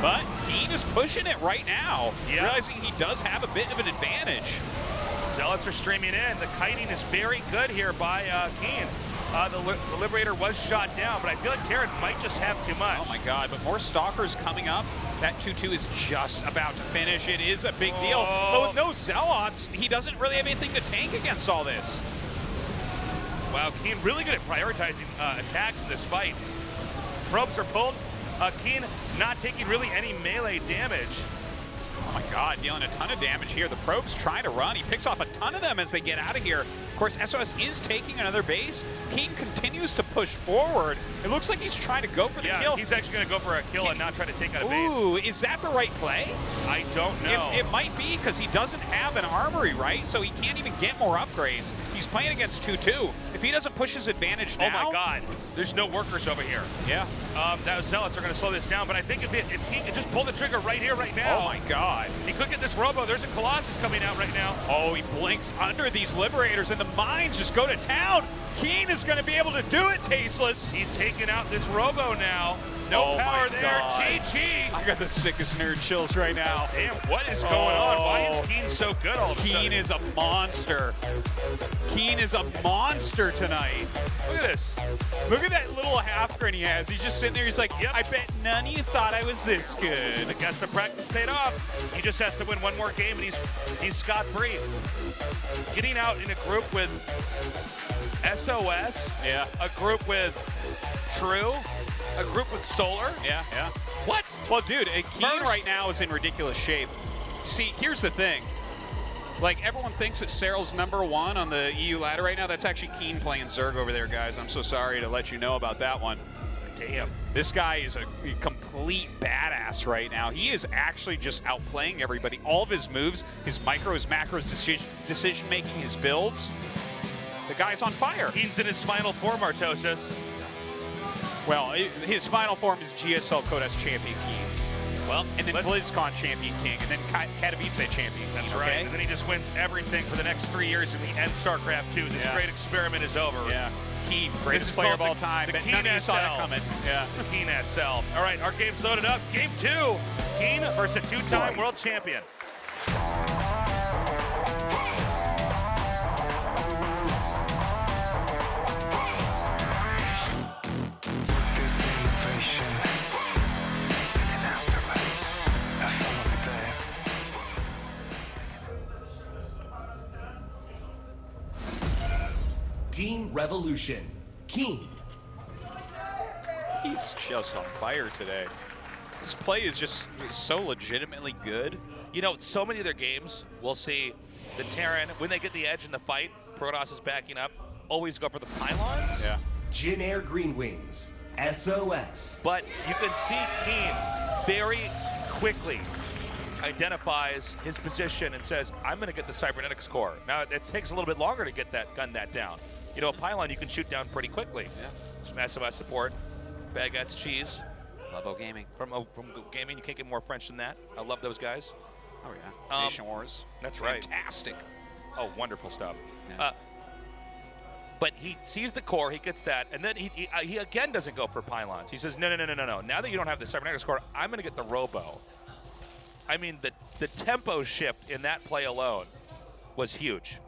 I: But Keen is pushing it right now, realizing he does have a bit of an advantage.
H: Zealots are streaming in. The kiting is very good here by Keen. The Liberator was shot down, but I feel like Terran might just have too much.
I: Oh my God, but more Stalkers coming up. That 2-2 is just about to finish. It is a big deal. But with no Zealots, he doesn't really have anything to tank against all this.
H: Wow, Keen really good at prioritizing attacks in this fight. Probes are pulled. Keen not taking really any melee damage.
I: Oh my God, dealing a ton of damage here. The Probe's trying to run. He picks off a ton of them as they get out of here. Of course, SOS is taking another base. Keen continues to push forward. It looks like he's trying to go for the kill.
H: He's actually going to go for a kill and not try to take out a base.
I: Ooh, is that the right play?
H: I don't know.
I: It might be because he doesn't have an armory, right? So he can't even get more upgrades. He's playing against 2-2. If he doesn't push his advantage now...
H: Oh my God, there's no workers over here.
I: Yeah.
H: Those Zealots are going to slow this down, but I think if he could just pull the trigger right here, right now.
I: Oh my God.
H: He could get this Robo. There's a Colossus coming out right now.
I: Oh, he blinks under these Liberators, and the mines just go to town. Keen is going to be able to do it, Tasteless.
H: He's taking out this Robo now. No
I: Oh
H: power
I: my
H: there.
I: God.
H: GG.
I: I got the sickest nerd chills right now.
H: Damn, what is going on? Why is Keen so good all of a sudden?
I: Keen is a monster. Keen is a monster tonight.
H: Look at this.
I: Look at that little half grin he has. He's just sitting there. He's like, yep. I bet none of you thought I was this good.
H: I guess the practice paid off. He just has to win one more game, and he's scot-free. Getting out in a group with SOS,
I: Yeah.
H: a group with True, a group with Solar.
I: Yeah, yeah.
H: What?
I: Well, dude, Keen right now is in ridiculous shape. See, here's the thing. Like, everyone thinks that Cyril's #1 on the EU ladder right now. That's actually Keen playing Zerg over there, guys. I'm so sorry to let you know about that one.
H: Damn.
I: This guy is a complete badass right now. He is actually just outplaying everybody. All of his moves, his micros, macros, decision-making, his builds. The guy's on fire.
H: Keen's in his final form, Artosis.
I: Well, his final form is GSL Codas Champion King.
H: Well,
I: and then BlizzCon Champion King, and then Katowice Champion King.
H: That's right. And then he just wins everything for the next 3 years in the end StarCraft 2. This great experiment is over.
I: Yeah. Keen, greatest player of all time.
H: The
I: Bet
H: Keen
I: none of you
H: SL.
I: saw that coming. Yeah.
H: The Keen SL. All right, our game's loaded up. Game 2. Keen versus a 2-time world champion.
G: Team Revolution. Keen.
I: He's just on fire today. This play is just so legitimately good.
H: You know, so many of their games, we'll see the Terran, when they get the edge in the fight, Protoss is backing up, always go for the pylons.
I: Yeah.
G: Jin Air Green Wings. SOS.
H: But you can see Keen very quickly identifies his position and says, I'm going to get the cybernetics core. Now, it takes a little bit longer to get that, gun that down. You know, a pylon you can shoot down pretty quickly.
I: Yeah.
H: Some SOS support. Baguettes Cheese.
I: Love Gaming.
H: From Gaming, you can't get more French than that. I love those guys.
I: Oh, yeah. Nation Wars.
H: That's right.
I: Fantastic.
H: Oh, wonderful stuff.
I: Yeah.
H: But he sees the core, he gets that, and then he again doesn't go for pylons. He says, no. Now that you don't have the cybernetics core, I'm going to get the robo. I mean, the tempo shift in that play alone was huge.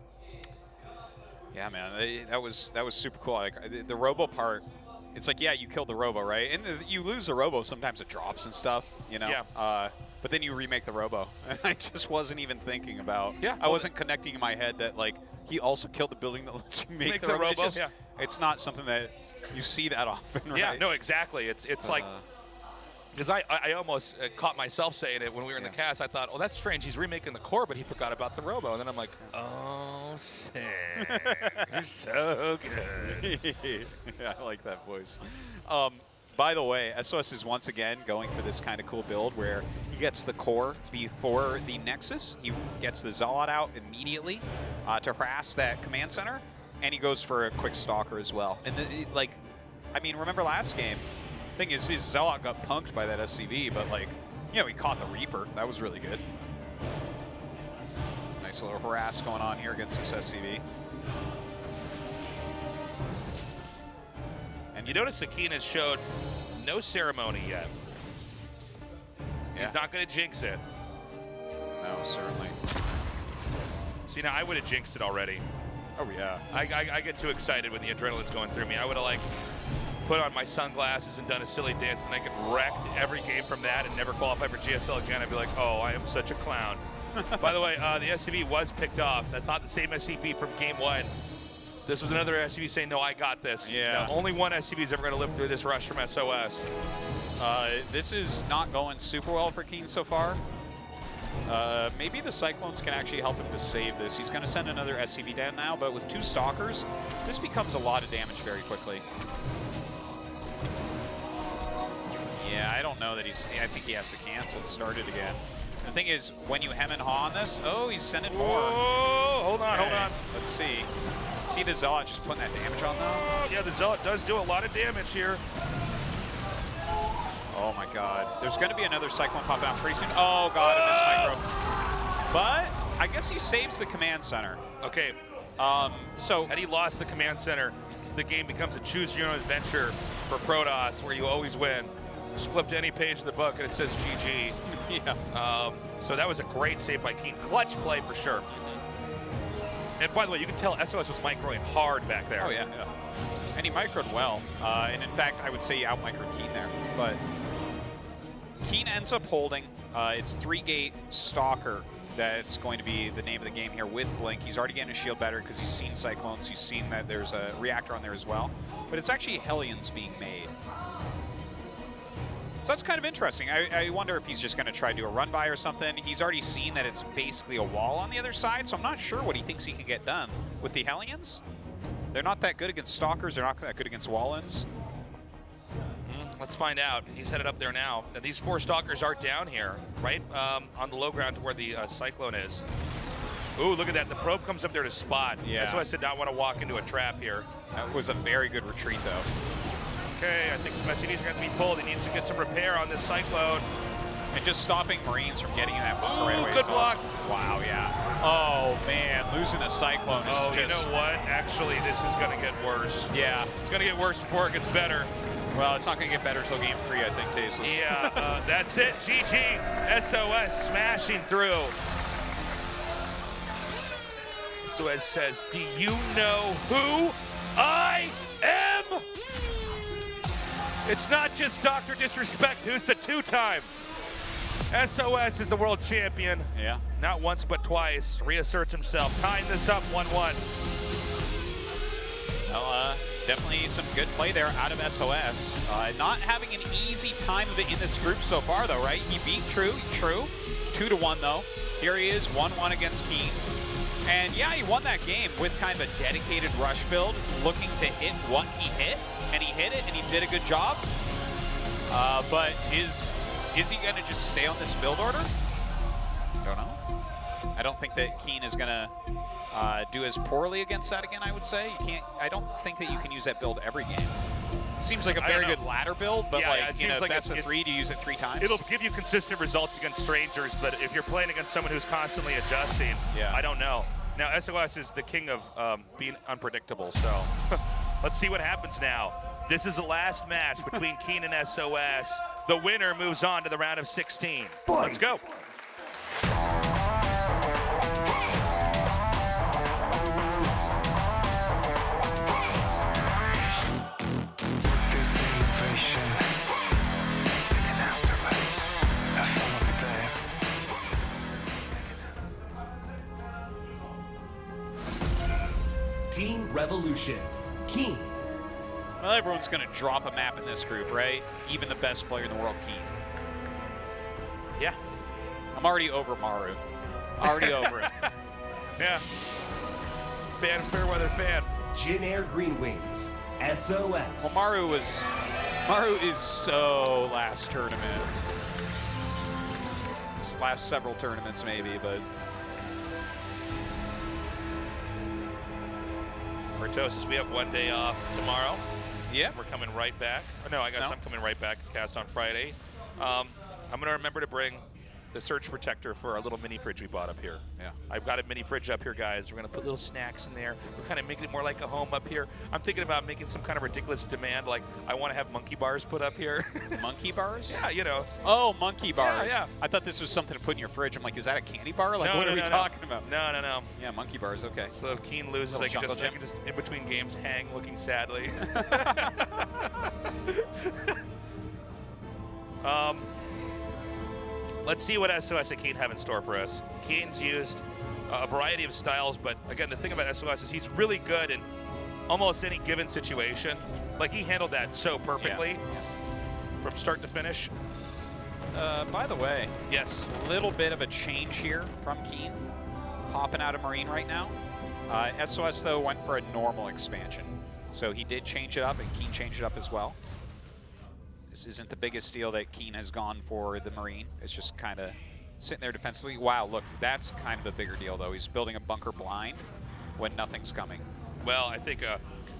I: Yeah, man, that was super cool. Like the robo part, it's like, yeah, you killed the robo, right? And you lose the robo, sometimes it drops and stuff, you know.
H: Yeah.
I: But then you remake the robo, and I just wasn't even thinking about.
H: Yeah.
I: I wasn't connecting in my head that like he also killed the building that lets you make the robo.
H: robo.
I: It's, it's not something that you see that often, right?
H: Yeah, no, exactly. It's like. Because I almost caught myself saying it when we were in the cast. I thought, oh, that's strange. He's remaking the core, but he forgot about the robo. And then I'm like, oh, Sam, you're so good.
I: Yeah, I like that voice. By the way, SOS is once again going for this kind of cool build where he gets the core before the Nexus. He gets the Zealot out immediately to harass that command center. And he goes for a quick Stalker as well. And I mean, remember last game? Thing is, his Zealot got punked by that SCV, but like, you know, he caught the Reaper. That was really good. Nice little harass going on here against this SCV.
H: And you notice that Keen has showed no ceremony yet.
I: Yeah.
H: He's not going to jinx it.
I: No, certainly.
H: See, now I would have jinxed it already.
I: Oh, yeah.
H: I get too excited when the adrenaline's going through me. I would have, like, put on my sunglasses and done a silly dance, and I could wreck every game from that and never qualify for GSL again. I'd be like, oh, I am such a clown. By the way, the SCV was picked off. That's not the same SCV from game 1. This was another SCV saying, no, I got this.
I: Yeah.
H: Now, only one SCV is ever going to live through this rush from SOS.
I: This is not going super well for Keen so far. Maybe the Cyclones can actually help him to save this. He's going to send another SCV down now, but with 2 Stalkers, this becomes a lot of damage very quickly. Yeah, I don't know that I think he has to cancel and start it again. The thing is, when you hem and haw on this, oh, he's sending more.
H: Oh, hold on.
I: Let's see. See the Zealot just putting that damage on though?
H: Oh, yeah, the Zealot does do a lot of damage here.
I: Oh my god. There's going to be another Cyclone popping out pretty soon. Oh god, I missed micro. But I guess he saves the command center.
H: Okay.
I: So
H: had he lost the command center, the game becomes a choose your own adventure for Protoss where you always win. Just flip to any page of the book and it says GG.
I: Yeah.
H: So that was a great save by Keen. Clutch play for sure. And by the way, you can tell SOS was microing hard back there.
I: Oh, yeah, yeah. And he microed well. And in fact, I would say he out-microed Keen there. But Keen ends up holding. It's 3-gate Stalker that's going to be the name of the game here with Blink. He's already getting his shield better because he's seen Cyclones. He's seen that there's a reactor on there as well. But it's actually Hellions being made. So that's kind of interesting. I wonder if he's just going to try to do a run-by or something. He's already seen that it's basically a wall on the other side, so I'm not sure what he thinks he can get done with the Hellions. They're not that good against Stalkers. They're not that good against Wallens.
H: Let's find out. He's headed up there now. Now these 4 Stalkers are down here, right on the low ground to where the Cyclone is. Ooh, look at that. The probe comes up there to spot.
I: Yeah.
H: SOS did not want to walk into a trap here.
I: That was a very good retreat, though.
H: Okay, I think some SCVs are going to be pulled. He needs to get some repair on this Cyclone.
I: And just stopping Marines from getting in that bunker right away.
H: Good block.
I: Awesome. Wow, yeah. Oh, man, losing a Cyclone is just...
H: you know what? Actually, this is going to get worse.
I: Yeah.
H: It's going to get worse before it gets better.
I: Well, it's not going to get better until game 3, I think, Tasteless.
H: Yeah, that's it. GG. SOS smashing through. SOS says, do you know who I am? It's not just Dr. Disrespect, who's the 2-time. SOS is the world champion.
I: Yeah.
H: Not once, but twice. Reasserts himself, tying this up 1-1.
I: Well, definitely some good play there out of SOS. Not having an easy time of it in this group so far, though, right? He beat True. 2-1, though. Here he is, 1-1 against Keen. And yeah, he won that game with kind of a dedicated rush build, looking to hit what he hit, and he hit it, and he did a good job. But is he going to just stay on this build order? Don't know. I don't think that Keen is going to do as poorly against that again, I would say. You can't. I don't think that you can use that build every game. Seems like a very good ladder build, but
H: yeah,
I: like, you know, best of 3, do you use it 3 times?
H: It'll give you consistent results against strangers, but if you're playing against someone who's constantly adjusting,
I: yeah.
H: I don't know. Now, SOS is the king of being unpredictable, so let's see what happens now. This is the last match between Keen and SOS. The winner moves on to the round of 16. Let's go.
G: Team Revolution, Keen.
I: Well, everyone's going to drop a map in this group, right? Even the best player in the world, Keen.
H: Yeah.
I: I'm already over Maru. Already over it.
H: Yeah. Fairweather fan.
G: Jin Air Green Wings, SOS.
I: Well, Maru is so last tournament. Last several tournaments maybe, but.
H: Ritosis, we have 1 day off tomorrow.
I: Yeah.
H: We're coming right back. Oh, no, I guess I'm coming right back to cast on Friday. I'm going to remember to bring the surge protector for our little mini fridge we bought up here.
I: Yeah.
H: I've got a mini fridge up here, guys. We're going to put little snacks in there. We're kind of making it more like a home up here. I'm thinking about making some kind of ridiculous demand, like I want to have monkey bars put up here.
I: Monkey bars?
H: Yeah, you know.
I: Oh, monkey bars.
H: Yeah.
I: I thought this was something to put in your fridge. I'm like, is that a candy bar? Like,
H: no,
I: what are we talking about?
H: No.
I: Yeah, monkey bars, okay.
H: So if Keen loses, I can just in between games hang looking sadly. Let's see what SOS and Keen have in store for us. Keen's used a variety of styles, but again, the thing about SOS is he's really good in almost any given situation. Like, he handled that so perfectly from start to finish.
I: By the way,
H: yes,
I: a little bit of a change here from Keen. Popping out of Marine right now. SOS, though, went for a normal expansion. So he did change it up, and Keen changed it up as well. This isn't the biggest deal that Keen has gone for the Marine. It's just kind of sitting there defensively. Wow, look, that's kind of a bigger deal, though. He's building a bunker blind when nothing's coming.
H: Well, I think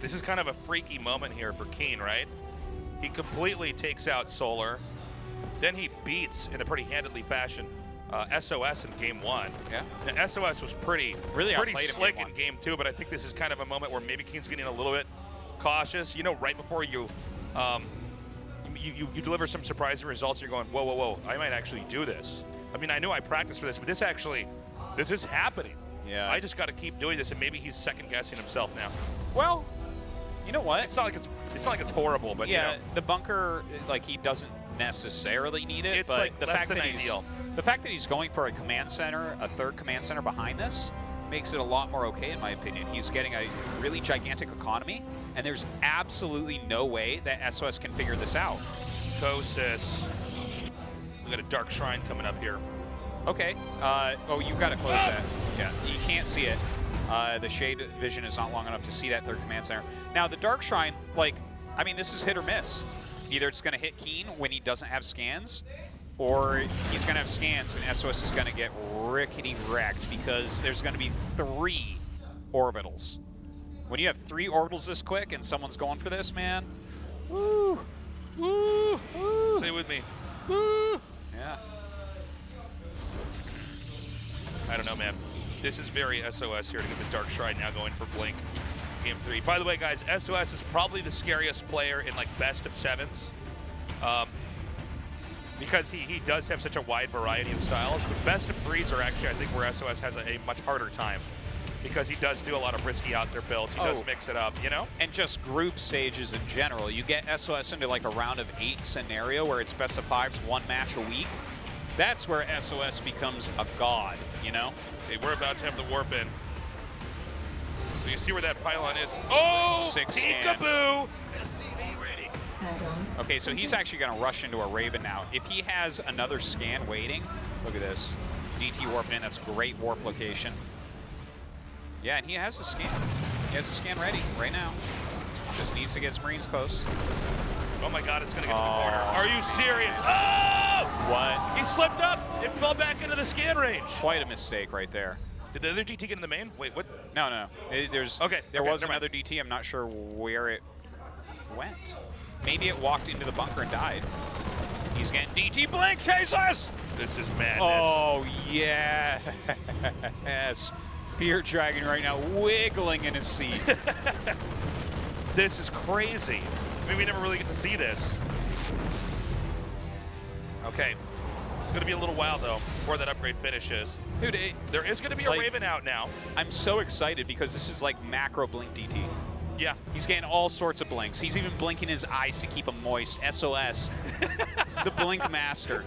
H: this is kind of a freaky moment here for Keen, right? He completely takes out Solar. Then he beats, in a pretty handedly fashion, SOS in game 1.
I: Yeah.
H: Now, SOS was pretty slick in game 2, but I think this is kind of a moment where maybe Keen's getting a little bit cautious. You know, right before you you deliver some surprising results. You're going, whoa, whoa, whoa! I might actually do this. I mean, I know I practiced for this, but this is happening.
I: Yeah.
H: I just got to keep doing this, and maybe he's second guessing himself now.
I: Well, you know what?
H: It's not like it's horrible, but
I: yeah,
H: you know.
I: the bunker, like, he doesn't necessarily need it.
H: It's
I: but
H: like
I: the
H: less
I: fact
H: than
I: that
H: ideal.
I: The fact that he's going for a command center, a third command center behind this, makes it a lot more okay in my opinion. He's getting a really gigantic economy, and there's absolutely no way that SOS can figure this out.
H: Tosis. We got a Dark Shrine coming up here.
I: Okay. Oh, you've got to close that. Yeah, you can't see it. The shade vision is not long enough to see that third command center. Now, the Dark Shrine, like, I mean, this is hit or miss. Either it's going to hit Keen when he doesn't have scans, or he's going to have scans and SOS is going to get rickety wrecked because there's going to be 3 orbitals. When you have 3 orbitals this quick and someone's going for this, man, woo, woo, woo.
H: Say it with me.
I: Woo. Yeah.
H: I don't know, man. This is very SOS here to get the Dark Shrine now going for Blink. Game 3. By the way, guys, SOS is probably the scariest player in, like, best of 7s. Because he does have such a wide variety of styles. But best of 3s are actually, I think, where SOS has a much harder time. Because he does do a lot of risky out there builds. He does mix it up, you know?
I: And just group stages in general. You get SOS into, like, a round of 8 scenario where it's best of 5s, 1 match a week. That's where SOS becomes a god, you know?
H: Okay, we're about to have the warp in. So you see where that pylon is. Oh,
I: 6 scan.
H: peekaboo!
I: Okay, so he's actually going to rush into a Raven now. If he has another scan waiting, look at this. DT warping in, that's a great warp location. Yeah, and he has a scan. He has a scan ready right now. Just needs to get his Marines close.
H: Oh my god, it's going to get to the corner. Are you serious? Oh!
I: What?
H: He slipped up. It fell back into the scan range.
I: Quite a mistake right there.
H: Did the other DT get in the main? Wait, what?
I: No, no. There was another DT. I'm not sure where it went. Maybe it walked into the bunker and died. He's getting DT Blink chases!
H: This is madness.
I: Oh, yeah. Yes. Fear Dragon right now wiggling in his seat.
H: This is crazy. I mean, we never really get to see this. Okay. It's going to be a little while, though, before that upgrade finishes.
I: Dude,
H: there is going to be a Raven out now.
I: I'm so excited because this is like macro Blink DT.
H: Yeah.
I: He's getting all sorts of blinks. He's even blinking his eyes to keep them moist. SOS. The Blink Master.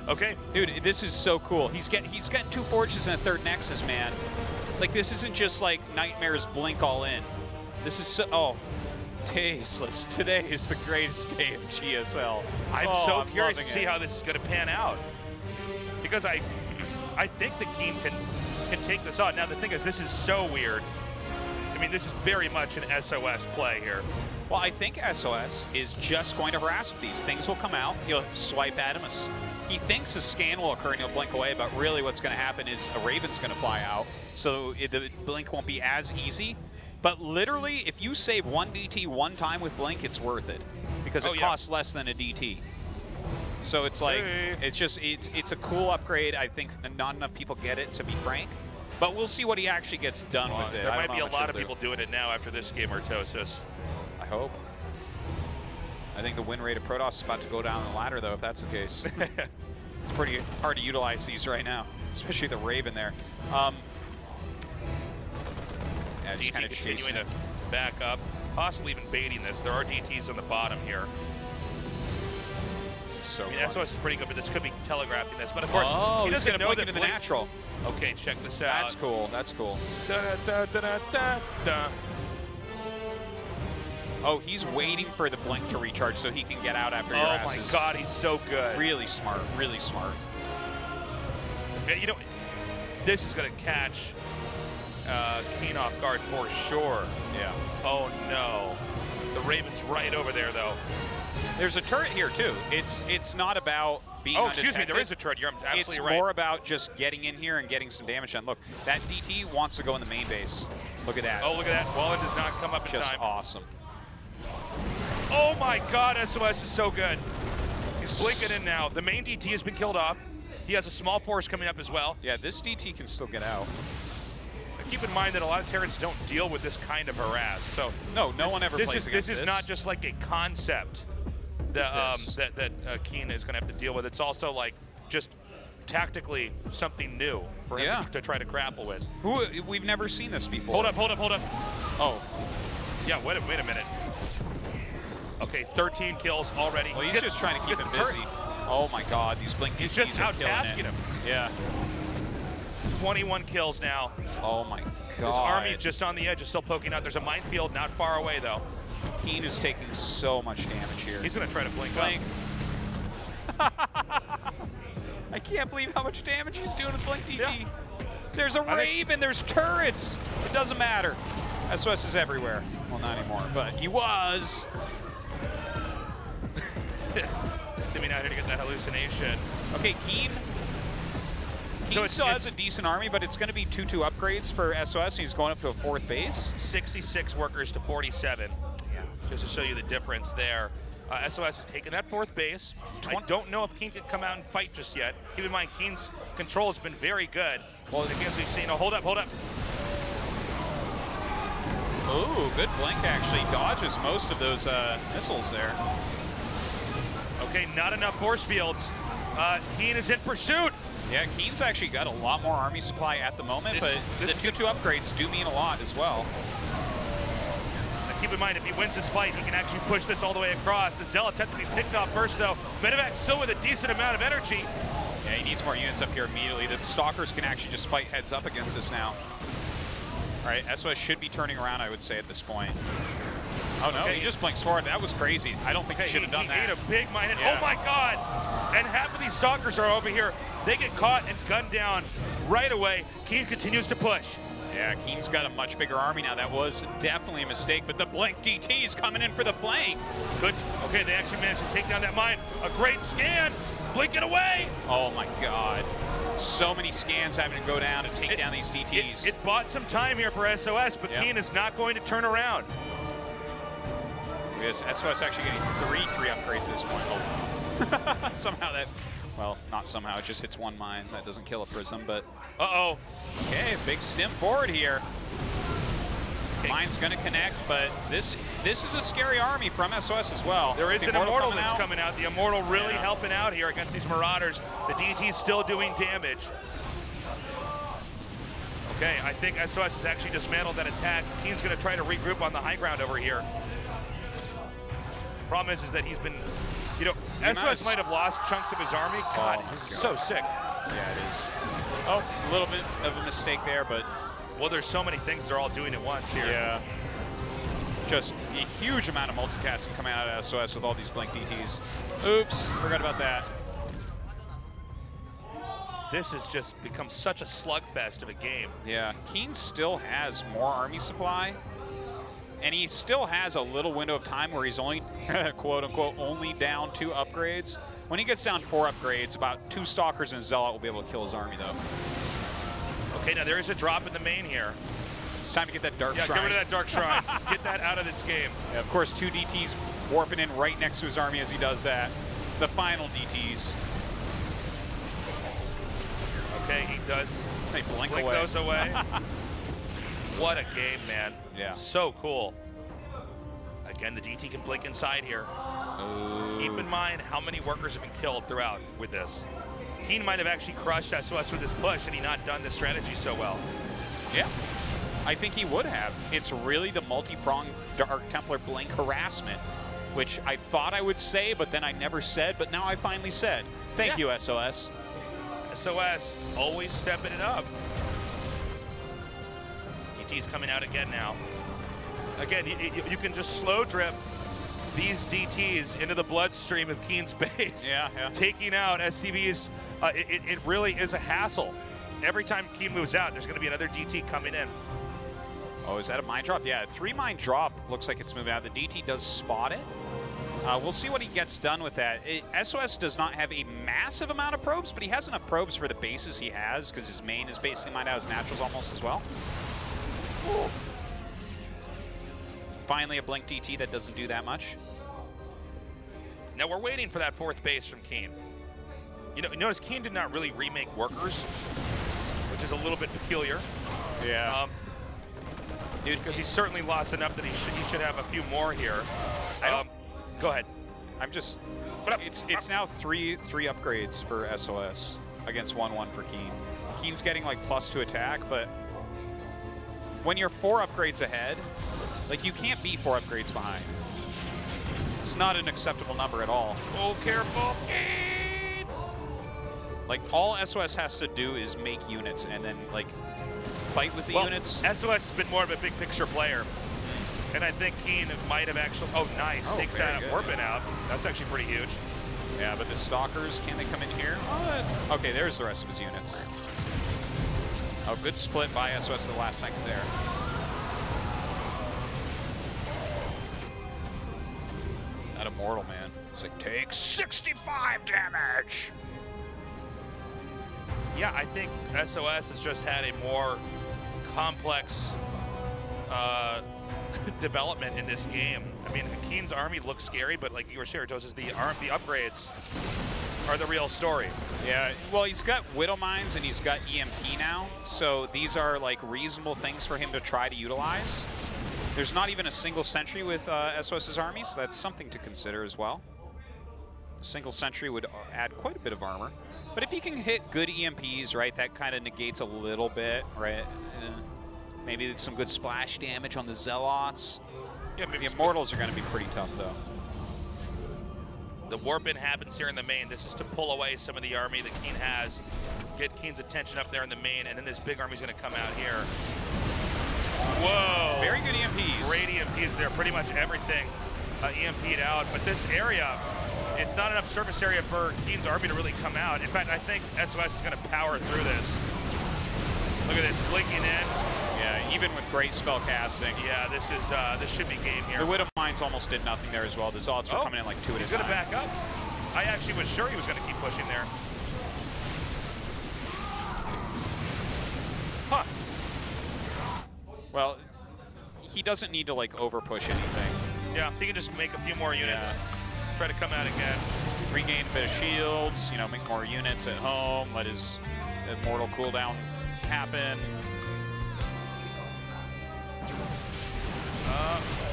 H: Okay.
I: Dude, this is so cool. He's getting 2 Forges and a 3rd Nexus, man. Like, this isn't just like Nightmare's Blink all in. This is so... Oh. Tasteless. Today is the greatest day of GSL.
H: I'm curious to see how this is going to pan out. Because I think the Keen can take this on. Now, the thing is, this is so weird. I mean, this is very much an SOS play here.
I: Well, I think SOS is just going to harass with these. Things will come out. He'll swipe at him. He thinks a scan will occur and he'll blink away, but really what's going to happen is a Raven's going to fly out. So the blink won't be as easy. But literally, if you save 1 DT 1 time with blink, it's worth it. Because it costs less than a DT. So it's like, it's a cool upgrade. I think not enough people get it, to be frank. But we'll see what he actually gets done with it.
H: There might be a lot of people doing it now after this game, Artosis.
I: I hope. I think the win rate of Protoss is about to go down the ladder, though, if that's the case. It's pretty hard to utilize these right now, especially the Raven there. Yeah, just kind of
H: continuing to back up, possibly even baiting this. There are DTs on the bottom here.
I: This is so
H: I mean,
I: fun.
H: SOS is pretty good, but this could be telegraphing this. But of course, he
I: he's
H: doesn't
I: gonna
H: know
I: blink
H: that
I: into the natural.
H: Okay, check this out.
I: That's cool. That's cool.
H: Da, da, da, da, da, da.
I: Oh, he's waiting for the blink to recharge so he can get out after your asses.
H: Oh my god, he's so good.
I: Really smart. Really smart.
H: Yeah, you know, this is going to catch Keen off guard for sure.
I: Yeah.
H: Oh no. The Raven's right over there, though.
I: There's a turret here, too. It's not about being
H: excuse me,
I: undetected.
H: there is a turret. You're absolutely right.
I: It's more about just getting in here and getting some damage done. Look, that DT wants to go in the main base. Look at that.
H: Oh, look at that. Wallen does not come up in
I: just
H: time.
I: Awesome.
H: Oh my god, SOS is so good. He's blinking in now. The main DT has been killed off. He has a small force coming up as well.
I: Yeah, this DT can still get out.
H: keep in mind that a lot of Terrans don't deal with this kind of harass. So
I: no one ever plays against
H: this. This is not just like a concept that Keen is going to have to deal with. It's also like just tactically something new for him to try to grapple with.
I: We've never seen this before.
H: Hold up.
I: Oh.
H: Yeah, wait a minute. Okay, 13 kills already.
I: Well, he's just trying to keep him busy. Oh my God, these blink DTs
H: He's just out-tasking him.
I: Yeah.
H: 21 kills now.
I: Oh my God.
H: His army just on the edge is still poking out. There's a minefield not far away though.
I: Keen is taking so much damage here.
H: He's gonna try to blink
I: up. I can't believe how much damage he's doing with Blink DT. Yeah. There's a Raven, there's turrets. It doesn't matter. SOS is everywhere. Well, not anymore, but he was.
H: Stimming out here to get that hallucination.
I: Okay, Keen still has a decent army, but it's going to be 2-2 upgrades for SOS. He's going up to a 4th base.
H: 66 workers to 47. Yeah. Just to show you the difference there. SOS has taken that 4th base. I don't know if Keen can come out and fight just yet. Keep in mind, Keen's control has been very good. Well, the games we've seen. Oh, hold up.
I: Ooh, good blink actually. Dodges most of those missiles there.
H: Okay, not enough force fields. Keen is in pursuit.
I: Yeah, Keen's actually got a lot more army supply at the moment, but the 2-2 upgrades do mean a lot as well.
H: Keep in mind, if he wins this fight, he can actually push this all the way across. The Zealots have to be picked off first, though. Medevac still with a decent amount of energy.
I: Yeah, he needs more units up here immediately. The Stalkers can actually just fight heads up against this now. All right, SOS should be turning around, I would say, at this point. Oh, no, he just blinks forward. That was crazy. I don't think he should have done that.
H: He ate a big mine. Yeah. Oh, my God. And half of these Stalkers are over here. They get caught and gunned down right away. Keen continues to push.
I: Yeah, Keen's got a much bigger army now. That was definitely a mistake, but the Blink DT is coming in for the flank.
H: Good. Okay, they actually managed to take down that mine. A great scan. Blink it away.
I: Oh, my God. So many scans having to go down and take down these DTs.
H: It bought some time here for SOS, but Keen is not going to turn around.
I: Yes, SOS actually getting 3 upgrades at this point. Oh. Somehow that, well, not somehow, it just hits one mine. That doesn't kill a Prism, but...
H: Uh-oh.
I: Okay, big stim forward here. Mine's going to connect, but this is a scary army from SOS as well.
H: There is an Immortal that's coming out. The Immortal really helping out here against these Marauders. The DT's still doing damage. Okay, I think SOS has actually dismantled that attack. Keen's going to try to regroup on the high ground over here. Problem is that he's been, you know, SOS might have lost chunks of his army. God, this is so sick.
I: Yeah, it is. Oh, a little bit of a mistake there, but...
H: Well, there's so many things they're all doing at once here.
I: Yeah. Just a huge amount of multitasking coming out of SOS with all these Blink DTs. Oops, forgot about that.
H: This has just become such a slugfest of a game.
I: Yeah, Keen still has more army supply, and he still has a little window of time where he's only, quote-unquote, only down 2 upgrades. When he gets down 4 upgrades, about 2 Stalkers and a Zealot will be able to kill his army, though.
H: Okay, now there is a drop in the main here.
I: It's time to get that Dark Shrine.
H: Yeah, get rid of that Dark Shrine. Get that out of this game.
I: Yeah, of course, 2 DTs warping in right next to his army as he does that. The final DTs.
H: Okay, he does
I: they blink
H: away. Those away. What a game, man.
I: Yeah.
H: So cool. Again, the DT can blink inside here.
I: Ooh.
H: Keep in mind how many workers have been killed throughout with this. Keen might have actually crushed SOS with his push had he not done this strategy so well.
I: Yeah, I think he would have. It's really the multi-pronged Dark Templar blink harassment, which I thought I would say, but then I never said, but now I finally said. Thank you, SOS.
H: SOS always stepping it up. DT's coming out again now. Again, you can just slow drip these DTs into the bloodstream of Keen's base.
I: Yeah.
H: Taking out SCVs, it really is a hassle. Every time Keen moves out, there's going to be another DT coming in.
I: Oh, is that a mine drop? Yeah, a 3 mine drop looks like it's moving out. The DT does spot it. We'll see what he gets done with that. SOS does not have a massive amount of probes, but he has enough probes for the bases he has because his main is basically mined out, his naturals almost as well. Ooh. Finally, a Blink DT that doesn't do that much.
H: Now we're waiting for that 4th base from Keen. You know, notice Keen did not really remake workers, which is a little bit peculiar.
I: Yeah.
H: Dude, because he's certainly lost enough that he should have a few more here. Go ahead.
I: I'm just. It's now three upgrades for SOS against 1-1 for Keen. Keen's getting like +2 attack, but when you're 4 upgrades ahead, like you can't be 4 upgrades behind. It's not an acceptable number at all.
H: Oh, careful.
I: Like all SOS has to do is make units and then like fight with the units.
H: SOS has been more of a big picture player. And I think Keen might have actually, nice, takes that Warpin out. That's actually pretty huge.
I: Yeah, but the Stalkers, can they come in here? Okay, there's the rest of his units. Oh, good split by SOS at the last second there. That Immortal, man. It's like, take 65 damage!
H: Yeah, I think SOS has just had a more complex development in this game. I mean, Keen's army looks scary, but like you were sharing, the upgrades are the real story.
I: Yeah, well, he's got Widow Mines and he's got EMP now, so these are like reasonable things for him to try to utilize. There's not even a single sentry with SOS's armies. That's something to consider as well. A single sentry would add quite a bit of armor. But if he can hit good EMPs, right, that kind of negates a little bit, right? Maybe some good splash damage on the Zealots. Yeah, maybe the Immortals are going to be pretty tough, though.
H: The Warpin happens here in the main. This is to pull away some of the army that Keen has, get Keen's attention up there in the main, and then this big army's going to come out here. Whoa!
I: Very good EMPs.
H: Great EMPs there. Pretty much everything EMP'd out. But this area, it's not enough surface area for Keen's army to really come out. In fact, I think SOS is going to power through this. Look at this, blinking in.
I: Yeah, even with great spell casting.
H: Yeah, this should be game here.
I: The Widow Mines almost did nothing there as well. The Zealots were coming in like 2 at a time.
H: He's going to back up. I actually was sure he was going to keep pushing there. Huh.
I: Well, he doesn't need to like over push anything.
H: Yeah, he can just make a few more units. Yeah. Try to come out again.
I: Regain a bit of shields, you know, make more units at home, let his Immortal cooldown happen.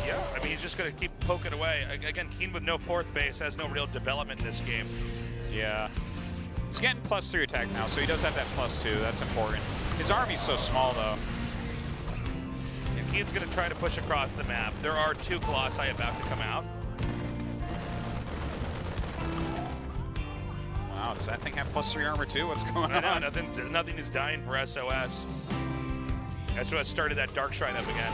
H: Yeah, I mean, he's just going to keep poking away. Again, Keen with no 4th base has no real development in this game.
I: Yeah. He's getting +3 attack now, so he does have that +2. That's important. His army's so small, though.
H: And Keen's going to try to push across the map. There are 2 Colossi about to come out.
I: Wow, does that thing have +3 armor, too? What's going on?
H: I know, nothing is dying for SOS. SOS started that Dark Shrine up again.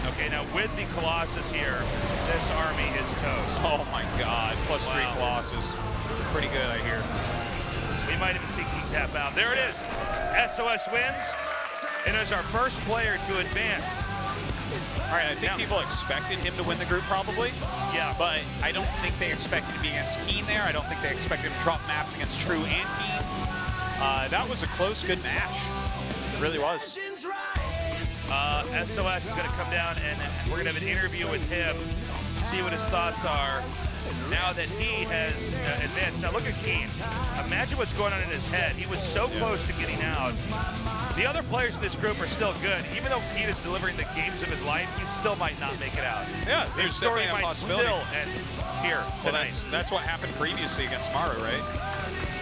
H: Okay, now with the Colossus here, this army is toast.
I: Oh my god, +3 Colossus. Pretty good, I hear.
H: We might even see Keen tap out. There it is. SOS wins, and is our first player to advance.
I: All right, I think people expected him to win the group probably.
H: Yeah.
I: But I don't think they expected to be against Keen there. I don't think they expected him to drop maps against True and Keen. That was a close, good match. It really was.
H: SOS is going to come down, and we're going to have an interview with him, see what his thoughts are now that he has advanced. Now look at Keen. Imagine what's going on in his head. He was so close to getting out. The other players in this group are still good. Even though Keen is delivering the games of his life, he still might not make it out.
I: Yeah,
H: his story might still end here tonight.
I: Well, that's what happened previously against Maru, right?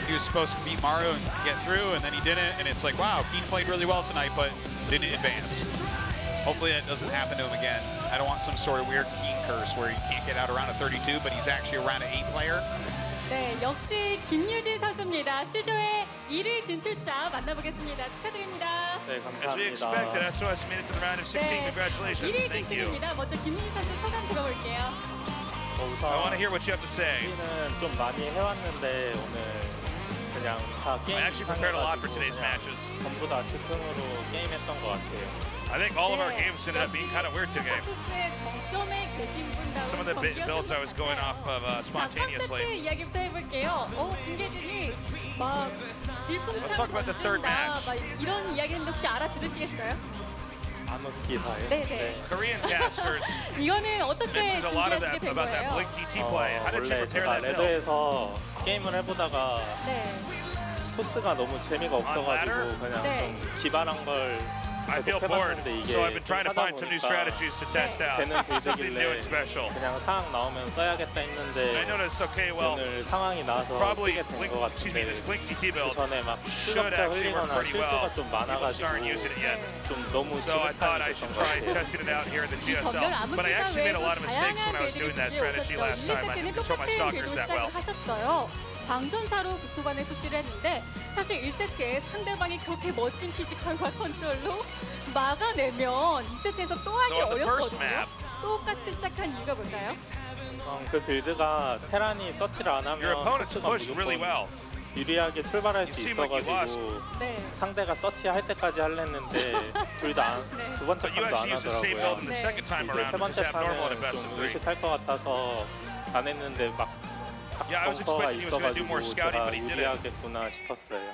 I: He was supposed to beat Maru and get through, and then he didn't, and it's like, wow, Keen played really well tonight, but didn't advance. Hopefully that doesn't happen to him again. I don't want some sort of weird Keen curse where he can't get out around a 32, but he's actually around an 8 player.
O: 네, 역시 김유지 선수입니다. 시조의 1위 진출자 만나보겠습니다. 축하드립니다.
J: 네,
H: As we expected, SOS made it to the round of 16. Congratulations.
O: 1위
H: Thank you.
O: 진출입니다. 먼저 김유지 선수 소감 들어볼게요.
H: I want to hear what you have to say.
J: 는 좀 많이 해왔는데 오늘 그냥 다 게임
H: I actually prepared a lot for today's matches.
J: 전부 다 집중으로 게임했던 것 같아요.
H: I think all of our games ended up being kind of weird today. Some of the builds I was going off of spontaneously. Let's talk about the third match.
O: 이런 이야기는 혹시 알아들으시겠어요? 네.
H: Korean casters.
O: 이거는 어떻게
H: mentioned a lot of
O: 준비하시게
H: that
O: 된
H: about that
O: 거예요?
H: Blink GT play. How did you
J: 원래
H: prepare
J: 제가
H: that build?
J: 레드에서 게임을 해보다가
O: 네.
M: 토스가 너무 재미가 없어가지고 그냥
P: 네.
M: 좀 기발한 걸
H: I feel
M: 계속
H: bored,
M: 해봤는데 이게
H: so I've been trying to
M: 하다
H: find some new
M: 보니까
H: strategies to test out.
M: 되는
H: Something new and
M: 빌드길래
H: special.
M: 그냥 상황 나오면 써야겠다 했는데
H: I noticed, okay, well,
M: 오늘 상황이 나와서
H: probably
M: 쓰게 된 것 같은데
H: this Blink DT
M: 그
H: build
M: 전에 막
H: should
M: 실력자
H: actually work
M: 흘리거나
H: pretty well.
M: 실수가 좀 많아가지고
H: People aren't using it yet.
M: 좀 너무
H: So I thought I should
M: 지긋하게
H: try
M: 됐던 것
H: testing it
M: 같아요.
H: out here in the
P: 이 전멸
H: GSL. But I
P: 암흑기사
H: actually made a
P: 외에도
H: lot of mistakes when I was
P: 다양한
H: doing that strategy
P: 빌드를
H: last time. I
P: 1세트 때는
H: didn't control my
P: 똑같은
H: stalkers
P: 빌드로
H: that
P: 시작을
H: well.
P: 하셨어요. 광전사로 국토관을 푸시를 했는데 사실 1세트에 상대방이 그렇게 멋진 피지컬과 컨트롤로 막아내면 2세트에서 또 하기
H: So on the first
P: 어렵거든요.
H: map,
P: 똑같이 시작한 이유가 뭘까요?
M: 그 빌드가 테란이 서치를 안
H: your
M: 하면
H: opponents
M: 토스가
H: push really
M: 무조건
H: well.
M: 유리하게 출발할 수
H: You seem like you
M: 있어가지고
P: 네.
M: 상대가 서치할 때까지 할랬는데 둘 다 두 번째
H: But you
M: 판도 안
H: actually used the same build
M: 하더라고요.
H: in the second time
M: 이제
H: around,
M: 세
H: which is
M: 번째
H: have normal and a
M: 판은
H: best of
M: 좀
H: three.
M: 의식할 것 같아서 안 했는데 막
H: Yeah, I was
M: 벙커가
H: expecting he was going to do more
M: 있어가지고
H: scouting,
M: 제가
H: but he didn't.
M: 유리하겠구나 싶었어요.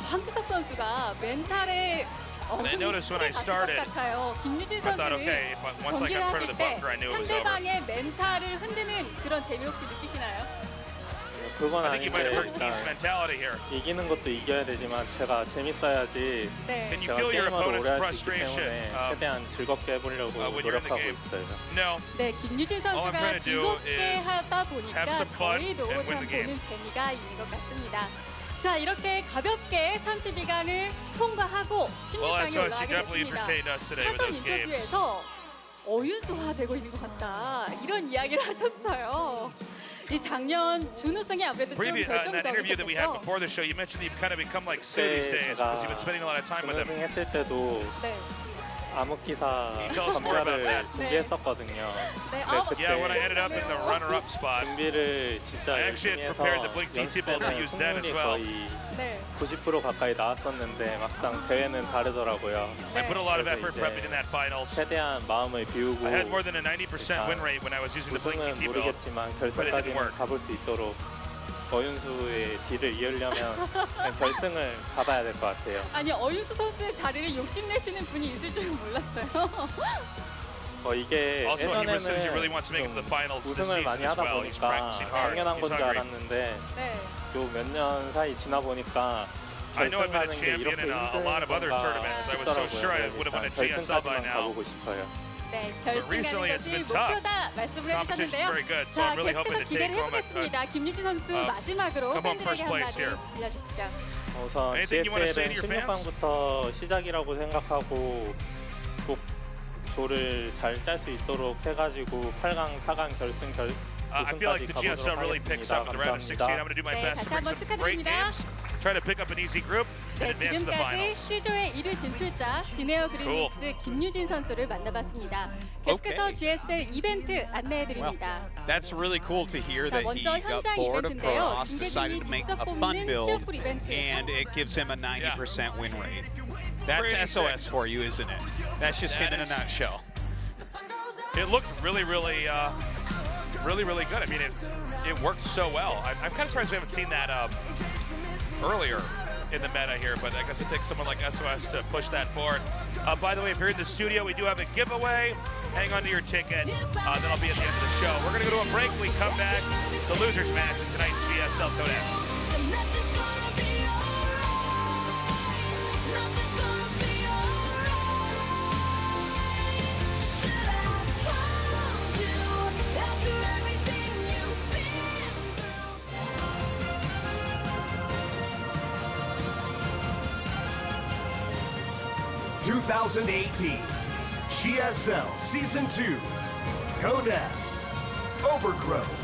P: 황규석 선수가 멘탈에
H: And I noticed when I started,
P: 같아요. 김유진
H: I thought,
P: 선수는
H: okay, once I
P: 경기를
H: got in front of
P: 하실
H: the
P: 때
H: bunker, I knew it was over.
P: 상대방의 멘탈을 흔드는 그런 재미 혹시 느끼시나요?
M: 그건
H: I think you might have
M: 아닌데
H: hurt team's
M: 일단
H: mentality here.
M: 이기는 것도 이겨야 되지만 제가 재밌어야지
P: 네.
H: Can you
M: 제가
H: feel your
M: 게임을
H: opponent's
M: 오래 할 수 있기
H: frustration,
M: 때문에 최대한 즐겁게 해보려고
H: when you're in the
M: 노력하고
H: game?
M: 있어요.
H: No.
P: 네, 김유진
H: All I'm
P: 선수가
H: trying to do
P: 즐겁게
H: is
P: 하다 보니까
H: have some fun
P: 저희도
H: and win
P: 참
H: the game.
P: 보는 재미가 있는 것 같습니다. 자, 이렇게 가볍게 32강을 통과하고 16강에
H: SOS
P: 올라가게
H: definitely
P: 됐습니다.
H: entertained us today with
P: 사전
H: those games.
P: 인터뷰에서 어윤수화되고 있는 것 같다. 이런 이야기를 하셨어요. 이 작년 준우승이 아무래도 좀
H: In that interview that we had
P: 결정적이셨겠죠?
H: before the show, you mentioned you've kind of become like Sue these days because you've been spending a lot of time with him.
M: 준우승 했을 때도
P: 네.
M: 암흑기사
H: tell us more about
M: 전멸을
H: that?
M: 준비했었거든요.
P: 네.
M: 그때
H: Yeah, when I ended up in the runner-up spot,
M: 준비를 진짜
H: I actually
M: 열심히
H: had
M: 해서
H: prepared the Blink DT build to
M: 연습
H: use that as
M: 때는
H: well.
M: 승률이 거의
P: 네.
M: 90% 가까이 나왔었는데 막상 대회는 다르더라고요.
H: I put a lot of
M: 그래서
H: effort
M: 이제
H: prepping in that finals.
M: 최대한 마음을 비우고
H: I had more than a 90% win rate when I was using the Blink
M: 우승은
H: DT build.
M: 모르겠지만
H: but it didn't
M: 결승까지는
H: work.
M: 가볼 수 있도록 어윤수의 뒤를 이으려면 그냥 결승을 잡아야 될 것 같아요.
P: 아니, 어윤수 선수의 자리를 욕심내시는 분이 있을 줄은 몰랐어요.
M: 이게
H: Also, he says he really
M: 예전에는
H: wants to make it to the
M: 좀
H: finals this
M: 우승을
H: season
M: 많이
H: as
M: 하다
H: well. He's
M: 보니까
H: practicing hard.
M: 당연한
H: He's
M: 건 줄
H: hungry.
M: 알았는데
P: 네.
M: 요 몇 년 사이 지나 보니까
H: I know I've been a
M: 결승 가는 게
H: champion
M: 이렇게
H: in a
M: 힘든
H: lot of other
M: 건가
H: tournaments. I was so
M: 싶더라고요.
H: sure I would have won a GSL by
M: 결승까지만
H: now.
M: 가보고 싶어요.
P: 네,
H: But
P: 결승
H: recently
P: 가는
H: it's
P: 것이
H: been tough.
P: 목표다 말씀을
H: Competition's
P: 해주셨는데요.
H: very good, so
P: 자,
H: I'm really hoping
P: 계속해서
H: to
P: 기대를
H: take home
P: 해보겠습니다. 김유진 선수 마지막으로
H: come home first
P: 팬들에게
H: place
P: 한마디
H: here.
P: 들려주시죠.
M: 우선
H: Anything you wanna say to
M: GSL은
H: your fans?
M: 16강부터 시작이라고 생각하고 꼭 조를 잘 짤 수 있도록 해가지고 8강, 4강 결승
H: I feel like the GSL really picks up in the round of 16. I'm going to do my
P: 네,
H: best to
P: 다시
H: bring
P: 한번
H: some great
P: 축하드립니다.
H: games, try to pick up an easy group, and
P: 네,
H: advance to the
P: 지금까지
H: finals.
P: C조의 1위 진출자 지네어 그린믹스 김유진 선수를 만나봤습니다. 계속해서
I: Okay.
P: GSL 이벤트 안내해드립니다.
I: That's really cool to hear that he
P: 먼저
I: got
P: 현장
I: bored of
P: 이벤트인데요.
I: Pross, decided to make
P: 직접
I: a fun
P: 뽑는
I: build,
P: 치어풀 이벤트에서
I: and it gives him a 90% win rate. That's SOS for you, isn't it? That's just him in a nutshell.
H: It looked really good. I mean, it worked so well. I'm kind of surprised we haven't seen that earlier in the meta here, but I guess it takes someone like SOS to push that forward. By the way, if you're in the studio, we do have a giveaway. Hang on to your ticket. That'll be at the end of the show. We're going to go to a break. We come back. The losers match in tonight's GSL Codex.
G: (2018) GSL Season 2 Codes Overgrowth.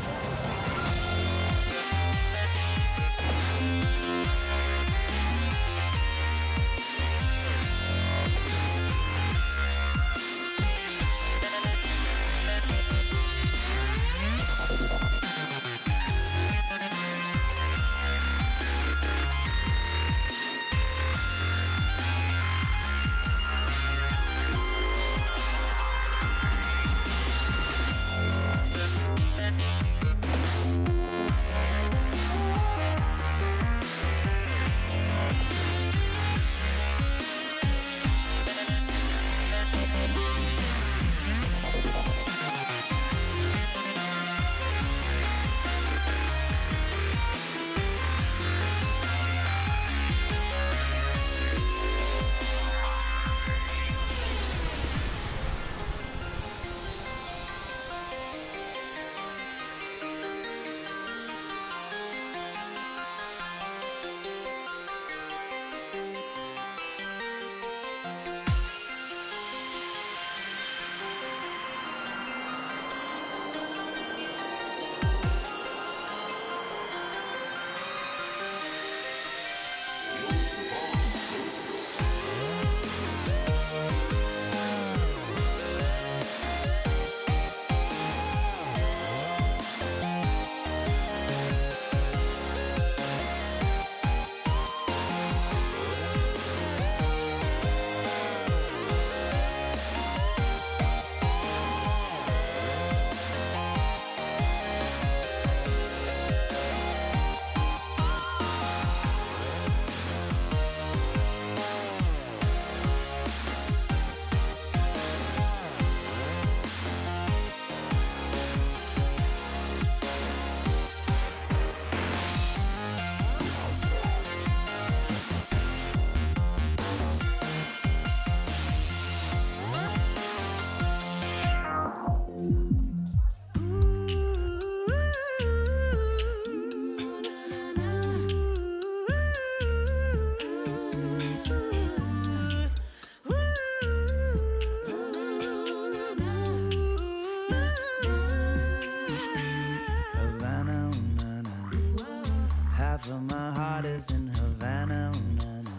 E: Havana, ooh, na, na.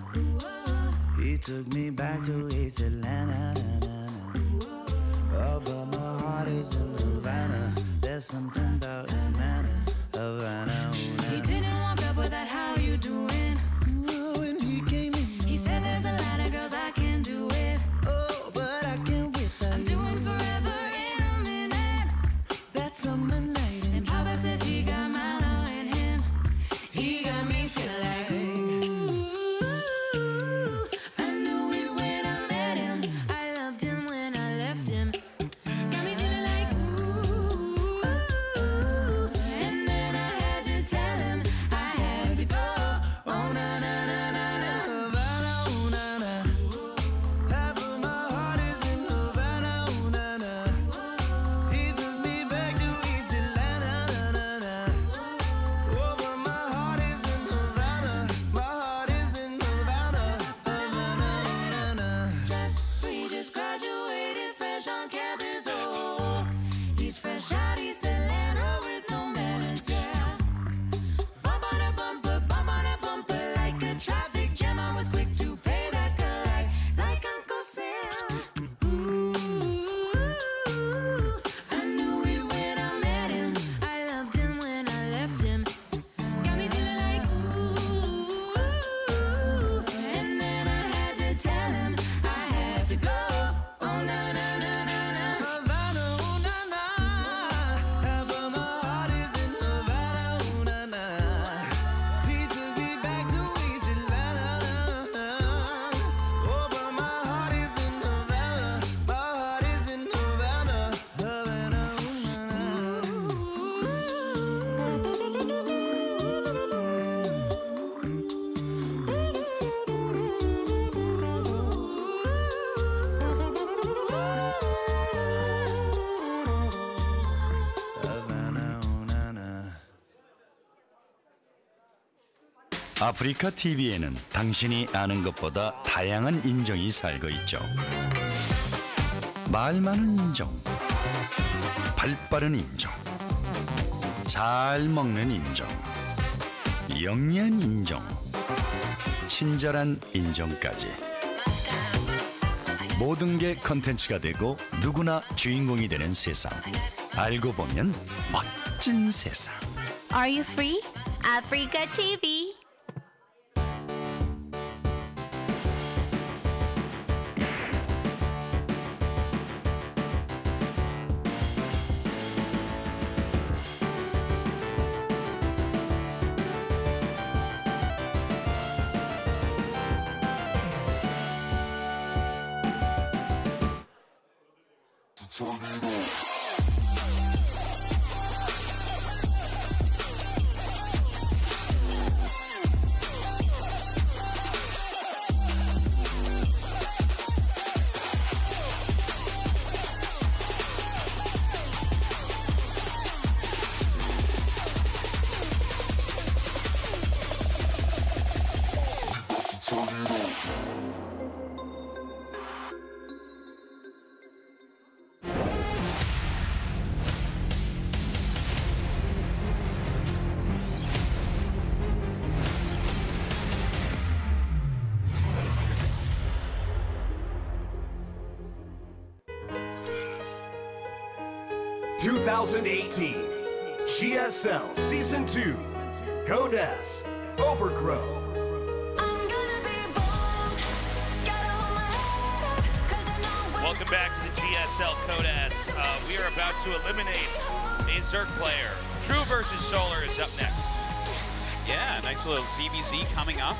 E: He took me back to East Atlanta, na, na, na. Oh, but my heart is in Havana. There's something about his manners. Havana, ooh, na, na.
O: He didn't walk up with that, how you doing?
E: When he came in,
O: He said there's a lot of girls I can do with.
E: oh, but I can't wait for
O: I'm doing forever in a minute.
E: that summer night in
O: And Papa says he got Milo in him. He got me feeling like, ooh, I knew it when I met him. I loved him when I left him. Got me feeling like, ooh, and then I had to tell him I had to go. Oh, na, na, na, na, na.
E: Havana, ooh, na, na. Half of my heart is in Havana, ooh, na, na. He took me back to East Atlanta, na, na, na. Oh, but my heart is in Havana. My heart is in Havana, Havana, ooh, na, na.
O: We just graduated fresh on campus, oh. He's fresh out East Atlanta with no manners, yeah. Bump on a bumper, like a traffic jam. I was quick to pay that guy, like Uncle Sam. Ooh, I knew it when I met him. I loved him when I left him. Got me feeling like, ooh, and then I had to tell him I had to go. Oh, na, na, na, na, na.
E: Havana, ooh, na, na. Half of my heart is in Havana, ooh, na, na. He took me back to East Atlanta, na, na. Oh, but my heart is in Havana. My heart is in Havana, Havana, ooh, na, na. Havana, ooh, na, na.
N: 아프리카 TV에는 당신이 아는 것보다 다양한 인정이 살고 있죠. 말 많은 인정, 발 빠른 인정, 잘 먹는 인정, 영리한 인정, 친절한 인정까지. 모든 게 컨텐츠가 되고 누구나 주인공이 되는 세상. 알고 보면 멋진 세상.
Q: Are you free? Africa TV.
G: (2018) GSL Season 2 Codes Overgrowth.
H: Welcome back to the GSL Codes. We are about to eliminate a Zerk player. True versus Solar is up next.
I: Yeah, nice little ZVZ coming up.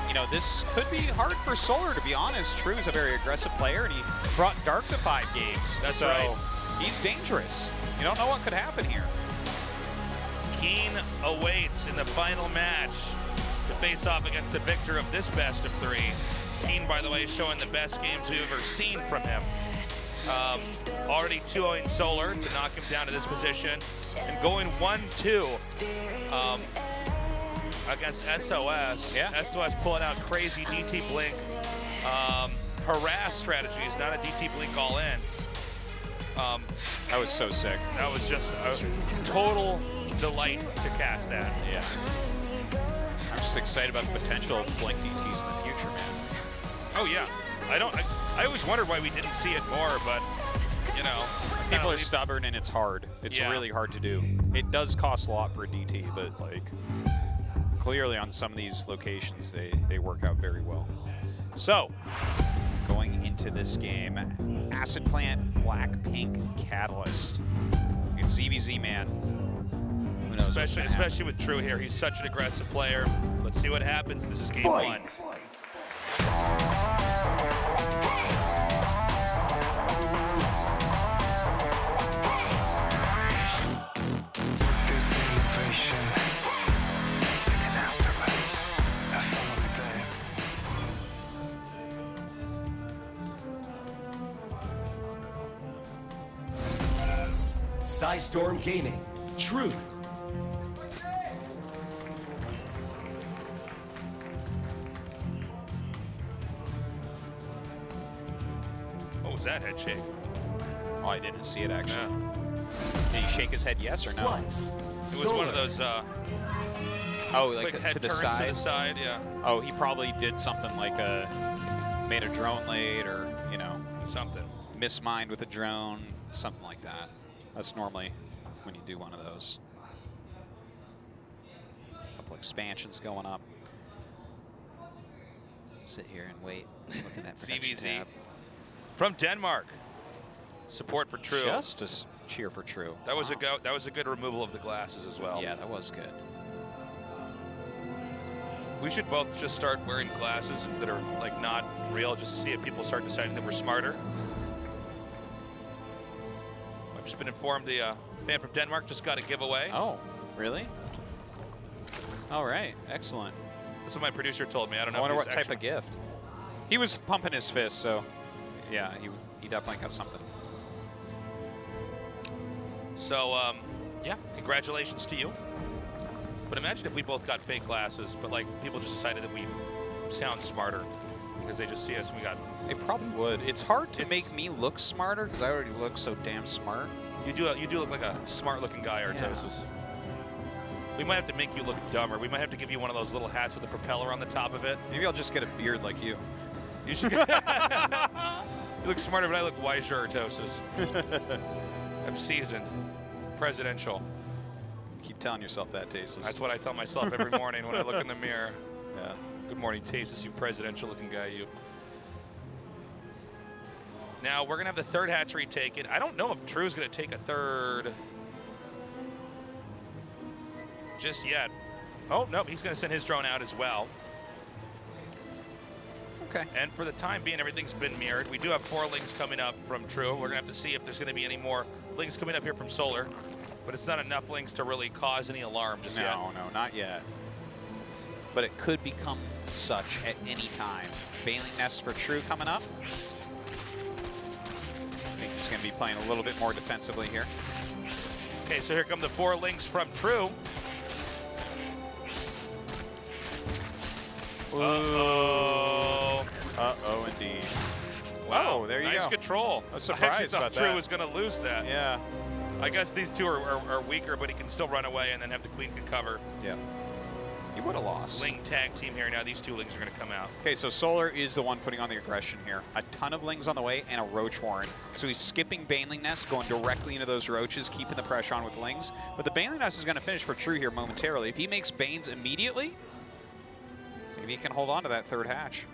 I: You know, this could be hard for Solar, to be honest. True is a very aggressive player, and he brought Dark to 5 games.
H: That's
I: so
H: right.
I: He's dangerous. You don't know what could happen here.
H: Keen awaits in the final match to face off against the victor of this best of 3. Keen, by the way, showing the best games we've ever seen from him. Already 2-0 Solar to knock him down to this position, and going 1-2 against SOS.
I: Yeah.
H: SOS pulling out crazy DT Blink harass strategies, not a DT Blink all in.
I: That was so sick.
H: That was just a total delight to cast that.
I: Yeah. I'm just just excited about the potential of Blink DTs in the future, man.
H: Oh yeah, I always wondered why we didn't see it more, but you know,
I: people are stubborn and it's hard. It's really hard to do. It does cost a lot for a DT, but like clearly on some of these locations they work out very well. So going into this game, Acid Plant, Blackpink, Catalyst. It's ZVZ, man. Who knows?
H: Especially with True here, he's such an aggressive player. Let's see what happens. This is game one.
G: Storm Gaming, True.
H: What was that head shake?
I: Oh, I didn't see it actually. Did he shake his head yes or no?
H: It was one of those
I: oh, like
H: quick head
I: to the
H: turns
I: side?
H: to the side, yeah.
I: Oh, he probably did something like made a drone late or, you know,
H: something.
I: Mismined with a drone, something like that. That's normally when you do one of those. A couple expansions going up. Sit here and wait. Look at that
H: CVZ
I: tab.
H: from Denmark. Support for True.
I: Just to cheer for True.
H: That was that was a good removal of the glasses as well.
I: Yeah, that was good.
H: We should both just start wearing glasses that are like not real, just to see if people start deciding that we're smarter. I've just been informed the fan from Denmark just got a giveaway.
I: Oh, really? All right, excellent.
H: That's what my producer told me. I don't know.
I: I wonder
H: if
I: what type of gift. He was pumping his fist, so yeah, he definitely got something.
H: So yeah, congratulations to you. But imagine if we both got fake glasses, but like people just decided that we sound smarter because they just see us and we got.
I: They probably would. It's hard to make me look smarter because I already look so damn smart.
H: You do look like a smart-looking guy, Artosis. Yeah. We might have to make you look dumber. We might have to give you one of those little hats with a propeller on the top of it.
I: Maybe I'll just get a beard like you.
H: You should. You look smarter, but I look wiser, Artosis. I'm seasoned, presidential.
I: Keep telling yourself that, Tasis.
H: That's what I tell myself every morning when I look in the mirror.
I: Yeah.
H: Good morning, Tasis, you presidential-looking guy, you. Now, we're going to have the third hatchery taken. I don't know if True's going to take a third just yet. Oh, no, he's going to send his drone out as well.
I: Okay.
H: And for the time being, everything's been mirrored. We do have 4 lings coming up from True. We're going to have to see if there's going to be any more lings coming up here from Solar. But it's not enough lings to really cause any alarm just yet.
I: No, not yet. But it could become such at any time. Bailing Nest for True coming up. I think he's going to be playing a little bit more defensively here.
H: Okay, so here come the 4 lings from True. Uh-oh.
I: Uh-oh, indeed.
H: Wow,
I: there you go.
H: Nice control.
I: I was surprised about that.
H: True was going to lose that.
I: Yeah.
H: I guess these two are weaker, but he can still run away and then have the queen can cover.
I: Yeah. He would have lost.
H: Ling tag team here. Now these 2 lings are going to come out.
I: Okay, so Solar is the one putting on the aggression here. A ton of lings on the way and a roach warren. So he's skipping Baneling Nest, going directly into those roaches, keeping the pressure on with lings. But the Baneling Nest is going to finish for True here momentarily. If he makes Banes immediately, maybe he can hold on to that third hatch.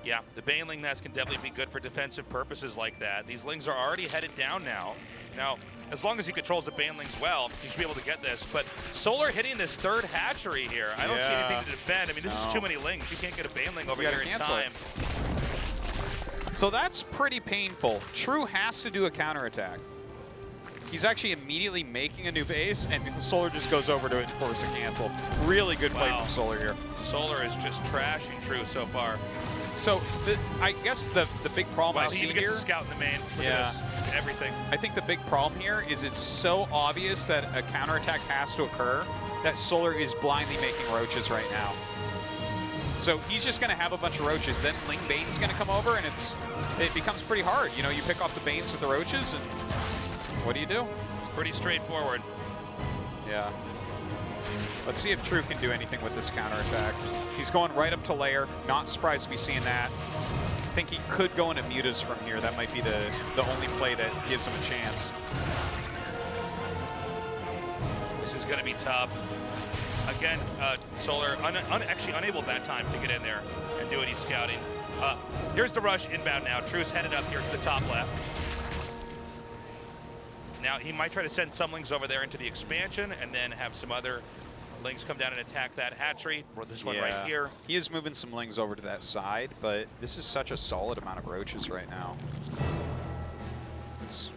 H: Yeah, the Baneling Nest can definitely be good for defensive purposes like that. These lings are already headed down now. Now, as long as he controls the Banelings well, he should be able to get this. But Solar hitting this third hatchery here. I don't see anything to defend. I mean, this is too many lings. You can't get a Baneling over here in time.
I: So that's pretty painful. True has to do a counterattack. He's actually immediately making a new base, and Solar just goes over to it and forces a cancel. Really good play from Solar here.
H: Solar is just trashing True so far.
I: So I guess the big problem I see
H: he
I: here.
H: Gets a scout in the main. Look at this. Everything.
I: I think the big problem here is it's so obvious that a counterattack has to occur that Solar is blindly making roaches right now. So he's just going to have a bunch of roaches. Then Ling Bane's going to come over, and it becomes pretty hard. You know, you pick off the Banes with the roaches, and what do you do?
H: It's pretty straightforward.
I: Yeah. Let's see if True can do anything with this counterattack. He's going right up to layer. Not surprised to be seeing that. I think he could go into mutas from here. That might be the only play that gives him a chance.
H: This is going to be tough. Again, Solar actually unable that time to get in there and do any scouting. Here's the rush inbound now. True's headed up here to the top left. Now he might try to send some Lings over there into the expansion and then have some other Lings come down and attack that hatchery. Or this one right here.
I: He is moving some Lings over to that side, but this is such a solid amount of roaches right now. It's,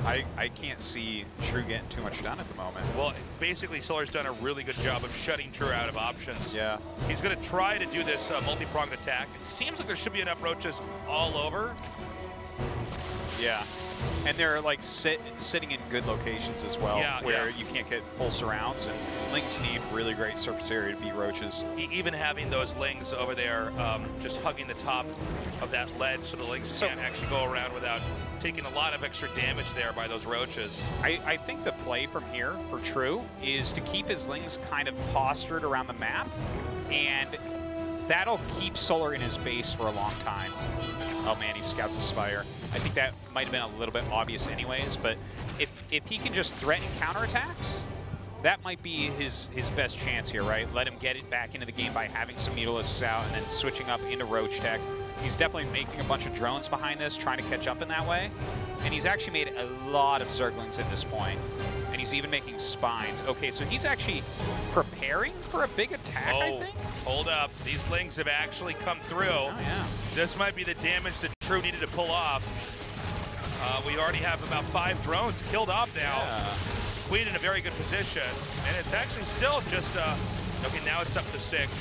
I: I can't see True getting too much done at the moment.
H: Well, basically Solar's done a really good job of shutting True out of options.
I: Yeah.
H: He's going to try to do this multi-pronged attack. It seems like there should be enough roaches all over.
I: Yeah. And they're like sitting in good locations as well, where you can't get full surrounds, and Lings need really great surface area to beat roaches.
H: Even having those Lings over there just hugging the top of that ledge so the Lings can't actually go around without taking a lot of extra damage there by those roaches.
I: I think the play from here for True is to keep his Lings kind of postured around the map, and that'll keep Solar in his base for a long time. Oh man, he scouts a Spire. I think that might have been a little bit obvious anyways, but if he can just threaten counterattacks, that might be his best chance here, right? Let him get it back into the game by having some Mutalisks out and then switching up into Roach Tech. He's definitely making a bunch of drones behind this, trying to catch up in that way. And he's actually made a lot of Zerglings at this point. And he's even making Spines. Okay, so he's actually preparing for a big attack, I think?
H: Hold up. These Lings have actually come through.
I: Oh, yeah.
H: This might be the damage that True needed to pull off. We already have about 5 drones killed off now.
I: Yeah.
H: Queen in a very good position. And it's actually still just, okay, now it's up to 6.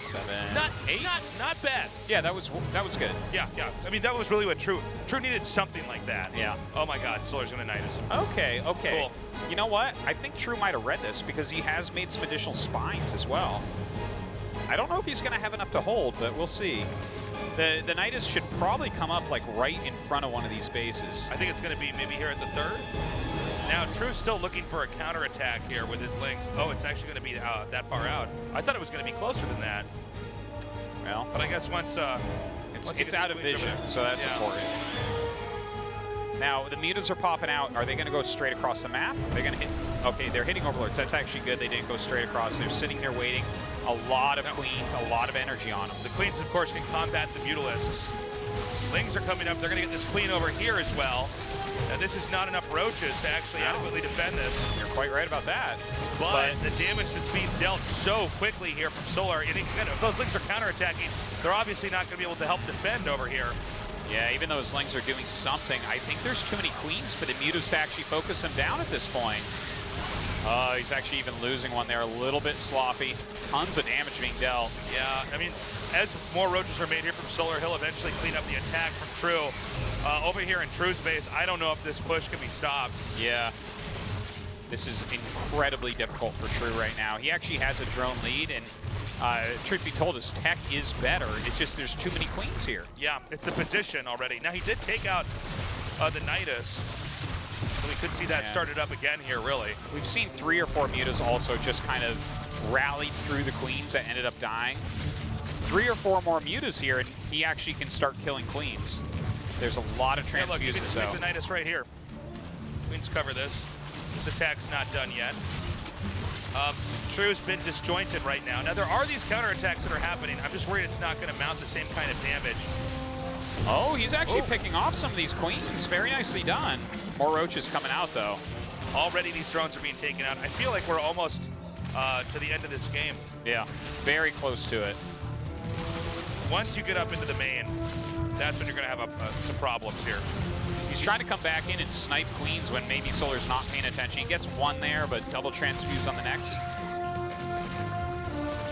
I: 7,
H: Not
I: 8.
H: Not bad.
I: Yeah, that was good.
H: Yeah. I mean, that was really what True needed, something like that.
I: Yeah.
H: Oh my God, Solar's gonna knight us.
I: Okay.
H: Cool.
I: You know what? I think True might have read this because he has made some additional Spines as well. I don't know if he's gonna have enough to hold, but we'll see. The Nidus should probably come up like right in front of one of these bases.
H: I think it's gonna be maybe here at the 3rd. Now, True's still looking for a counterattack here with his Lings. Oh, it's actually going to be that far out. I thought it was going to be closer than that.
I: Well,
H: but I guess once
I: it's out of vision, so that's important. Now, the mutas are popping out. Are they going to go straight across the map? They're going to hit. Okay, they're hitting Overlords. That's actually good. They didn't go straight across. They're sitting there waiting. A lot of Queens, a lot of energy on them.
H: The Queens, of course, can combat the Mutalisks. Lings are coming up. They're going to get this Queen over here as well. Now, this is not enough roaches to actually adequately defend this.
I: You're quite right about that.
H: But the damage that's being dealt so quickly here from Solar, and again, if those Lings are counterattacking, they're obviously not going to be able to help defend over here.
I: Yeah, even though his Lings are doing something, I think there's too many Queens for the Mutas to actually focus them down at this point. He's actually even losing one there, a little bit sloppy. Tons of damage being dealt.
H: Yeah, I mean, as more roaches are made here from Solar, he'll eventually clean up the attack from True. Over here in True's base, I don't know if this push can be stopped.
I: Yeah. This is incredibly difficult for True right now. He actually has a drone lead, and truth be told, his tech is better. It's just there's too many Queens here.
H: Yeah, it's the position already. Now, he did take out the Nidus. So we could see that started up again here, really.
I: We've seen 3 or 4 mutas also just kind of rallied through the Queens that ended up dying. 3 or 4 more mutas here, and he actually can start killing Queens. There's a lot of transfuses,
H: look, you can
I: though.
H: see the Nidus right here. Queens cover this. This attack's not done yet. True's been disjointed right now. Now, there are these counterattacks that are happening. I'm just worried it's not going to mount the same kind of damage.
I: Oh, he's actually picking off some of these Queens. Very nicely done. More roaches coming out, though.
H: Already these drones are being taken out. I feel like we're almost to the end of this game.
I: Yeah, very close to it.
H: Once you get up into the main, that's when you're going to have some problems here.
I: He's trying to come back in and snipe Queens when maybe Solar's not paying attention. He gets one there, but double transfuse on the next.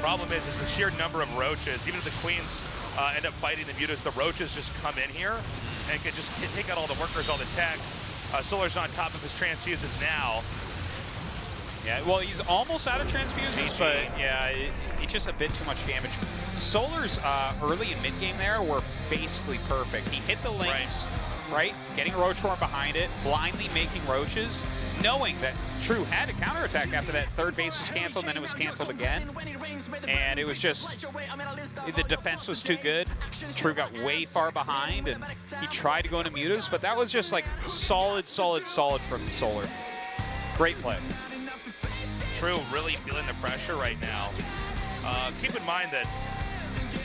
H: Problem is the sheer number of roaches. Even if the Queens end up fighting the mutas, the roaches just come in here and can just take out all the workers, all the tech. Solar's on top of his transfuses now.
I: Yeah, well, he's almost out of transfuses, but yeah, it's just a bit too much damage. Solar's early and mid game there were basically perfect. He hit the Lings, right? Getting a Roach Horn behind it, blindly making roaches, knowing that True had a counterattack after that third base was canceled, and then it was canceled again. And it was just, the defense was too good. True got way far behind, and he tried to go into mutas, but that was just like solid, solid, solid from Solar. Great play.
H: True really feeling the pressure right now. Keep in mind that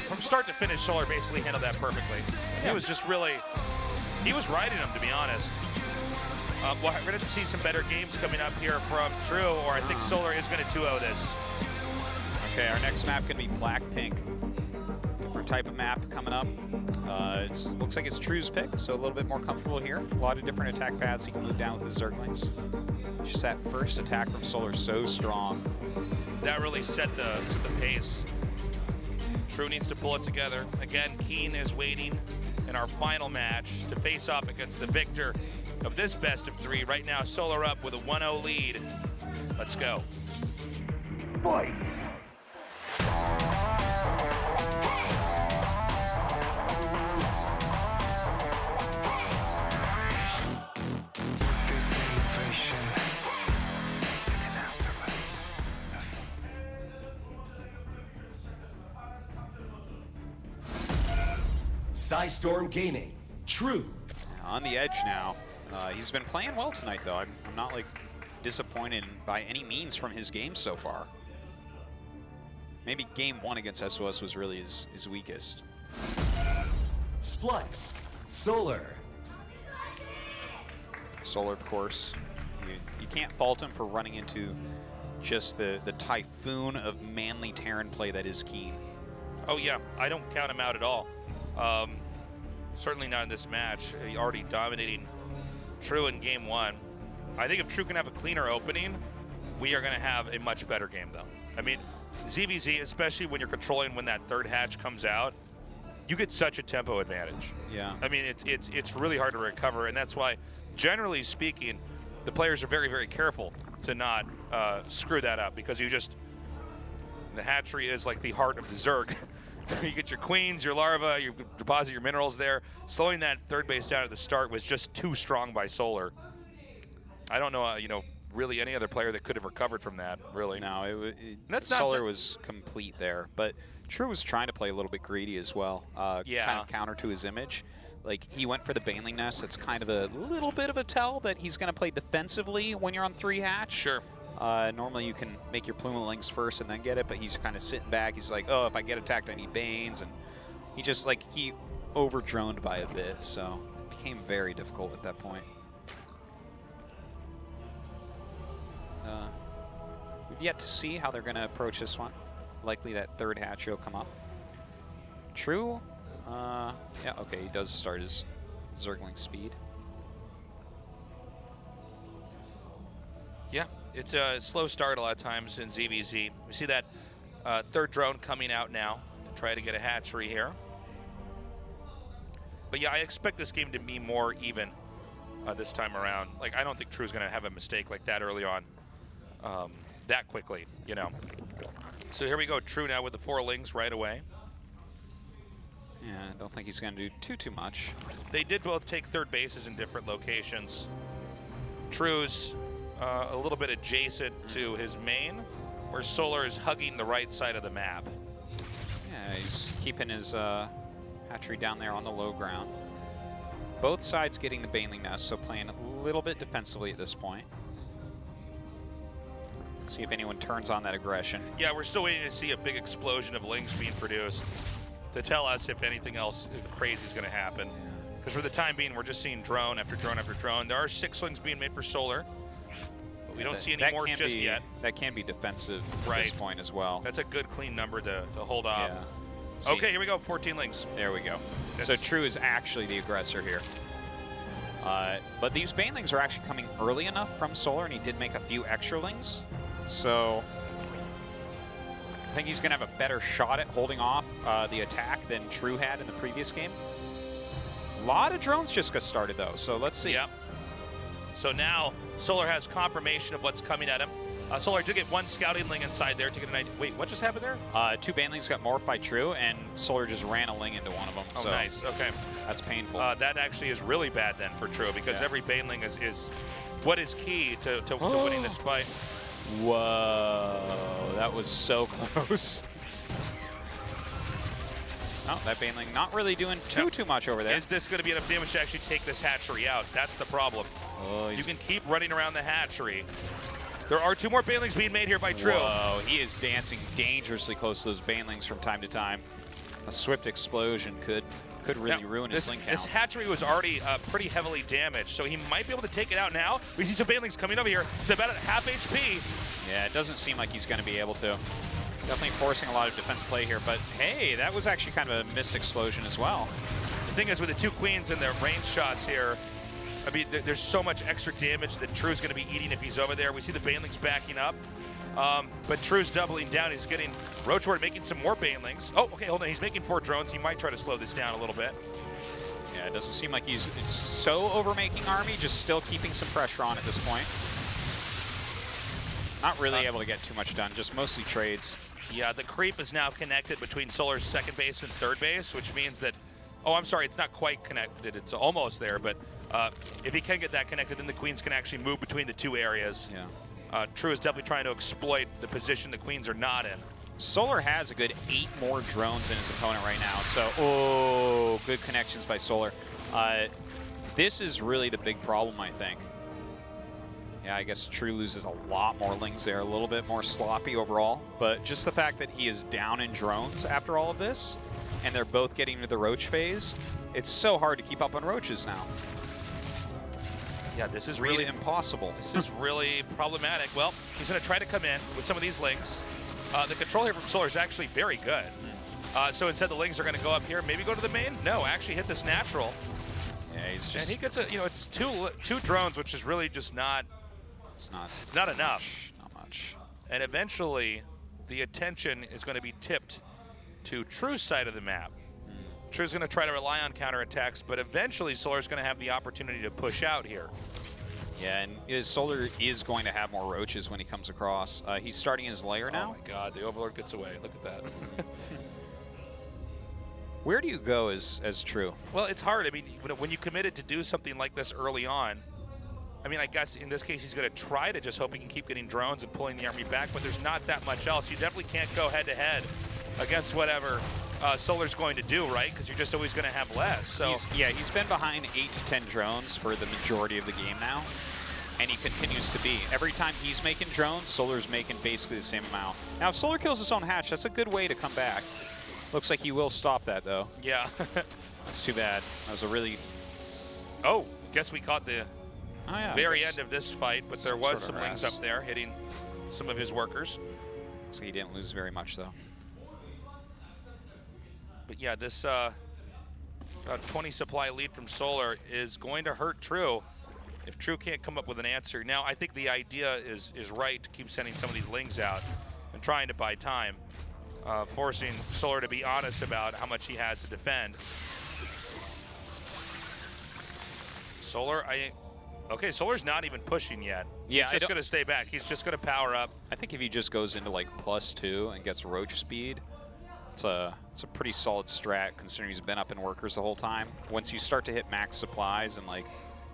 H: from start to finish, Solar basically handled that perfectly. He was just really, he was riding him, to be honest. Well, we're going to see some better games coming up here from True, or I think Solar is going to 2-0 this.
I: Okay, our next map going to be Black-Pink. Different type of map coming up. It looks like it's True's pick, so a little bit more comfortable here. A lot of different attack paths he can move down with the Zerglings. Just that first attack from Solar so strong.
H: That really set the pace. True needs to pull it together. Again, Keen is waiting in our final match to face off against the victor of this best of 3. Right now, Solar up with a 1-0 lead. Let's go.
G: Fight! Storm Gaming, True.
I: On the edge now. He's been playing well tonight, though. I'm not like disappointed by any means from his game so far. Maybe game 1 against SOS was really his weakest.
G: Splice, Solar.
I: Solar, of course. You can't fault him for running into just the typhoon of manly Terran play that is Keen.
H: Oh yeah, I don't count him out at all. Certainly not in this match. He already dominating True in game 1. I think if True can have a cleaner opening, we are going to have a much better game, though. I mean, ZVZ, especially when you're controlling when that third hatch comes out, you get such a tempo advantage.
I: Yeah.
H: I mean, it's really hard to recover, and that's why, generally speaking, the players are very, very careful to not screw that up, because the hatchery is like the heart of the Zerg. You get your queens, your larvae, you deposit your minerals there. Slowing that third base down at the start was just too strong by Solar. I don't know, really any other player that could have recovered from that, really.
I: No, Solar was complete there. But True was trying to play a little bit greedy as well.
H: Yeah.
I: Kind of counter to his image. Like, he went for the Baneling Nest. That's kind of a little bit of a tell that he's going to play defensively when you're on 3 hatch.
H: Sure.
I: Normally you can make your Plumelings first and then get it, but he's kind of sitting back. He's like, oh, if I get attacked, I need Banes. And he just, like, he over-droned by a bit, so it became very difficult at that point. We've yet to see how they're going to approach this one. Likely that third hatch will come up. True. Yeah, okay, he does start his Zergling speed.
H: Yeah, it's a slow start a lot of times in ZVZ. We see that third drone coming out now to try to get a hatchery here. But yeah, I expect this game to be more even this time around. Like, I don't think True's going to have a mistake like that early on, that quickly, So here we go, True now with the 4 lings right away.
I: Yeah, I don't think he's going to do too much.
H: They did both take third bases in different locations. True's a little bit adjacent to his main, where Solar is hugging the right side of the map.
I: Yeah, he's keeping his hatchery down there on the low ground. Both sides getting the Baneling Nest, so playing a little bit defensively at this point. See if anyone turns on that aggression.
H: Yeah, we're still waiting to see a big explosion of lings being produced to tell us if anything else crazy is going to happen. Because for the time being, we're just seeing drone after drone after drone. There are 6 lings being made for Solar, but we don't see any more just yet.
I: That can be defensive at this point as well.
H: That's a good, clean number to hold off.
I: Yeah. See,
H: okay, here we go, 14 lings.
I: There we go. So True is actually the aggressor here. But these Banelings are actually coming early enough from Solar, and he did make a few extra lings. So I think he's going to have a better shot at holding off the attack than True had in the previous game. A lot of drones just got started, though, so let's see.
H: Yep. So now Solar has confirmation of what's coming at him. Solar did get one scouting ling inside there to get an idea. Wait, what just happened there?
I: 2 banelings got morphed by True, and Solar just ran a ling into one of them.
H: Oh,
I: so
H: nice. Okay.
I: That's painful.
H: That actually is really bad then for True, because
I: Yeah.
H: every baneling is what is key to winning this fight.
I: Whoa, that was so close. Oh, that baneling not really doing too much over there.
H: Is this going to be enough damage to actually take this hatchery out? That's the problem.
I: Oh,
H: you can keep running around the hatchery. There are 2 more banelings being made here by True.
I: Whoa, he is dancing dangerously close to those banelings from time to time. A swift explosion could really ruin his link count.
H: This hatchery was already pretty heavily damaged, so he might be able to take it out now. We see some banelings coming over here. It's about at half HP.
I: Yeah, it doesn't seem like he's going to be able to. Definitely forcing a lot of defensive play here, but hey, that was actually kind of a missed explosion as well.
H: The thing is, with the 2 queens and their range shots here, I mean, there's so much extra damage that True's going to be eating if he's over there. We see the banelings backing up, but True's doubling down. He's getting Roachward making some more banelings. Oh, okay, hold on. He's making 4 drones. He might try to slow this down a little bit.
I: Yeah, it doesn't seem like he's so overmaking Army, just still keeping some pressure on at this point. Not really able to get too much done, just mostly trades.
H: Yeah, the creep is now connected between Solar's second base and third base, which means that, oh, I'm sorry, it's not quite connected. It's almost there, but if he can get that connected, then the queens can actually move between the 2 areas.
I: Yeah.
H: True is definitely trying to exploit the position the queens are not in.
I: Solar has a good 8 more drones than his opponent right now, so, oh, good connections by Solar. This is really the big problem, I think. Yeah, I guess True loses a lot more lings there, a little bit more sloppy overall, but just the fact that he is down in drones after all of this, and they're both getting into the Roach phase, it's so hard to keep up on Roaches now.
H: Yeah, this is
I: really
H: really
I: impossible.
H: This is really problematic. Well, he's going to try to come in with some of these lings. The control here from Solar is actually very good. So instead the lings are going to go up here, maybe go to the main. No, actually hit this natural.
I: Yeah, he's just...
H: And he gets a, it's two drones, which is really just not... It's not enough.
I: Not much.
H: And eventually, the attention is going to be tipped to True's side of the map. True's going to try to rely on counterattacks, but eventually Solar's going to have the opportunity to push out here.
I: Yeah, and Solar is going to have more Roaches when he comes across. He's starting his lair now.
H: Oh my god, the Overlord gets away. Look at that.
I: Where do you go as True?
H: Well, it's hard. I mean, when you committed to do something like this early on, I mean, I guess in this case he's going to try to just hope he can keep getting drones and pulling the army back, but there's not that much else. You definitely can't go head-to-head against whatever Solar's going to do, right? Because you're just always going to have less. So
I: he's been behind 8 to 10 drones for the majority of the game now, and he continues to be. Every time he's making drones, Solar's making basically the same amount. Now, if Solar kills his own hatch, that's a good way to come back. Looks like he will stop that, though.
H: Yeah.
I: That's too bad. That was a really...
H: Oh, guess we caught the very
I: guess
H: end of this fight, but there
I: some
H: was
I: sort of
H: some lings
I: harass.
H: up there hitting some of his workers.
I: So he didn't lose very much, though.
H: But yeah, this about 20 supply lead from Solar is going to hurt True if True can't come up with an answer. Now, I think the idea is right to keep sending some of these lings out and trying to buy time, forcing Solar to be honest about how much he has to defend. Solar, okay, Solar's not even pushing yet.
I: Yeah,
H: he's just going to stay back. He's just going to power up.
I: I think if he just goes into like +2 and gets Roach speed, it's a pretty solid strat considering he's been up in workers the whole time. Once you start to hit max supplies and like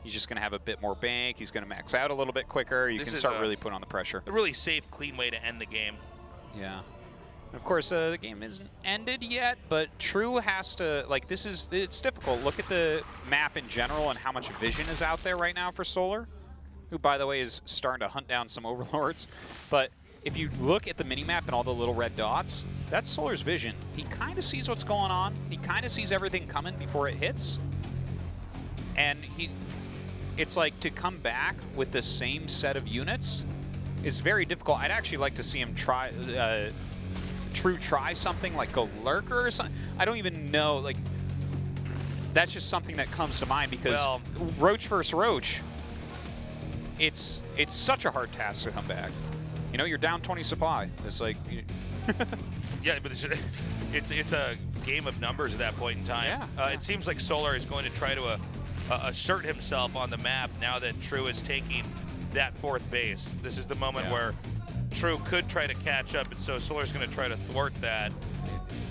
I: he's just going to have a bit more bank, he's going to max out a little bit quicker, you can start really putting on the pressure.
H: A really safe, clean way to end the game.
I: Yeah. And of course, the game isn't ended yet, but True has to, like, it's difficult. Look at the map in general and how much vision is out there right now for Solar, who, by the way, is starting to hunt down some Overlords. But if you look at the mini-map and all the little red dots, that's Solar's vision. He kind of sees what's going on. He kind of sees everything coming before it hits. And it's like to come back with the same set of units is very difficult. I'd actually like to see him try... True try something like go Lurker or something. I don't even know, like, that's just something that comes to mind because Roach versus Roach, it's such a hard task to come back. You know, you're down 20 supply. It's like...
H: Yeah, but it's a game of numbers at that point in time.
I: Yeah.
H: It seems like Solar is going to try to assert himself on the map now that True is taking that 4th base. This is the moment where True could try to catch up, and so Solar's going to try to thwart that.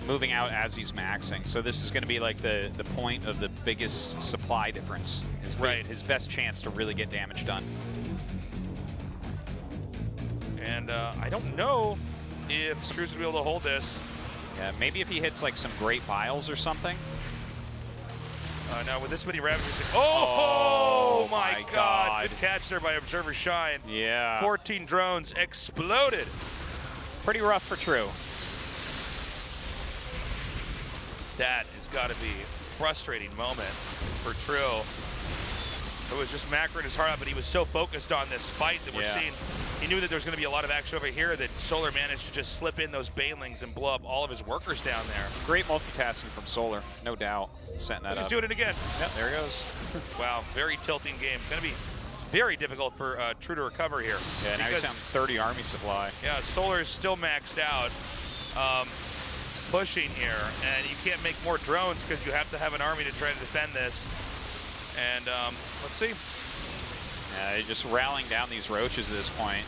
I: Moving out as he's maxing. So this is going to be like the point of the biggest supply difference. His best chance to really get damage done.
H: And I don't know if True's going to be able to hold this.
I: Yeah, maybe if he hits like some great biles or something.
H: Now with this many Ravagers, oh my God! Good catch there by Observer Shine.
I: Yeah.
H: 14 drones exploded.
I: Pretty rough for True.
H: That has got to be a frustrating moment for True. It was just macroing his heart out, but he was so focused on this fight that we're seeing. He knew that there was going to be a lot of action over here, that Solar managed to just slip in those banelings and blow up all of his workers down there.
I: Great multitasking from Solar, no doubt. Setting that up.
H: He's doing it again.
I: Yep, there he goes.
H: Wow, very tilting game. Going to be very difficult for True to recover here.
I: Yeah, now he's down 30 army supply.
H: Yeah, Solar is still maxed out. Pushing here, and you can't make more drones because you have to have an army to try to defend this. And let's see.
I: Yeah, they're just rallying down these roaches at this point.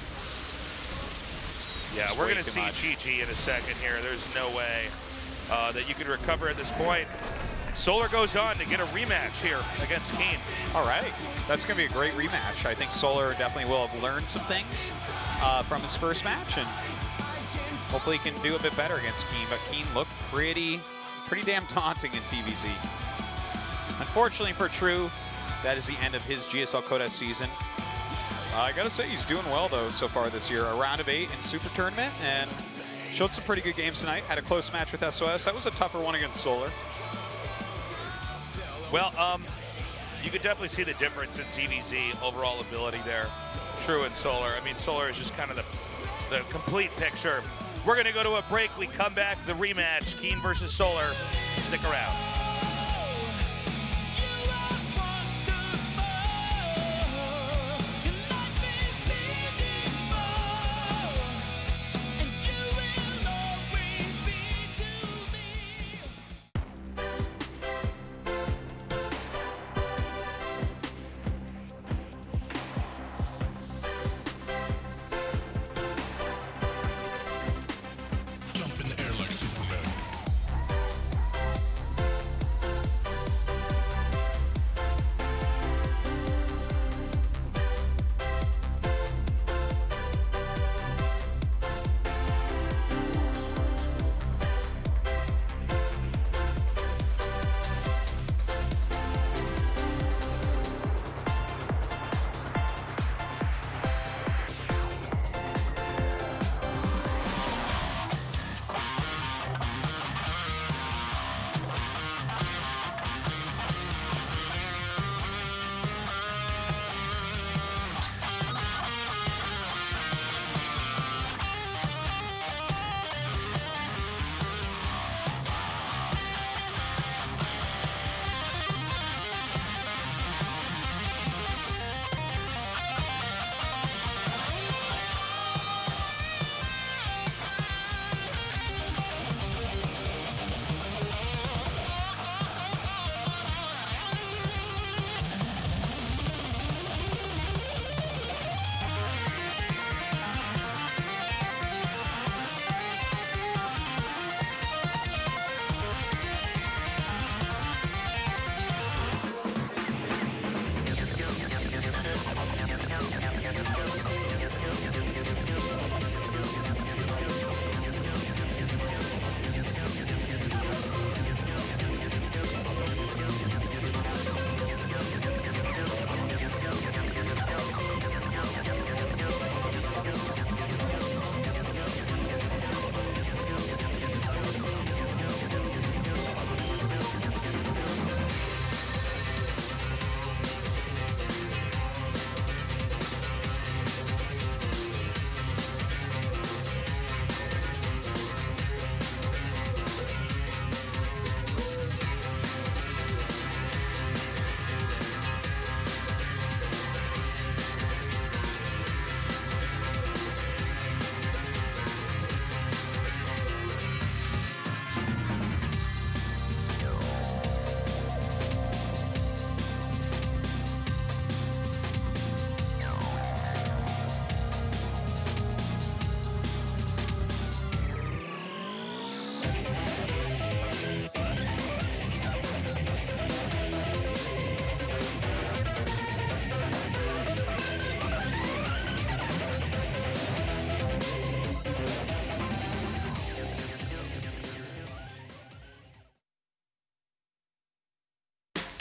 H: Yeah, we're going to see GG in a second here. There's no way that you can recover at this point. Solar goes on to get a rematch here against Keen.
I: All right, that's going to be a great rematch. I think Solar definitely will have learned some things from his first match, and hopefully he can do a bit better against Keen. But Keen looked pretty damn taunting in TVZ. Unfortunately for True, that is the end of his GSL Codes season. I gotta say, he's doing well though so far this year. A round of 8 in Super Tournament, and showed some pretty good games tonight. Had a close match with SOS. That was a tougher one against Solar.
H: Well, you could definitely see the difference in TVZ overall ability there. True and Solar. I mean, Solar is just kind of the complete picture. We're going to go to a break. We come back, the rematch, Keen versus Solar. Stick around.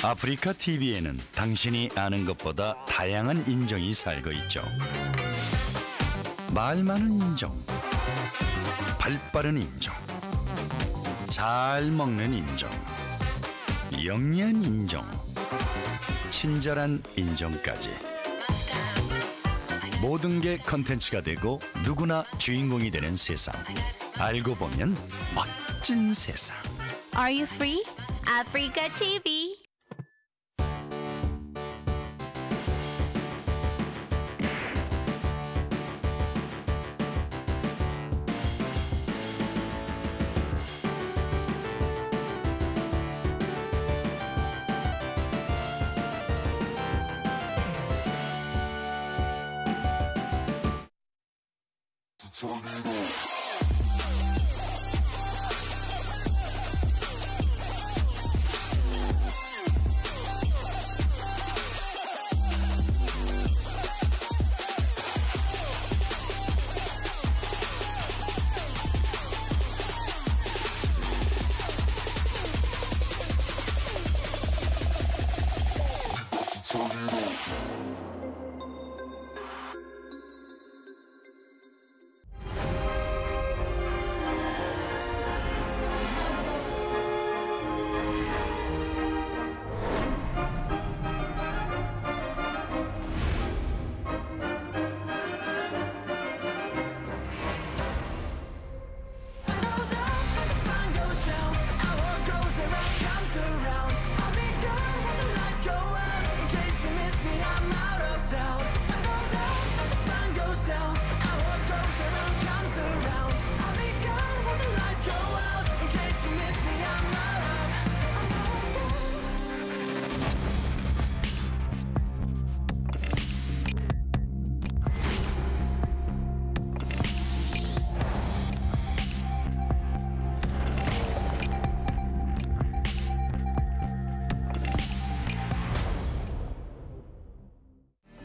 N: 아프리카 TV에는 당신이 아는 것보다 다양한 인정이 살고 있죠. 말 많은 인정, 발 빠른 인정, 잘 먹는 인정, 영리한 인정, 친절한 인정까지. 모든 게 컨텐츠가 되고 누구나 주인공이 되는 세상. 알고 보면 멋진 세상.
Q: Are you free? Africa TV.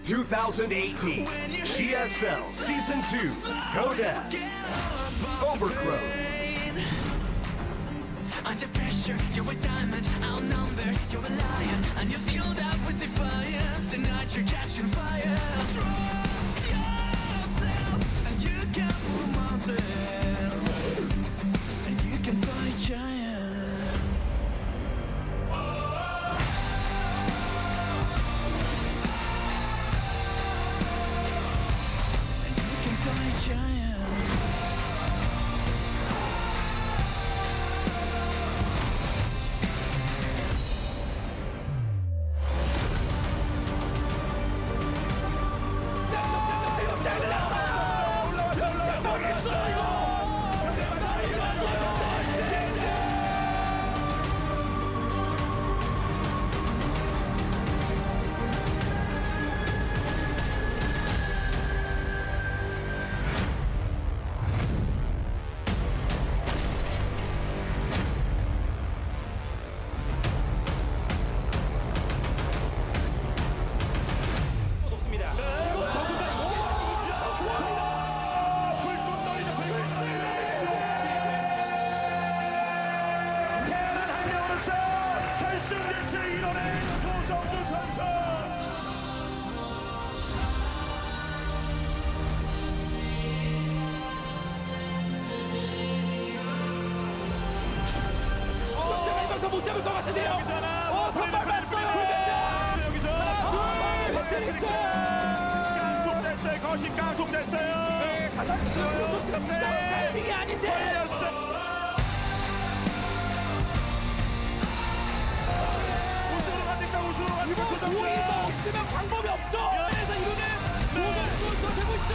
G: (2018) GSL Season 2 Codex Overgrowth.
A: Under pressure, you're a diamond, outnumbered, you're a lion, and you're fueled up with defiance. Tonight you're catching fire. Trust yourself, and you can move mountains, and you can fight giants. And you can fight giants.
C: 못 잡을 것 같은데요. 선발 맞어요. 여기서 깡통됐어요. 거신 깡통됐어요. 네, 가장 프로토스가 비싼 타이밍이 아닌데. 우승으로 갑니까? 우승으로 갑니까? 이번 우승이 없으면 방법이 없죠. 그래서 이거는 조금 되고 있죠.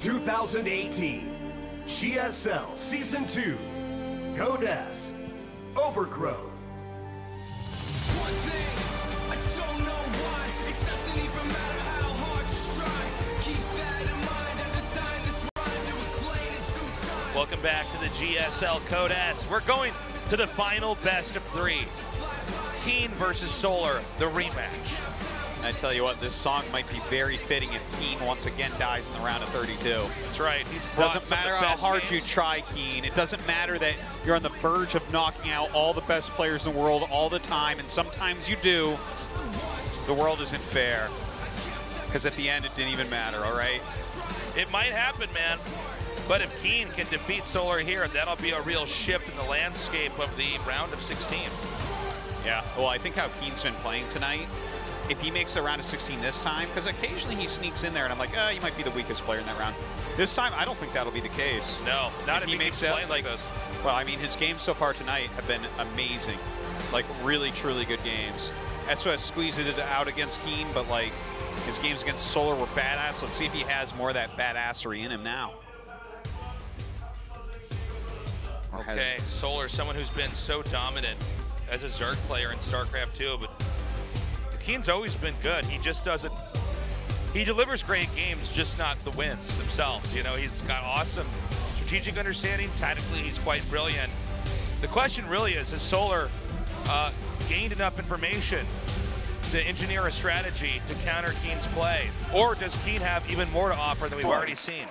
G: 2018 GSL Season 2 Codes Overgrowth.
B: One thing, I don't know why. It doesn't even matter how hard you try. Keep that in mind. I designed this rhyme. It was played in 2 times.
H: Welcome back to the GSL Codes. We're going to the final best of 3. Keen versus Solar, the rematch.
I: I tell you what, this song might be very fitting if Keen once again dies in the round of 32.
H: That's right.
I: Doesn't matter how hard you try, Keen. It doesn't matter that you're on the verge of knocking out all the best players in the world all the time, and sometimes you do. The world isn't fair. Because at the end, it didn't even matter, all right?
H: It might happen, man. But if Keen can defeat Solar here, that'll be a real shift in the landscape of the round of 16.
I: Yeah, well, I think how Keen's been playing tonight, if he makes a round of 16 this time, because occasionally he sneaks in there and I'm like, he might be the weakest player in that round. This time, I don't think that'll be the case.
H: No, not if he makes it
I: like
H: this.
I: Well, I mean, his games so far tonight have been amazing. Like, really, truly good games. SOS squeezed it out against Keen, but, like, his games against Solar were badass. Let's see if he has more of that badassery in him now.
H: Okay, Solar, someone who's been so dominant as a Zerg player in StarCraft 2, but Keen's always been good. He just doesn't, he delivers great games, just not the wins themselves. You know, he's got awesome strategic understanding. Tactically, he's quite brilliant. The question really is, has Solar gained enough information to engineer a strategy to counter Keen's play? Or does Keen have even more to offer than we've already seen?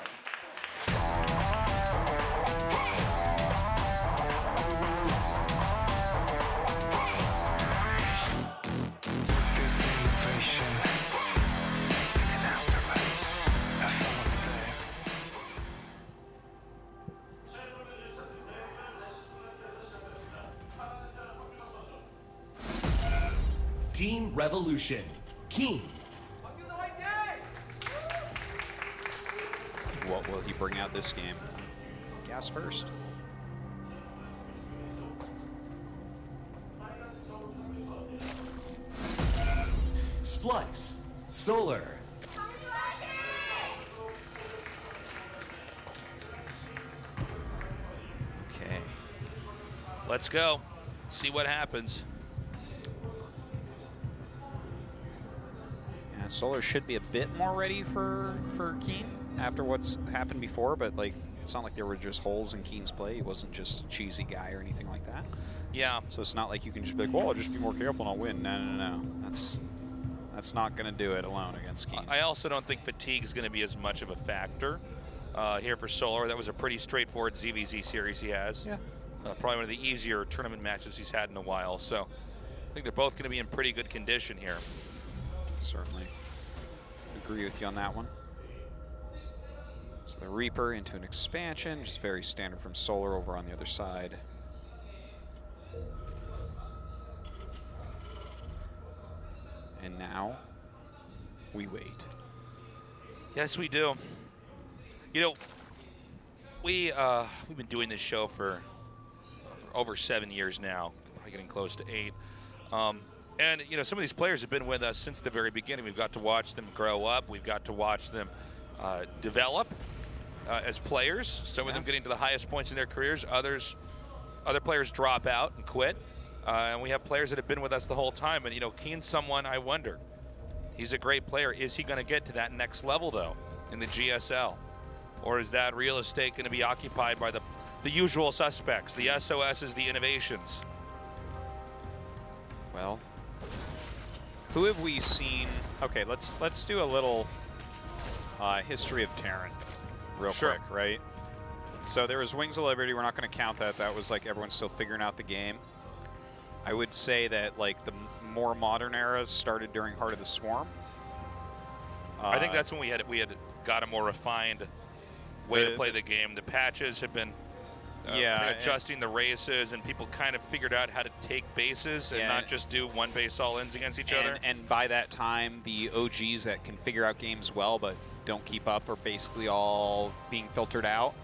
G: Team Revolution, Keen.
I: What will he bring out this game? Gas first.
G: Splice, Solar.
I: Okay.
H: Let's go. See what happens.
I: Yeah, Solar should be a bit more ready for Keen after what's happened before, but like it's not like there were just holes in Keen's play. He wasn't just a cheesy guy or anything like that.
H: Yeah.
I: So it's not like you can just be like, well, I'll just be more careful and I'll win. No, no, no. That's not going to do it alone against Keen.
H: I also don't think fatigue is going to be as much of a factor here for Solar. That was a pretty straightforward ZVZ series he has.
I: Yeah.
H: Probably one of the easier tournament matches he's had in a while. So I think they're both going to be in pretty good condition here.
I: Certainly. Agree with you on that one. So the Reaper into an expansion, just very standard from Solar over on the other side. And now we wait.
H: Yes, we do. You know, we've been doing this show for over 7 years now, probably getting close to 8. And, you know, some of these players have been with us since the very beginning. We've got to watch them grow up. We've got to watch them develop as players. Some of them getting to the highest points in their careers. Other players drop out and quit. And we have players that have been with us the whole time. And, you know, Keen's someone I wonder. He's a great player. Is he going to get to that next level, though, in the GSL? Or is that real estate going to be occupied by the usual suspects, the SOSs, the innovations?
I: Well, who have we seen? Okay, let's do a little history of Terran real quick, right? So there was Wings of Liberty. We're not going to count that. That was like everyone's still figuring out the game. I would say that like the more modern eras started during Heart of the Swarm.
H: I think that's when we had got a more refined way to play the game. The patches have been adjusting the races, and people kind of figured out how to take bases and not just do one base all-ins against each other.
I: And by that time, the OGs that can figure out games well but don't keep up are basically all being filtered out.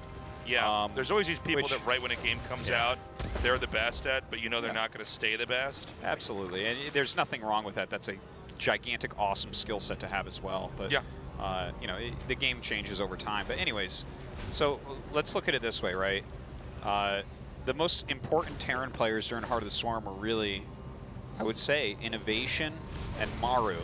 H: Yeah, there's always these people that right when a game comes out, they're the best at, but you know they're not going to stay the best.
I: Absolutely, and there's nothing wrong with that. That's a gigantic, awesome skill set to have as well. But You know, the game changes over time. But anyways, so let's look at it this way, right? The most important Terran players during Heart of the Swarm were really, I would say, Innovation and Maru.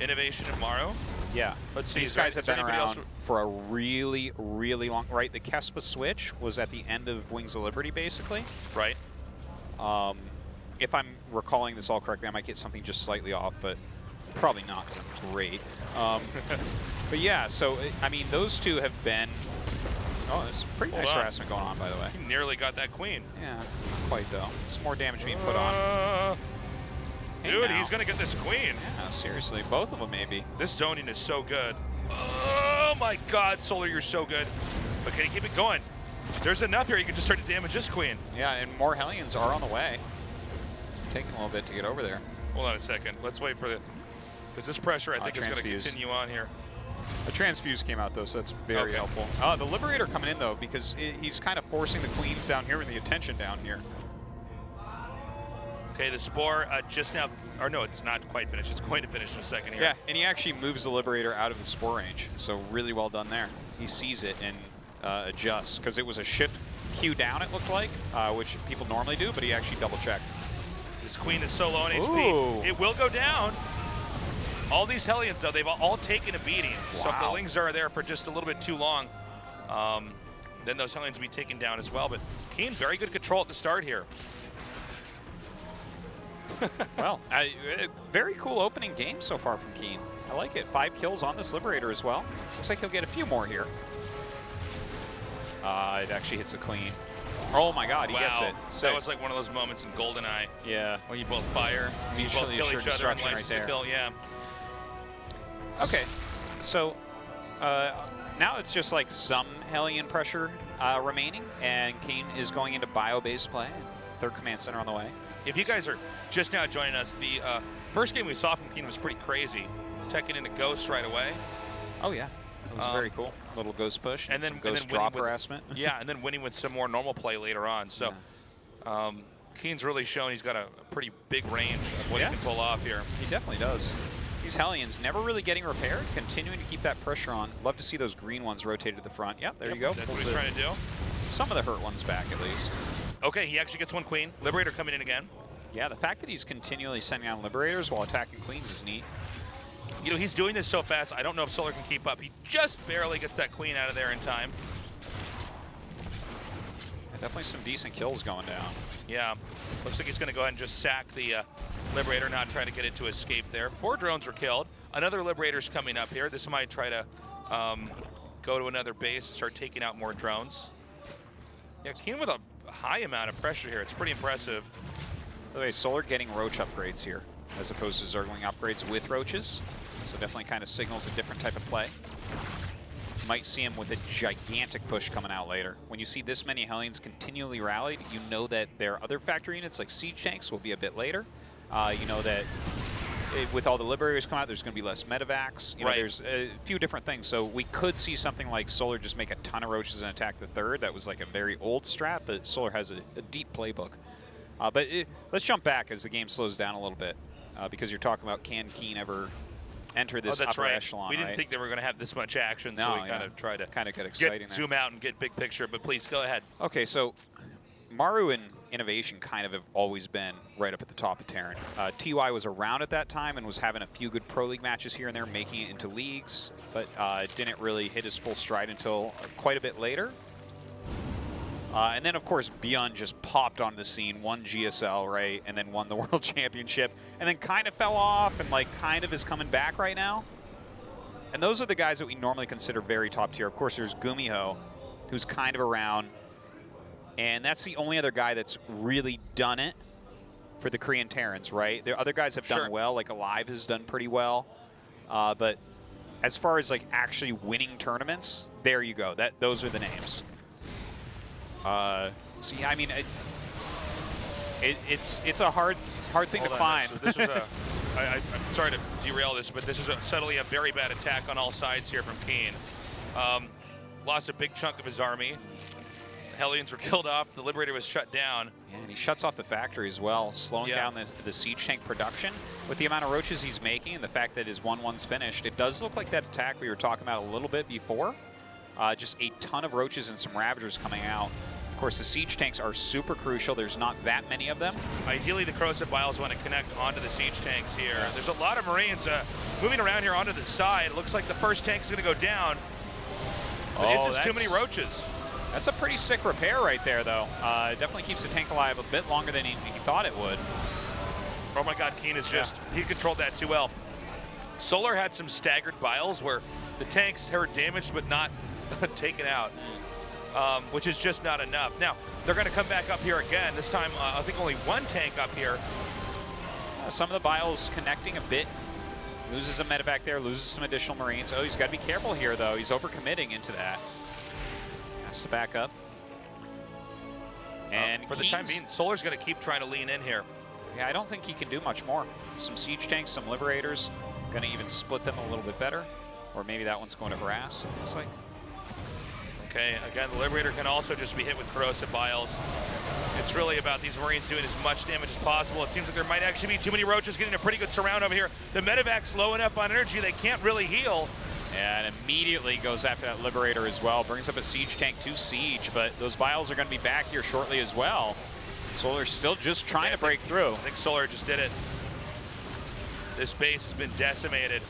H: Innovation and Maru?
I: Yeah.
H: Let's see.
I: These guys have been around for a really, really long... Right, the Kespa switch was at the end of Wings of Liberty, basically.
H: Right.
I: If I'm recalling this all correctly, I might get something just slightly off, but probably not, because I'm great. But yeah, so, I mean, those two have been... Oh, there's pretty nice harassment going on, by the way.
H: He nearly got that queen.
I: Yeah, not quite, though. Some more damage being put on.
H: Dude, he's going to get this queen.
I: Yeah, seriously. Both of them, maybe.
H: This zoning is so good. Oh, my God, Solar, you're so good. But can you keep it going? There's enough here. You can just start to damage this queen.
I: Yeah, and more Hellions are on the way. Taking a little bit to get over there.
H: Hold on a second. Let's wait for the... Because this pressure, I think, is going to continue on here.
I: A transfuse came out, though, so that's very helpful. The Liberator coming in, though, because he's kind of forcing the queens down here and the attention down here.
H: Okay, the Spore just now... Or no, it's not quite finished. It's going to finish in a second here.
I: Yeah, and he actually moves the Liberator out of the Spore range, so really well done there. He sees it and adjusts, because it was a shift Q down, it looked like, which people normally do, but he actually double-checked.
H: This queen is so low on HP. It will go down. All these Hellions, though, they've all taken a beating.
I: Wow.
H: So if the Lings are there for just a little bit too long, then those Hellions will be taken down as well. But Keen, very good control at the start here.
I: Well, very cool opening game so far from Keen. I like it. 5 kills on this Liberator as well. Looks like he'll get a few more here. It actually hits the Queen. Oh my God, he gets it.
H: That was like one of those moments in GoldenEye.
I: Yeah.
H: When you both fire, you both kill each other and license to kill. Yeah.
I: Okay, so now it's just like some Hellion pressure remaining, and Keen is going into bio-based play. Third command center on the way.
H: If you guys are just now joining us, the first game we saw from Keen was pretty crazy. Teching into Ghosts right away.
I: Oh yeah, it was very cool. Little Ghost push and then some Ghost drop harassment.
H: Yeah, and then winning with some more normal play later on. So Keen's really shown he's got a pretty big range of what he can pull off here.
I: He definitely does. These Hellions never really getting repaired, continuing to keep that pressure on. Love to see those green ones rotated to the front. Yep, there you go.
H: That's what he's trying to do.
I: Some of the hurt ones back, at least.
H: Okay, he actually gets one queen. Liberator coming in again.
I: Yeah, the fact that he's continually sending out Liberators while attacking queens is neat.
H: You know, he's doing this so fast, I don't know if Solar can keep up. He just barely gets that queen out of there in time.
I: Yeah, definitely some decent kills going down.
H: Yeah, looks like he's going to go ahead and just sack the Liberator, not trying to get it to escape there. 4 drones were killed. Another Liberator's coming up here. This might try to go to another base and start taking out more drones. Yeah, Keen with a high amount of pressure here. It's pretty impressive.
I: By the way, Solar getting Roach upgrades here, as opposed to Zergling upgrades with Roaches. So definitely kind of signals a different type of play. Might see him with a gigantic push coming out later. When you see this many Hellions continually rallied, you know that their other factory units like Siege Tanks will be a bit later. You know that with all the Liberators come out, there's going to be less medevacs. You know, there's a few different things. So we could see something like Solar just make a ton of Roaches and attack the third. That was like a very old strat, but Solar has a deep playbook. Let's jump back as the game slows down a little bit, because you're talking about can Keen ever enter this upper echelon,
H: We didn't think they were going to have this much action, so we kind of tried to
I: get exciting
H: zoom out and get big picture, but please go ahead.
I: Okay, so Maru and Innovation kind of have always been right up at the top of Terran. TY was around at that time and was having a few good Pro League matches here and there, making it into leagues, but didn't really hit his full stride until quite a bit later. And then, of course, Beyond just popped on the scene, won GSL, right, and then won the World Championship, and then kind of fell off and, like, kind of is coming back right now. And those are the guys that we normally consider very top tier. Of course, there's Gumiho, who's kind of around, and that's the only other guy that's really done it for the Korean Terrans, right? The other guys have done well, like Alive has done pretty well, but as far as, like, actually winning tournaments, there you go. Those are the names. So yeah, I mean, it's a hard thing to find.
H: So this is I'm sorry to derail this, but this is suddenly a very bad attack on all sides here from Keen. Lost a big chunk of his army, Hellions were killed off. The Liberator was shut down.
I: Yeah, and he shuts off the factory as well, slowing down the siege tank production. With the amount of roaches he's making and the fact that his 1-1's finished, it does look like that attack we were talking about a little bit before. Just a ton of roaches and some Ravagers coming out. Of course, the siege tanks are super crucial. There's not that many of them.
H: Ideally, the Corrosive Biles want to connect onto the siege tanks here. There's a lot of Marines moving around here onto the side. It looks like the first tank is going to go down. But it's just too many roaches.
I: That's a pretty sick repair right there, though. It definitely keeps the tank alive a bit longer than he thought it would.
H: Oh my God, Keen is just, he controlled that too well. Solar had some staggered Biles where the tanks were damaged but not taken out, which is just not enough. Now, they're going to come back up here again. This time, I think only one tank up here.
I: Some of the Biles connecting a bit. Loses a medevac there, loses some additional Marines. Oh, he's got to be careful here, though. He's overcommitting into that. Has to back up. And
H: for the time being, Solar's going to keep trying to lean in here.
I: Yeah, I don't think he can do much more. Some siege tanks, some Liberators. Going to even split them a little bit better. Or maybe that one's going to harass, it looks like.
H: Okay, again, the Liberator can also just be hit with Corrosive Biles. It's really about these Marines doing as much damage as possible. It seems like there might actually be too many roaches getting a pretty good surround over here. The medevac's low enough on energy, they can't really heal.
I: And immediately goes after that Liberator as well. Brings up a siege tank to siege, but those Biles are going to be back here shortly as well. Solar's still just trying to break through.
H: I think Solar just did it. This base has been decimated.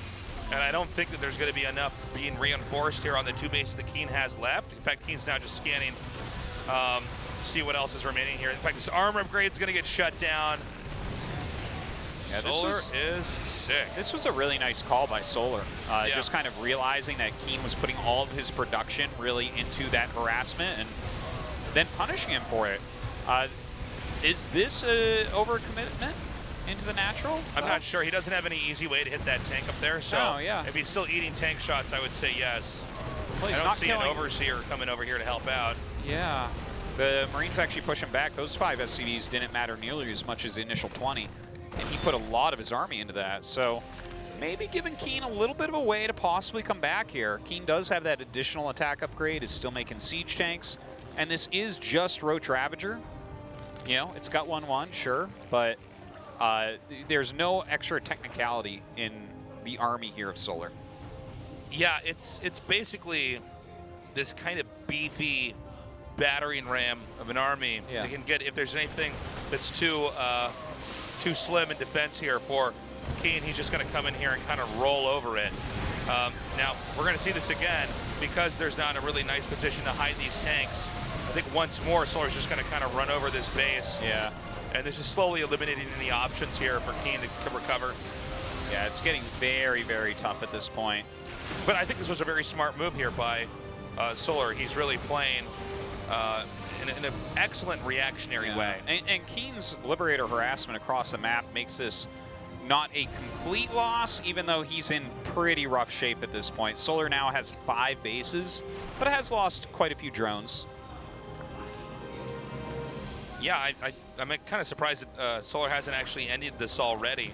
H: And I don't think that there's going to be enough being reinforced here on the two bases that Keen has left. In fact, Keen's now just scanning, see what else is remaining here. In fact, this armor upgrade is going to get shut down.
I: Yeah,
H: Solar is sick.
I: This was a really nice call by Solar. Just kind of realizing that Keen was putting all of his production really into that harassment and then punishing him for it. Is this an overcommitment into the natural?
H: I'm not sure. He doesn't have any easy way to hit that tank up there. So
I: yeah.
H: If he's still eating tank shots, I would say yes.
I: Well,
H: I don't see an Overseer coming over here to help out.
I: Yeah. The Marines actually push him back. Those 5 SCVs didn't matter nearly as much as the initial 20. And he put a lot of his army into that. So maybe giving Keen a little bit of a way to possibly come back here. Keen does have that additional attack upgrade, is still making siege tanks. And this is just Roach Ravager. You know, it's got 1-1, sure, but there's no extra technicality in the army here of Solar.
H: Yeah, it's basically this kind of beefy battering ram of an army.
I: Yeah.
H: They can get, if there's anything that's too slim in defense here for Keen, he's just going to come in here and kind of roll over it. Now, we're going to see this again because there's not a really nice position to hide these tanks. I think once more, Solar's just going to kind of run over this base.
I: Yeah.
H: And this is slowly eliminating any options here for Keen to recover.
I: Yeah, it's getting very, very tough at this point.
H: But I think this was a very smart move here by Solar. He's really playing in an excellent reactionary way.
I: And Keen's Liberator harassment across the map makes this not a complete loss, even though he's in pretty rough shape at this point. Solar now has 5 bases, but has lost quite a few drones.
H: Yeah, I'm kind of surprised that Solar hasn't actually ended this already.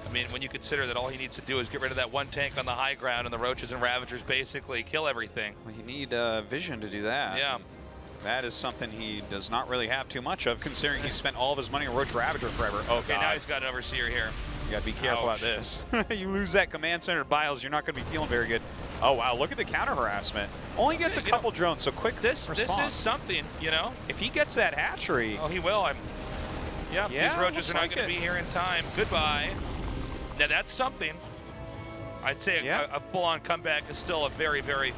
H: I mean, when you consider that all he needs to do is get rid of that one tank on the high ground and the Roaches and Ravagers basically kill everything.
I: Well, you need vision to do that.
H: Yeah.
I: That is something he does not really have too much of, considering he spent all of his money on Roach Ravager forever. Oh,
H: okay,
I: God.
H: now he's got an Overseer here.
I: You got to be careful about this. You lose that command center Biles, you're not going to be feeling very good. Oh, wow, look at the counter harassment. Only gets a couple drones, so quick response.
H: This is something, you know?
I: If he gets that hatchery.
H: Oh, he will. Yeah, these Roaches are not going to be here in time. Goodbye. Now, that's something. I'd say a full-on comeback is still a very, very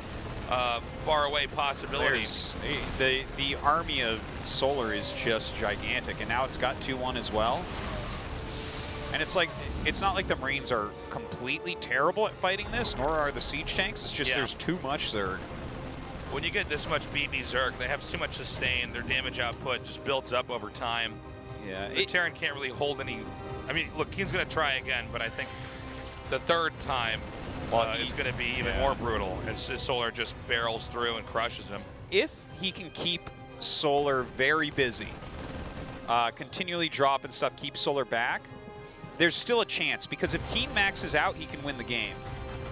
H: far away possibility.
I: The army of Solar is just gigantic, and now it's got 2-1 as well. And it's like, it's not like the Marines are completely terrible at fighting this, nor are the siege tanks. It's just there's too much Zerg.
H: When you get this much BB Zerg, they have too much sustain. Their damage output just builds up over time.
I: Yeah,
H: the Terran can't really hold any. I mean, look, Keen's going to try again, but I think the third time is going to be even more brutal as Solar just barrels through and crushes him.
I: If he can keep Solar very busy, continually dropping stuff, keep Solar back, there's still a chance, because if Keen maxes out, he can win the game.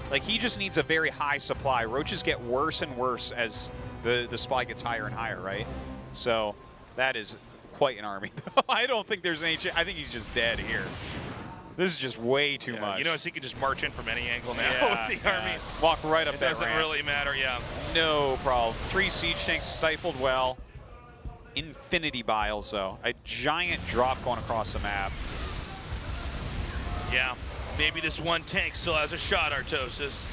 I: Like, he just needs a very high supply. Roaches get worse and worse as the supply gets higher and higher, right? So that is quite an army. I don't think there's any I think he's just dead here. This is just way too much.
H: You notice he can just march in from any angle now
I: Yeah,
H: with the army.
I: Walk right up
H: It
I: that
H: doesn't
I: ramp.
H: really matter, yeah.
I: No problem. 3 siege tanks stifled well. Infinity Biles, though. A giant drop going across the map.
H: Yeah, maybe this one tank still has a shot, Artosis.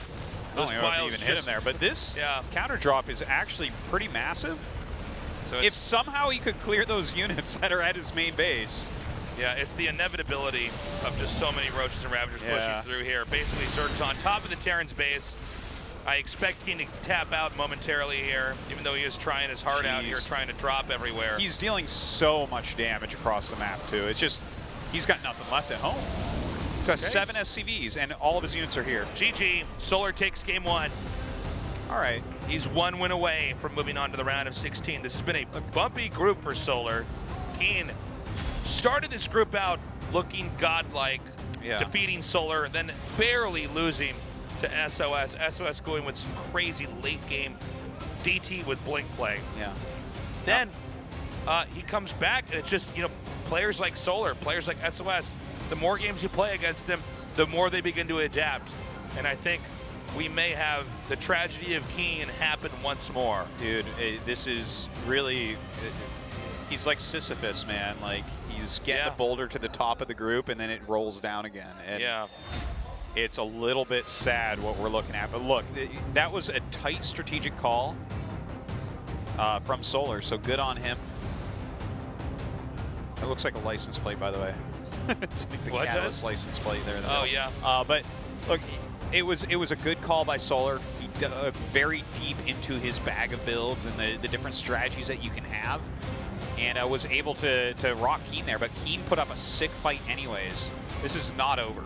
I: I don't know if he even hit him there, but this counter drop is actually pretty massive.
H: So
I: if somehow he could clear those units that are at his main base.
H: Yeah, it's the inevitability of just so many Roaches and Ravagers pushing through here. Basically, Zerg's on top of the Terran's base. I expect him to tap out momentarily here, even though he is trying his heart out here, trying to drop everywhere.
I: He's dealing so much damage across the map, too. It's just, he's got nothing left at home. He's got 7 SCVs, and all of his units are here.
H: GG. Solar takes game 1.
I: All right.
H: He's 1 win away from moving on to the round of 16. This has been a bumpy group for Solar. Keen started this group out looking godlike, defeating Solar, then barely losing to SOS. SOS going with some crazy late game DT with blink play.
I: Yeah.
H: Then he comes back, and it's just, you know, players like Solar, players like SOS, the more games you play against them, the more they begin to adapt. And I think we may have the tragedy of Keen happen once more.
I: Dude, this is really, he's like Sisyphus, man. Like, he's getting the boulder to the top of the group, and then it rolls down again. And it's a little bit sad what we're looking at. But look, that was a tight strategic call from Solar, so good on him. It looks like a license plate, by the way. It's like the Catalyst license plate there.
H: Oh, yeah.
I: But look, it was a good call by Solar. He dug very deep into his bag of builds and the different strategies that you can have, and was able to rock Keen there. But Keen put up a sick fight anyways. This is not over.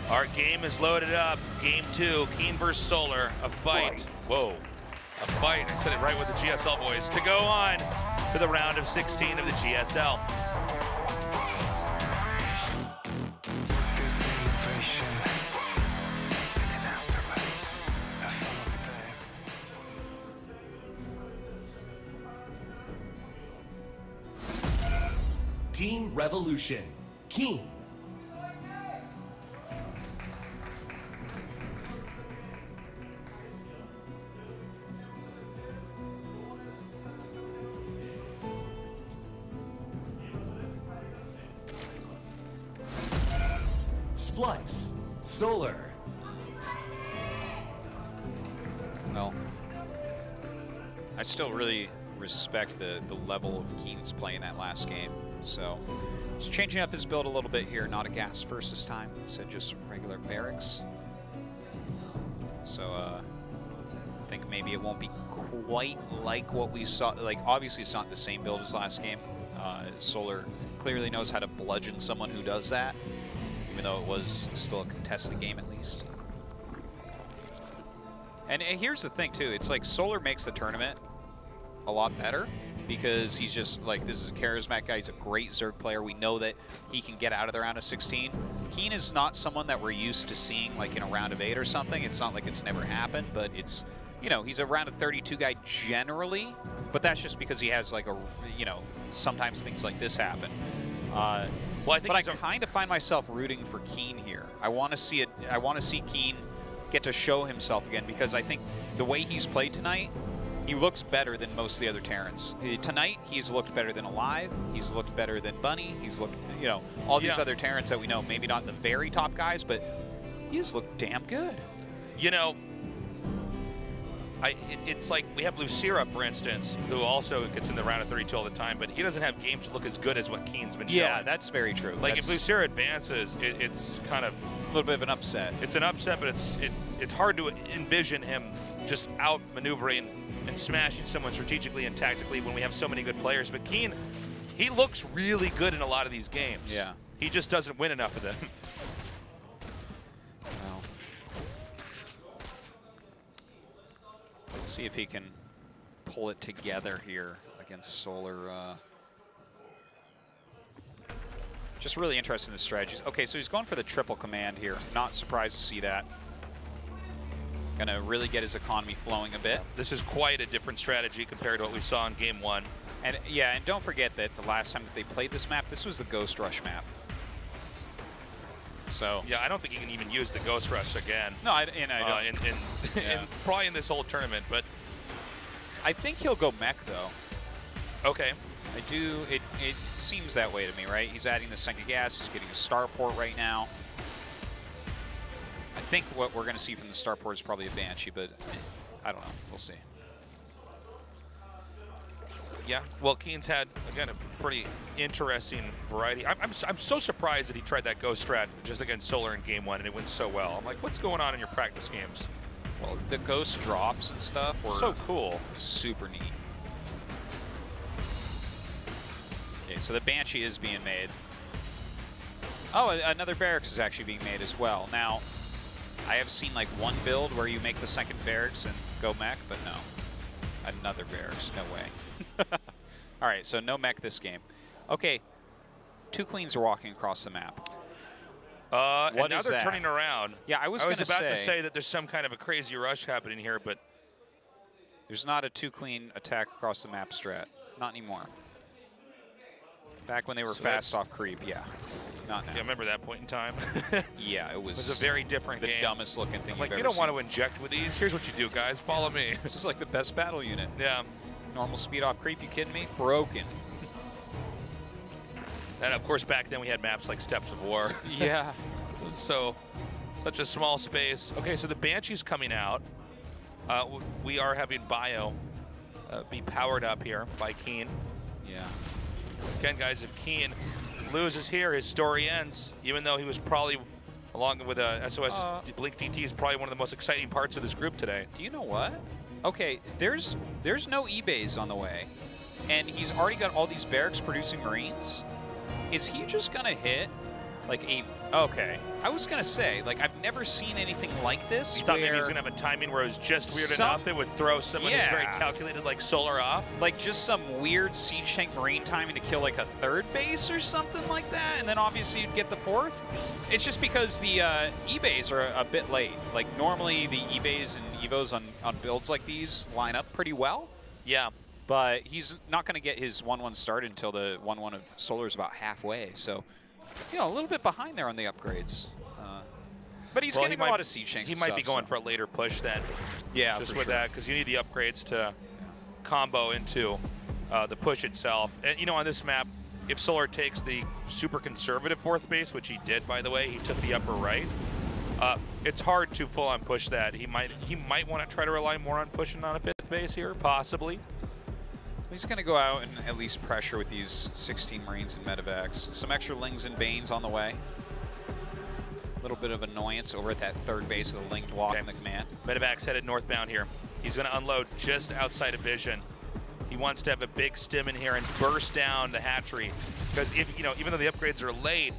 H: Our game is loaded up. Game 2, Keen versus Solar, a fight. Whoa, a fight. I said it right with the GSL boys. To go on to the round of 16 of the GSL.
G: Team Revolution, Keen. Splice, Solar.
I: Well, I still really respect the level of Keen's play in that last game. So he's changing up his build a little bit here. Not a gas first this time, instead just regular barracks. So I think maybe it won't be quite like what we saw. Like, obviously it's not the same build as last game. Solar clearly knows how to bludgeon someone who does that, even though it was still a contested game at least. And here's the thing too, it's like Solar makes the tournament a lot better because he's just like, this is a charismatic guy, he's a great Zerg player, we know that he can get out of the round of 16. Keen is not someone that we're used to seeing like in a round of 8 or something. It's not like it's never happened, but it's, you know, he's a round of 32 guy generally, but that's just because he has like a, you know, sometimes things like this happen. Well, I kind of find myself rooting for Keen here. I want to see it. I want to see Keen get to show himself again because I think the way he's played tonight, he looks better than most of the other Terrans. Tonight, he's looked better than Alive. He's looked better than Bunny. He's looked, you know, all these other Terrans that we know. Maybe not the very top guys, but he's looked damn good.
H: You know, it's like we have Lucira, for instance, who also gets in the round of 32 all the time, but he doesn't have games look as good as what Keen's been showing.
I: Yeah, that's very true.
H: Like, if Lucira advances, it's kind of
I: a little bit of an upset.
H: It's an upset, but it's hard to envision him just out-maneuvering and smashing someone strategically and tactically when we have so many good players. But Keen, he looks really good in a lot of these games.
I: Yeah.
H: He just doesn't win enough of them.
I: Well, let's see if he can pull it together here against Solar. Just really interested in the strategies. Okay, so he's going for the triple command here. Not surprised to see that. Going to really get his economy flowing a bit.
H: This is quite a different strategy compared to what we saw in Game 1.
I: And yeah, and don't forget that the last time that they played this map, this was the Ghost Rush map. So
H: yeah, I don't think he can even use the Ghost Rush again.
I: No, I don't.
H: Yeah. Probably in this whole tournament, but
I: I think he'll go mech though.
H: Okay.
I: I do. It seems that way to me, right? He's adding the second gas. He's getting a starport right now. I think what we're going to see from the starport is probably a Banshee, but I don't know. We'll see.
H: Yeah, well, Keen's had, again, a pretty interesting variety. I'm so surprised that he tried that Ghost strat just against Solar in Game 1, and it went so well. I'm like, what's going on in your practice games?
I: Well, the Ghost drops and stuff were
H: so cool.
I: Super neat. Okay, so the Banshee is being made. Oh, another barracks is actually being made as well. Now, I have seen like one build where you make the second barracks and go mech, but no. Another barracks, no way. All right, so no mech this game. Okay, 2 queens are walking across the map.
H: And now they're turning around.
I: Yeah, I was about
H: to say that there's some kind of a crazy rush happening here, but
I: there's not a 2-queen attack across the map strat. Not anymore. Back when they were fast off creep, yeah. Not now.
H: Yeah, remember that point in time?
I: Yeah, it was
H: a very different game.
I: The dumbest looking thing
H: like,
I: you've
H: you
I: ever
H: don't want to inject with these. Here's what you do, guys. Follow me.
I: This is like the best battle unit.
H: Yeah.
I: Normal speed off creep, you kidding me? Broken.
H: And of course, back then we had maps like Steps of War.
I: Yeah.
H: So, such a small space. Okay, so the Banshee's coming out. We are having Bio be powered up here by Keen.
I: Yeah.
H: Again, guys, if Keen loses here, his story ends, even though he was probably, along with SOS Blink DT, is probably one of the most exciting parts of this group today.
I: Do you know what? Okay, there's no eBays on the way, and he's already got all these barracks producing Marines. Is he just gonna hit like a? Okay, I was gonna say, like, I've never seen anything like this.
H: You thought maybe he was gonna have a timing where it was just weird enough it would throw someone who's very calculated, like Solar off?
I: Like just some weird siege tank Marine timing to kill like a 3rd base or something like that, and then obviously you'd get the 4th. It's just because the eBays are a bit late. Like normally the eBays and Evos on builds like these line up pretty well.
H: Yeah.
I: But he's not gonna get his 1-1 started until the 1-1 of Solar is about halfway, so you know, a little bit behind there on the upgrades. But he's getting a lot of siege tanks.
H: He might be going for a later push then.
I: Yeah,
H: just with that, because you need the upgrades to combo into the push itself. And you know, on this map, if Solar takes the super conservative 4th base, which he did, by the way, he took the upper right. It's hard to full-on push that. He might want to try to rely more on pushing on a 5th base here, possibly.
I: He's going to go out and at least pressure with these 16 Marines and medevacs. Some extra Lings and Banes on the way. A little bit of annoyance over at that 3rd base with a Ling blocking the command.
H: Medevac's headed northbound here. He's going to unload just outside of vision. He wants to have a big stim in here and burst down the hatchery. Because if, you know, even though the upgrades are late,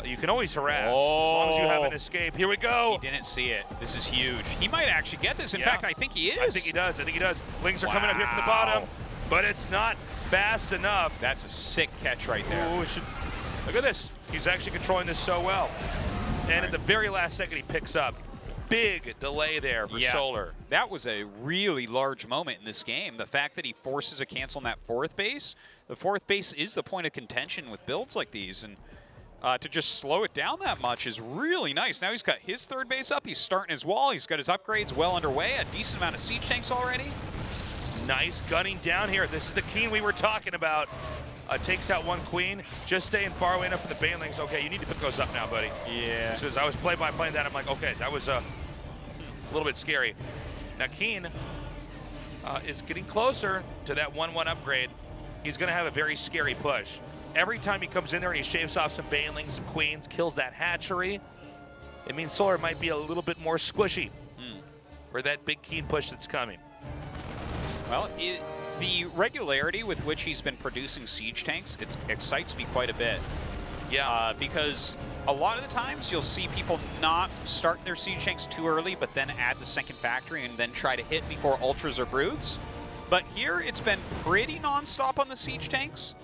H: you can always harass as long as you have an escape. Here we go.
I: He didn't see it. This is huge. He might actually get this. In fact, I think he is.
H: I think he does. I think he does. Lings are coming up here from the bottom. But it's not fast enough.
I: That's a sick catch right there.
H: Ooh, look at this. He's actually controlling this so well. And at the very last second, he picks up. Big delay there for Solar.
I: That was a really large moment in this game. The fact that he forces a cancel on that 4th base. The 4th base is the point of contention with builds like these. And to just slow it down that much is really nice. Now he's got his 3rd base up. He's starting his wall. He's got his upgrades well underway. A decent amount of siege tanks already.
H: Nice gunning down here. This is the Keen we were talking about. Takes out 1 queen, just staying far away enough from the Banelings. Okay, you need to pick those up now, buddy.
I: Yeah.
H: So as I was play-by-playing that, I'm like, okay, that was a little bit scary. Now Keen is getting closer to that 1-1 upgrade. He's going to have a very scary push. Every time he comes in there and he shaves off some Banelings, some queens, kills that hatchery, it means Solar might be a little bit more squishy for that big Keen push that's coming.
I: Well, the regularity with which he's been producing siege tanks, it excites me quite a bit.
H: Yeah.
I: Because a lot of the times you'll see people not start their siege tanks too early, but then add the 2nd factory and then try to hit before ultras or broods. But here it's been pretty non-stop on the siege tanks.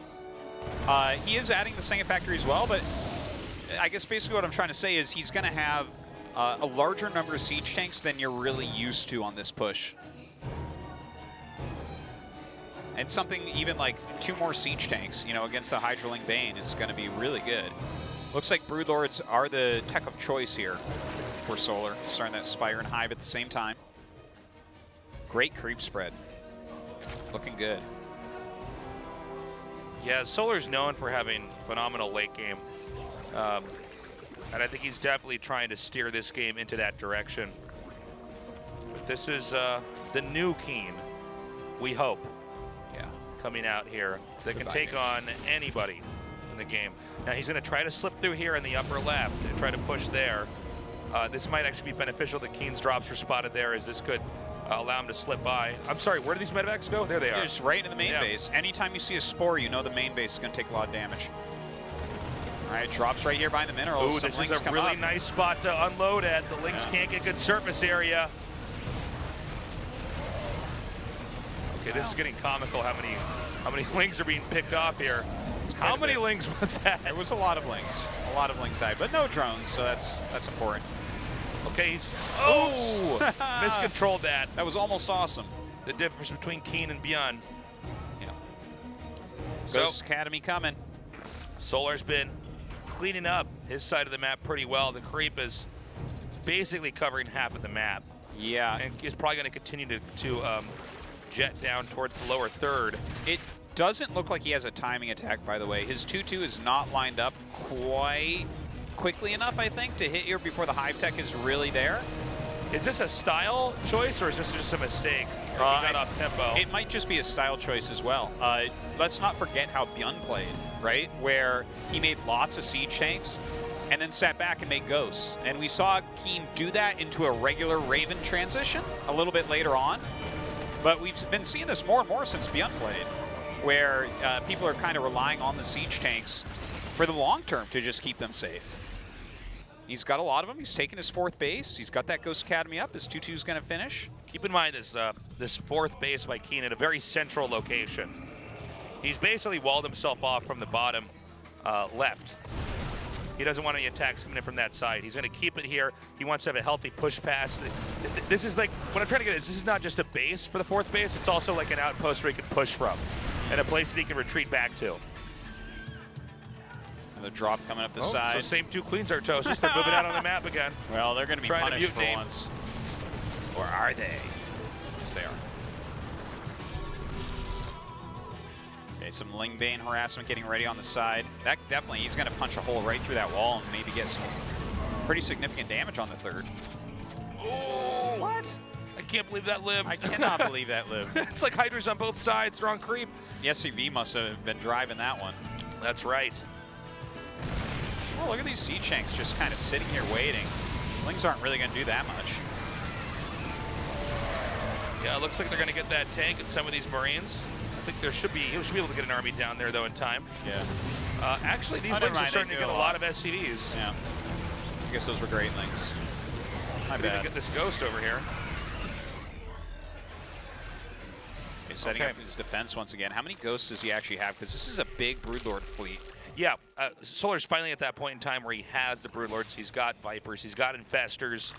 I: He is adding the 2nd factory as well, but I guess basically what I'm trying to say is he's going to have a larger number of siege tanks than you're really used to on this push. And something even like 2 more siege tanks, you know, against the Hydraling Bane is going to be really good. Looks like Broodlords are the tech of choice here for Solar, starting that Spire and Hive at the same time. Great creep spread. Looking good.
H: Yeah, Solar's known for having phenomenal late game. And I think he's definitely trying to steer this game into that direction. But this is the new Keen, we hope.
I: Yeah.
H: Coming out here that can
I: Goodbye,
H: take
I: Mitch.
H: on anybody in the game. Now he's going to try to slip through here in the upper left and try to push there. This might actually be beneficial that Keen's drops are spotted there, as this could allow him to slip by. I'm sorry, where do these medevacs go? There they are.
I: Just right into the main base. Anytime you see a Spore, you know the main base is going to take a lot of damage. All right, drops right here behind the minerals.
H: Ooh,
I: Some
H: this
I: Lynx
H: is a
I: come
H: really
I: up.
H: nice spot to unload at. The Lynx can't get good surface area. Okay, this is getting comical. How many Lynx are being picked off here? How many Lynx was that?
I: There was a lot of Lynx. A lot of Lynx side, but no drones, so that's important.
H: Okay, he's miscontrolled that.
I: That was almost awesome.
H: The difference between Keen and Beyond.
I: Yeah.
H: So,
I: Ghost Academy coming.
H: Solar's been cleaning up his side of the map pretty well. The creep is basically covering half of the map.
I: Yeah.
H: And is probably going to continue to jet down towards the lower third.
I: It doesn't look like he has a timing attack, by the way. His 2-2 is not lined up quite quickly enough, I think, to hit here before the Hive Tech is really there.
H: Is this a style choice, or is this just a mistake? He got off tempo.
I: It might just be a style choice as well. Let's not forget how Bjorn played, right? Where he made lots of siege tanks and then sat back and made ghosts. And we saw Keen do that into a regular Raven transition a little bit later on. But we've been seeing this more and more since Bjorn played, where people are kind of relying on the siege tanks for the long term to just keep them safe. He's got a lot of them. He's taken his 4th base. He's got that Ghost Academy up. His 2-2 is going to finish.
H: Keep in mind this 4th base by Keen at a very central location. He's basically walled himself off from the bottom left. He doesn't want any attacks coming in from that side. He's going to keep it here. He wants to have a healthy push pass. This is like, what I'm trying to get is, this is not just a base for the 4th base. It's also like an outpost where he can push from and a place that he can retreat back to.
I: Another drop coming up the side.
H: So same 2 Queens Artosis. They're moving out on the map again.
I: Well, they're going to be
H: Trying
I: punished
H: to
I: for
H: mutate.
I: once. Or are they? Yes, they are. Okay, some Lingbane harassment getting ready on the side. That definitely, he's going to punch a hole right through that wall and maybe get some pretty significant damage on the 3rd.
H: Oh, what? I can't believe that lived.
I: I cannot believe that lived.
H: It's like Hydras on both sides. They're on creep.
I: The SCV must have been driving that one.
H: That's right.
I: Oh, look at these siege tanks just kind of sitting here waiting. Lings aren't really going to do that much.
H: Yeah, it looks like they're going to get that tank and some of these Marines. I think he should be able to get an army down there, though, in time.
I: Yeah.
H: Actually, these Lings are starting to get a lot of SCVs.
I: Yeah. I guess those were great Lings. My
H: Maybe
I: bad.
H: get this Ghost over here.
I: He's setting up his defense once again. How many Ghosts does he actually have? Because this is a big Broodlord fleet.
H: Yeah, Solar's finally at that point in time where he has the Broodlords. He's got Vipers. He's got Infestors.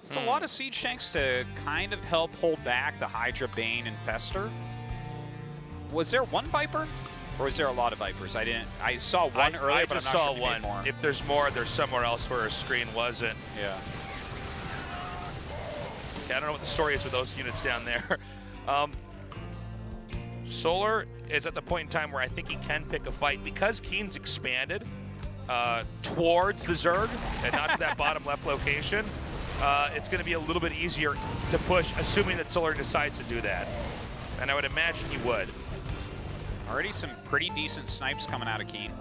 I: It's a lot of siege tanks to kind of help hold back the Hydra, Bane, Infestor. Was there one Viper? Or was there a lot of Vipers? I saw one earlier, but I'm not sure if he made more.
H: If there's more, there's somewhere else where a screen wasn't.
I: Yeah.
H: I don't know what the story is with those units down there. Solar is at the point in time where I think he can pick a fight because Keen's expanded towards the Zerg and not to that bottom left location. It's going to be a little bit easier to push, assuming that Solar decides to do that. And I would imagine he would.
I: Already some pretty decent snipes coming out of Keen.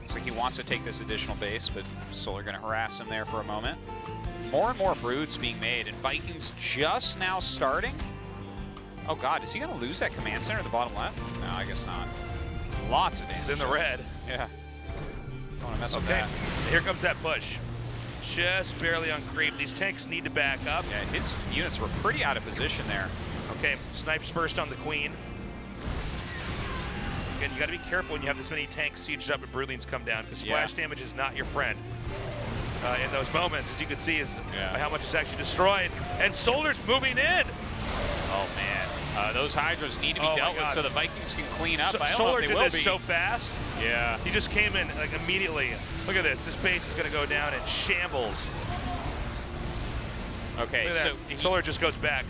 I: Looks like he wants to take this additional base, but Solar going to harass him there for a moment. More and more broods being made, and Vikings just now starting. Oh God, is he gonna lose that command center at the bottom left? No, I guess not. Lots of damage.
H: He's in the red.
I: Yeah. Don't wanna mess with that.
H: Here comes that push. Just barely on creep. These tanks need to back up.
I: Yeah, his units were pretty out of position there.
H: Okay, snipes first on the Queen. again, you got to be careful when you have this many tanks sieged up and Broodlings come down, because splash damage is not your friend. In those moments, as you can see, is how much is actually destroyed. And Solar's moving in.
I: Oh man, those Hydras need to be dealt with so the Vikings can clean up. I don't know
H: Solar
I: if they
H: did
I: will
H: this
I: be.
H: so fast.
I: Yeah.
H: He just came in like immediately. Look at this. This base is going to go down in shambles.
I: Okay, so
H: Solar just goes back.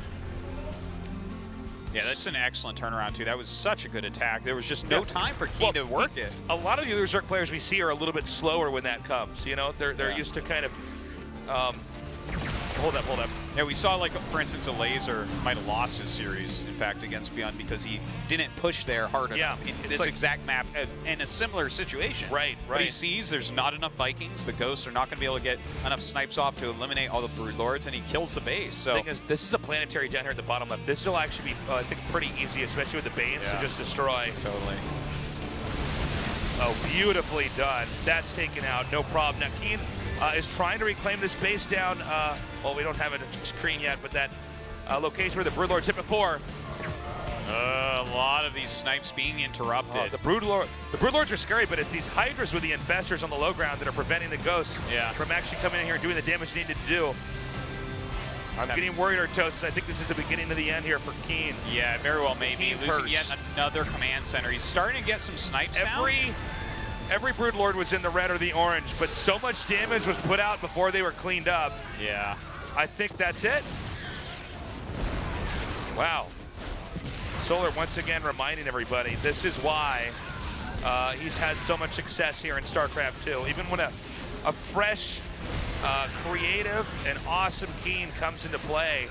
I: Yeah, that's an excellent turnaround too. That was such a good attack. There was just no time for Keen to work it.
H: A lot of the other Zerg players we see are a little bit slower when that comes. You know, they're used to kind of. Hold up.
I: Yeah, we saw, like, for instance, a Laser might have lost his series, in fact, against Beyond because he didn't push there hard enough in this exact map in a similar situation.
H: Right.
I: But he sees there's not enough Vikings. The Ghosts are not going to be able to get enough snipes off to eliminate all the Brood Lords, and he kills the base. So
H: the thing is, this is a planetary down here at the bottom left. This will actually be, I think, pretty easy, especially with the Banes to just destroy.
I: Totally.
H: Oh, beautifully done. That's taken out, no problem. Now, Keen is trying to reclaim this base down. Well, we don't have it on the screen yet, but that location where the Brood Lords hit before.
I: A lot of these snipes being interrupted.
H: The Brood Lords are scary, but it's these Hydras with the Infestors on the low ground that are preventing the Ghosts from actually coming in here and doing the damage they needed to do. I'm getting worried, Artosis. I think this is the beginning of the end here for Keen.
I: Yeah, very well maybe. Losing yet another command center. He's starting to get some snipes now.
H: Every Brood Lord was in the red or the orange, but so much damage was put out before they were cleaned up.
I: Yeah.
H: I think that's it. Wow. Solar once again reminding everybody, this is why he's had so much success here in StarCraft 2. Even when a fresh, creative, and awesome Keen comes into play,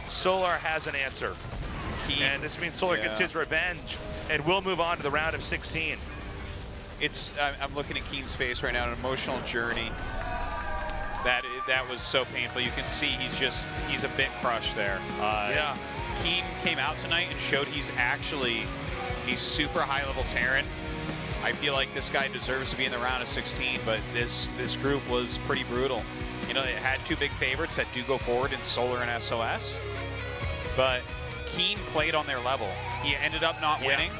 H: Solar has an answer. And this means Solar gets his revenge and will move on to the round of 16.
I: I'm looking at Keen's face right now, an emotional journey. That was so painful. You can see he's a bit crushed there. Keen came out tonight and showed he's super high level Terran. I feel like this guy deserves to be in the round of 16, but this group was pretty brutal. You know, it had two big favorites that do go forward in Solar and SOS, but Keen played on their level. He ended up not winning.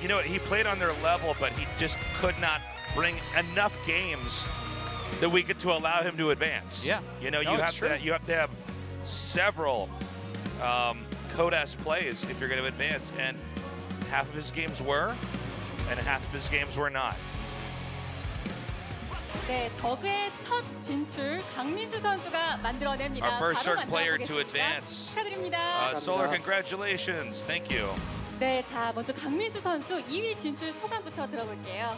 H: You know, he played on their level, but he just could not bring enough games that we get to allow him to advance.
I: Yeah.
H: You know, you have to have several Codas plays if you're going to advance, and half of his games were, and half of his games were not.
P: 네, 적의 첫 진출 강민주 선수가 만들어냅니다.
H: Our first
P: 바로
H: Zerg player to
P: 만나보겠습니다.
H: advance.
P: 축하드립니다.
H: Solar, congratulations. Thank you.
P: 네, 자 먼저 강민주 선수 2위 진출 소감부터 들어볼게요.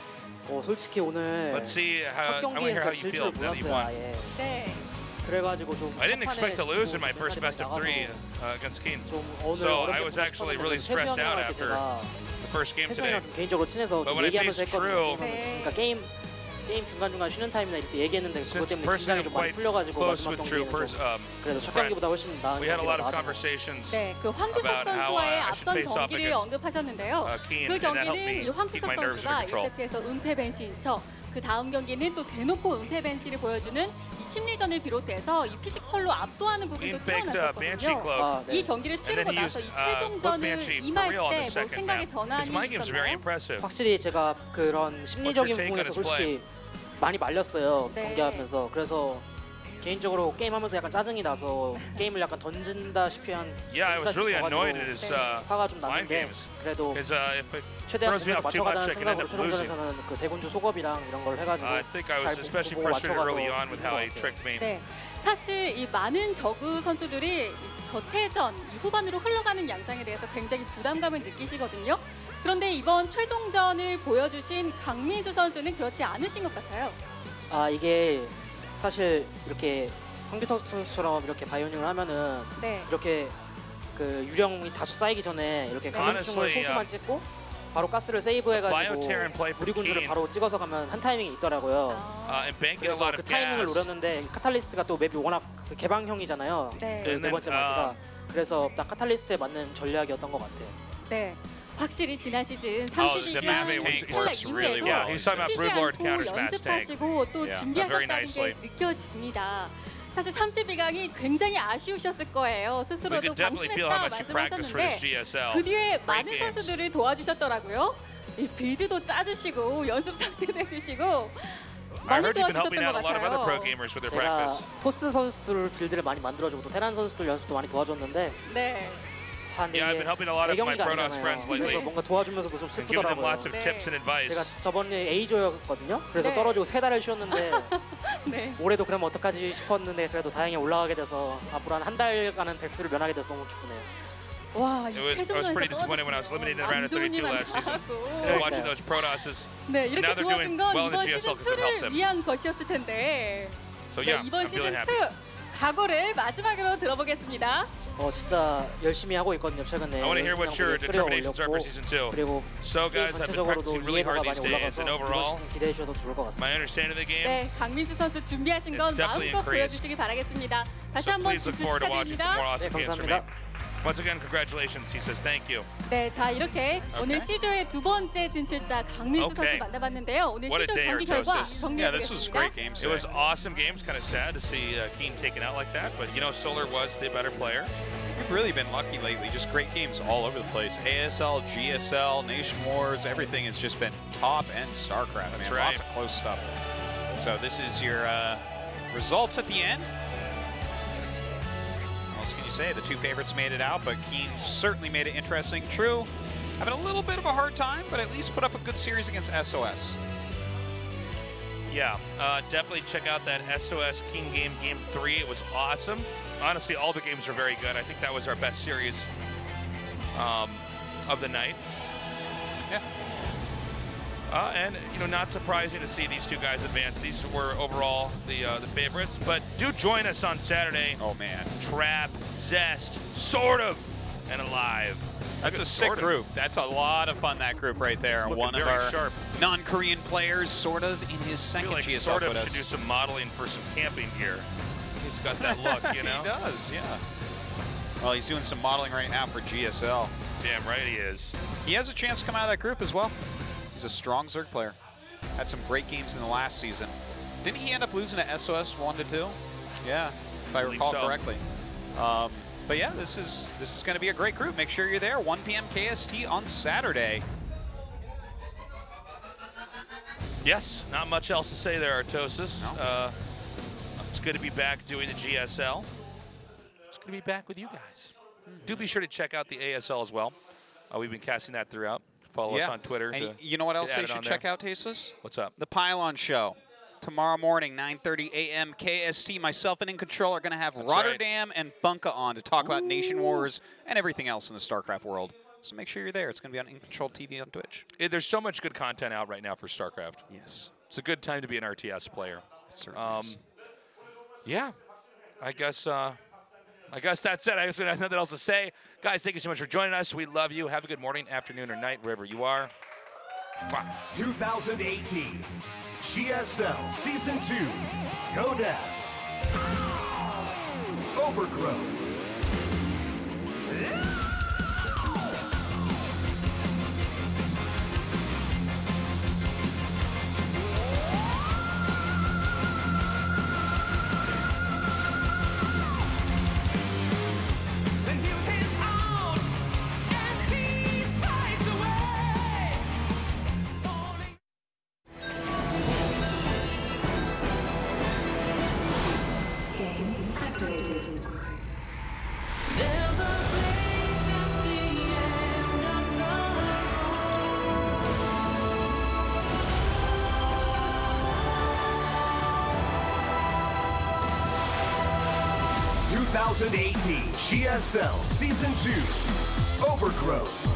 K: 솔직히 오늘
H: Let's see
K: 첫 경기에
H: how
K: 질
H: you
K: 줄
H: feel now that you
K: 몰랐어요,
H: won.
K: 아예.
P: 네.
K: 그래가지고 좀
H: I didn't expect to lose in my first best of 3 against Keen. So I was actually really stressed out after the first game today.
K: 태준이랑 개인적으로 친해서
H: But
K: 좀
H: when I
K: 얘기하면서
H: faced
K: 했거든요.
H: True,
K: 그러니까 게임 중간중간 쉬는 타임이나 이렇게 얘기했는데 그것
H: since
K: 때문에 긴장이 좀 많이
H: quite
K: 풀려가지고
H: close
K: 마지막
H: with True,
K: 경기에는 좀 그래도 첫 경기보다 훨씬 나은
H: we had a lot of
K: 경기가 나왔던 것 같아요.
H: conversations
P: 네, 그 황규석
H: about how
P: 선수와의
H: I should
P: 앞선
H: face off
P: 경기를
H: against
P: 언급하셨는데요.
H: Keen,
P: 그
H: and that helped
P: 경기는
H: me
P: 이
H: keep
P: 황규석
H: my nerves under
P: 선수가
H: control.
P: 1세트에서 은폐 벤시 인처, 그 다음 경기는 또 대놓고 은폐 벤시를 보여주는 이 심리전을 비롯해서 이 피지컬로 압도하는 부분도 드러났었거든요. 이 경기를 치르고 나서 이 최종전을 임할 때 뭐 생각의 전환이 있었나요?
K: 확실히 제가 그런 심리적인 부분에서 솔직히 많이 말렸어요.
P: 네.
K: 경기하면서. 그래서 개인적으로 게임하면서 약간 짜증이 나서 게임을 약간 던진다시피 한
H: I was really annoyed at his
K: 화가 좀
H: mind
K: 났는데
H: games.
K: 그래도
H: Because if it
K: 최대한
H: throws me
K: 보면서
H: off too much,
K: 맞춰가자는
H: I can end
K: 생각으로
H: up losing.
K: 최종전에서는 그 대군주 속업이랑 이런 걸 해가지고
H: I think I was
K: 잘
H: especially
K: 보고
H: frustrated
K: 맞춰가서
H: early on with how he
K: 이긴 것
H: tricked me.
P: 네, 사실 이 많은 저그 선수들이 이 저태전 이 후반으로 흘러가는 양상에 대해서 굉장히 부담감을 느끼시거든요. 그런데 이번 최종전을 보여주신 강민주 선수는 그렇지 않으신 것 같아요.
K: 이게 사실 이렇게 황규석 선수처럼 이렇게 바이오닝을 하면은 이렇게 그 유령이 다수 쌓이기 전에 이렇게 감염충을 소수만 찍고 바로 가스를 세이브해가지고 우리 군주를 바로 찍어서 가면 한 타이밍이 있더라고요. 그래서 그 타이밍을 노렸는데 카탈리스트가 또 맵이 워낙 그 개방형이잖아요. 네 번째 마드가. 그래서 딱 카탈리스트에 맞는 전략이었던 것 같아요.
P: 네. 확실히 지난 시즌 32강 탈락 이후에도
H: He's talking about Brood Lord counters mass tank.
P: 연습하시고 또 준비하셨다는 게 느껴집니다. 사실 32강이 굉장히 아쉬우셨을 거예요.
H: We
P: 스스로도
H: could definitely feel how
P: 방심했다
H: much you practiced for this
P: 말씀하셨는데
H: GSL.
P: 그 뒤에
H: Great
P: 많은
H: games.
P: 선수들이 도와주셨더라고요. 이 빌드도 짜주시고 연습 상태도 해주시고
H: I
P: 많이
H: heard you've been helping
P: 도와주셨던
H: out
P: 것
H: a lot of other pro
P: 같아요.
H: gamers with their
K: 제가
H: practice.
K: 토스 선수들 빌드를 많이 만들어주고 또 테란 선수들 연습도 많이 도와줬는데
P: 네.
H: Yeah, I've been helping a lot of my
K: 경기가
H: Protoss
K: 아니잖아요.
H: friends lately.
K: 그래서 뭔가 도와주면서도 좀
H: And giving them
K: 슬프더라고요.
H: lots of tips and advice.
K: 제가 저번에 A조였거든요. 그래서
P: 네.
K: 떨어지고 3달을 쉬었는데
P: 네.
K: 올해도 그러면 어떡하지 싶었는데 그래도 다행히 올라가게 돼서 앞으로 한 달간은 백수를 면하게 돼서 너무 기쁘네요.
P: 와,
H: I
P: 이
H: was pretty
P: 최종전에서
H: disappointed when I was eliminated in the round of 32 last season.
P: 하고.
H: Watching those Protosses.
P: 네,
H: And now
P: 이렇게
H: they're
P: 도와준
H: doing
P: 건
H: well in
P: 이번
H: the GSL
P: 시즌
H: because it helped
P: 2를
H: them.
P: 위한 것이었을 텐데
H: So
P: 네,
H: yeah,
P: 이번
H: I'm feeling
P: 시즌
H: happy.
P: 2 각오를 마지막으로 들어보겠습니다.
K: 진짜 열심히 하고 있거든요 최근에.
H: I want to hear what your determinations are for season 2.
K: 그리고
H: So
K: 게임
H: guys, I've been
K: 전체적으로도
H: practicing really
K: 이해도가
H: hard these
K: 많이
H: days,
K: 올라가서
H: and
K: 이번
H: overall,
K: 시즌 기대해 주셔도 좋을 것 같습니다.
H: my understanding of the game.
P: 네, 강민수 선수 준비하신 건
H: It's definitely
P: 마음껏
H: increased.
P: 보여주시기 바라겠습니다. 다시
H: So
P: 한번
H: please look
P: 진출
H: forward to watching some more
P: 축하드립니다.
H: awesome games from me. Once again, congratulations. He says thank you.
P: 네, 자 이렇게 오늘 C조의 두 번째 진출자 강민수
H: Okay.
P: 선수 만나봤는데요. 오늘
H: What a
P: C조
H: day,
P: 경기 결과
H: Artosis.
I: Yeah, this was great
P: 정리해보겠습니다.
I: games.
H: It was awesome games. Kind of sad to see Keen taken out like that, but you know, Solar was the better player.
I: We've really been lucky lately. Just great games all over the place. ASL, GSL, Nation Wars, everything has just been top end StarCraft.
H: That's
I: man.
H: right.
I: Lots of close stuff. So this is your results at the end. What else can you say? The two favorites made it out, but Keen certainly made it interesting. True, having a little bit of a hard time, but at least put up a good series against SOS.
H: Yeah, definitely check out that SOS King game, Game 3. It was awesome. Honestly, all the games are very good. I think that was our best series of the night.
I: Yeah.
H: And you know, not surprising to see these two guys advance. These were overall the favorites. But do join us on Saturday.
I: Oh man,
H: Trap, Zest, Sort of, and Alive.
I: That's a sick group. That's a lot of fun, that group right there. One of our non-Korean players, sort of in his second
H: I feel like
I: GSL
H: Sort of
I: with
H: should
I: us.
H: do some modeling for some camping gear. He's got that look, you know?
I: He does, yeah. Well, he's doing some modeling right now for GSL.
H: Damn right he is.
I: He has a chance to come out of that group as well. He's a strong Zerg player. Had some great games in the last season. Didn't he end up losing to SOS 1-2? Yeah, if I recall correctly. But yeah, this is going to be a great group. Make sure you're there. 1 p.m. KST on Saturday.
H: Yes, not much else to say there, Artosis.
I: No.
H: It's good to be back doing the GSL. It's good to be back with you guys. Do be sure to check out the ASL as well. We've been casting that throughout. Follow us on Twitter.
I: And
H: to
I: you know what else
H: get
I: they
H: added
I: should
H: on
I: check
H: there.
I: out, Tasteless?
H: What's up?
I: The Pylon Show. Tomorrow morning, 9:30 a.m. KST. Myself and In Control are going to have Rotterdam and Funka on to talk about Nation Wars and everything else in the StarCraft world. So make sure you're there. It's going to be on In Control TV on Twitch.
H: There's so much good content out right now for StarCraft.
I: Yes.
H: It's a good time to be an RTS player.
I: It certainly is.
H: Yeah, I guess that's it. I guess we have nothing else to say. Guys, thank you so much for joining us. We love you. Have a good morning, afternoon, or night, wherever you are. Mwah.
G: 2018 GSL Season 2 Codas Overgrowth.
A: The youth is out as peace fights away. Falling.
O: Game activated.
A: There's a place at the end of the
G: 2018 GSL Season 2 Overgrowth.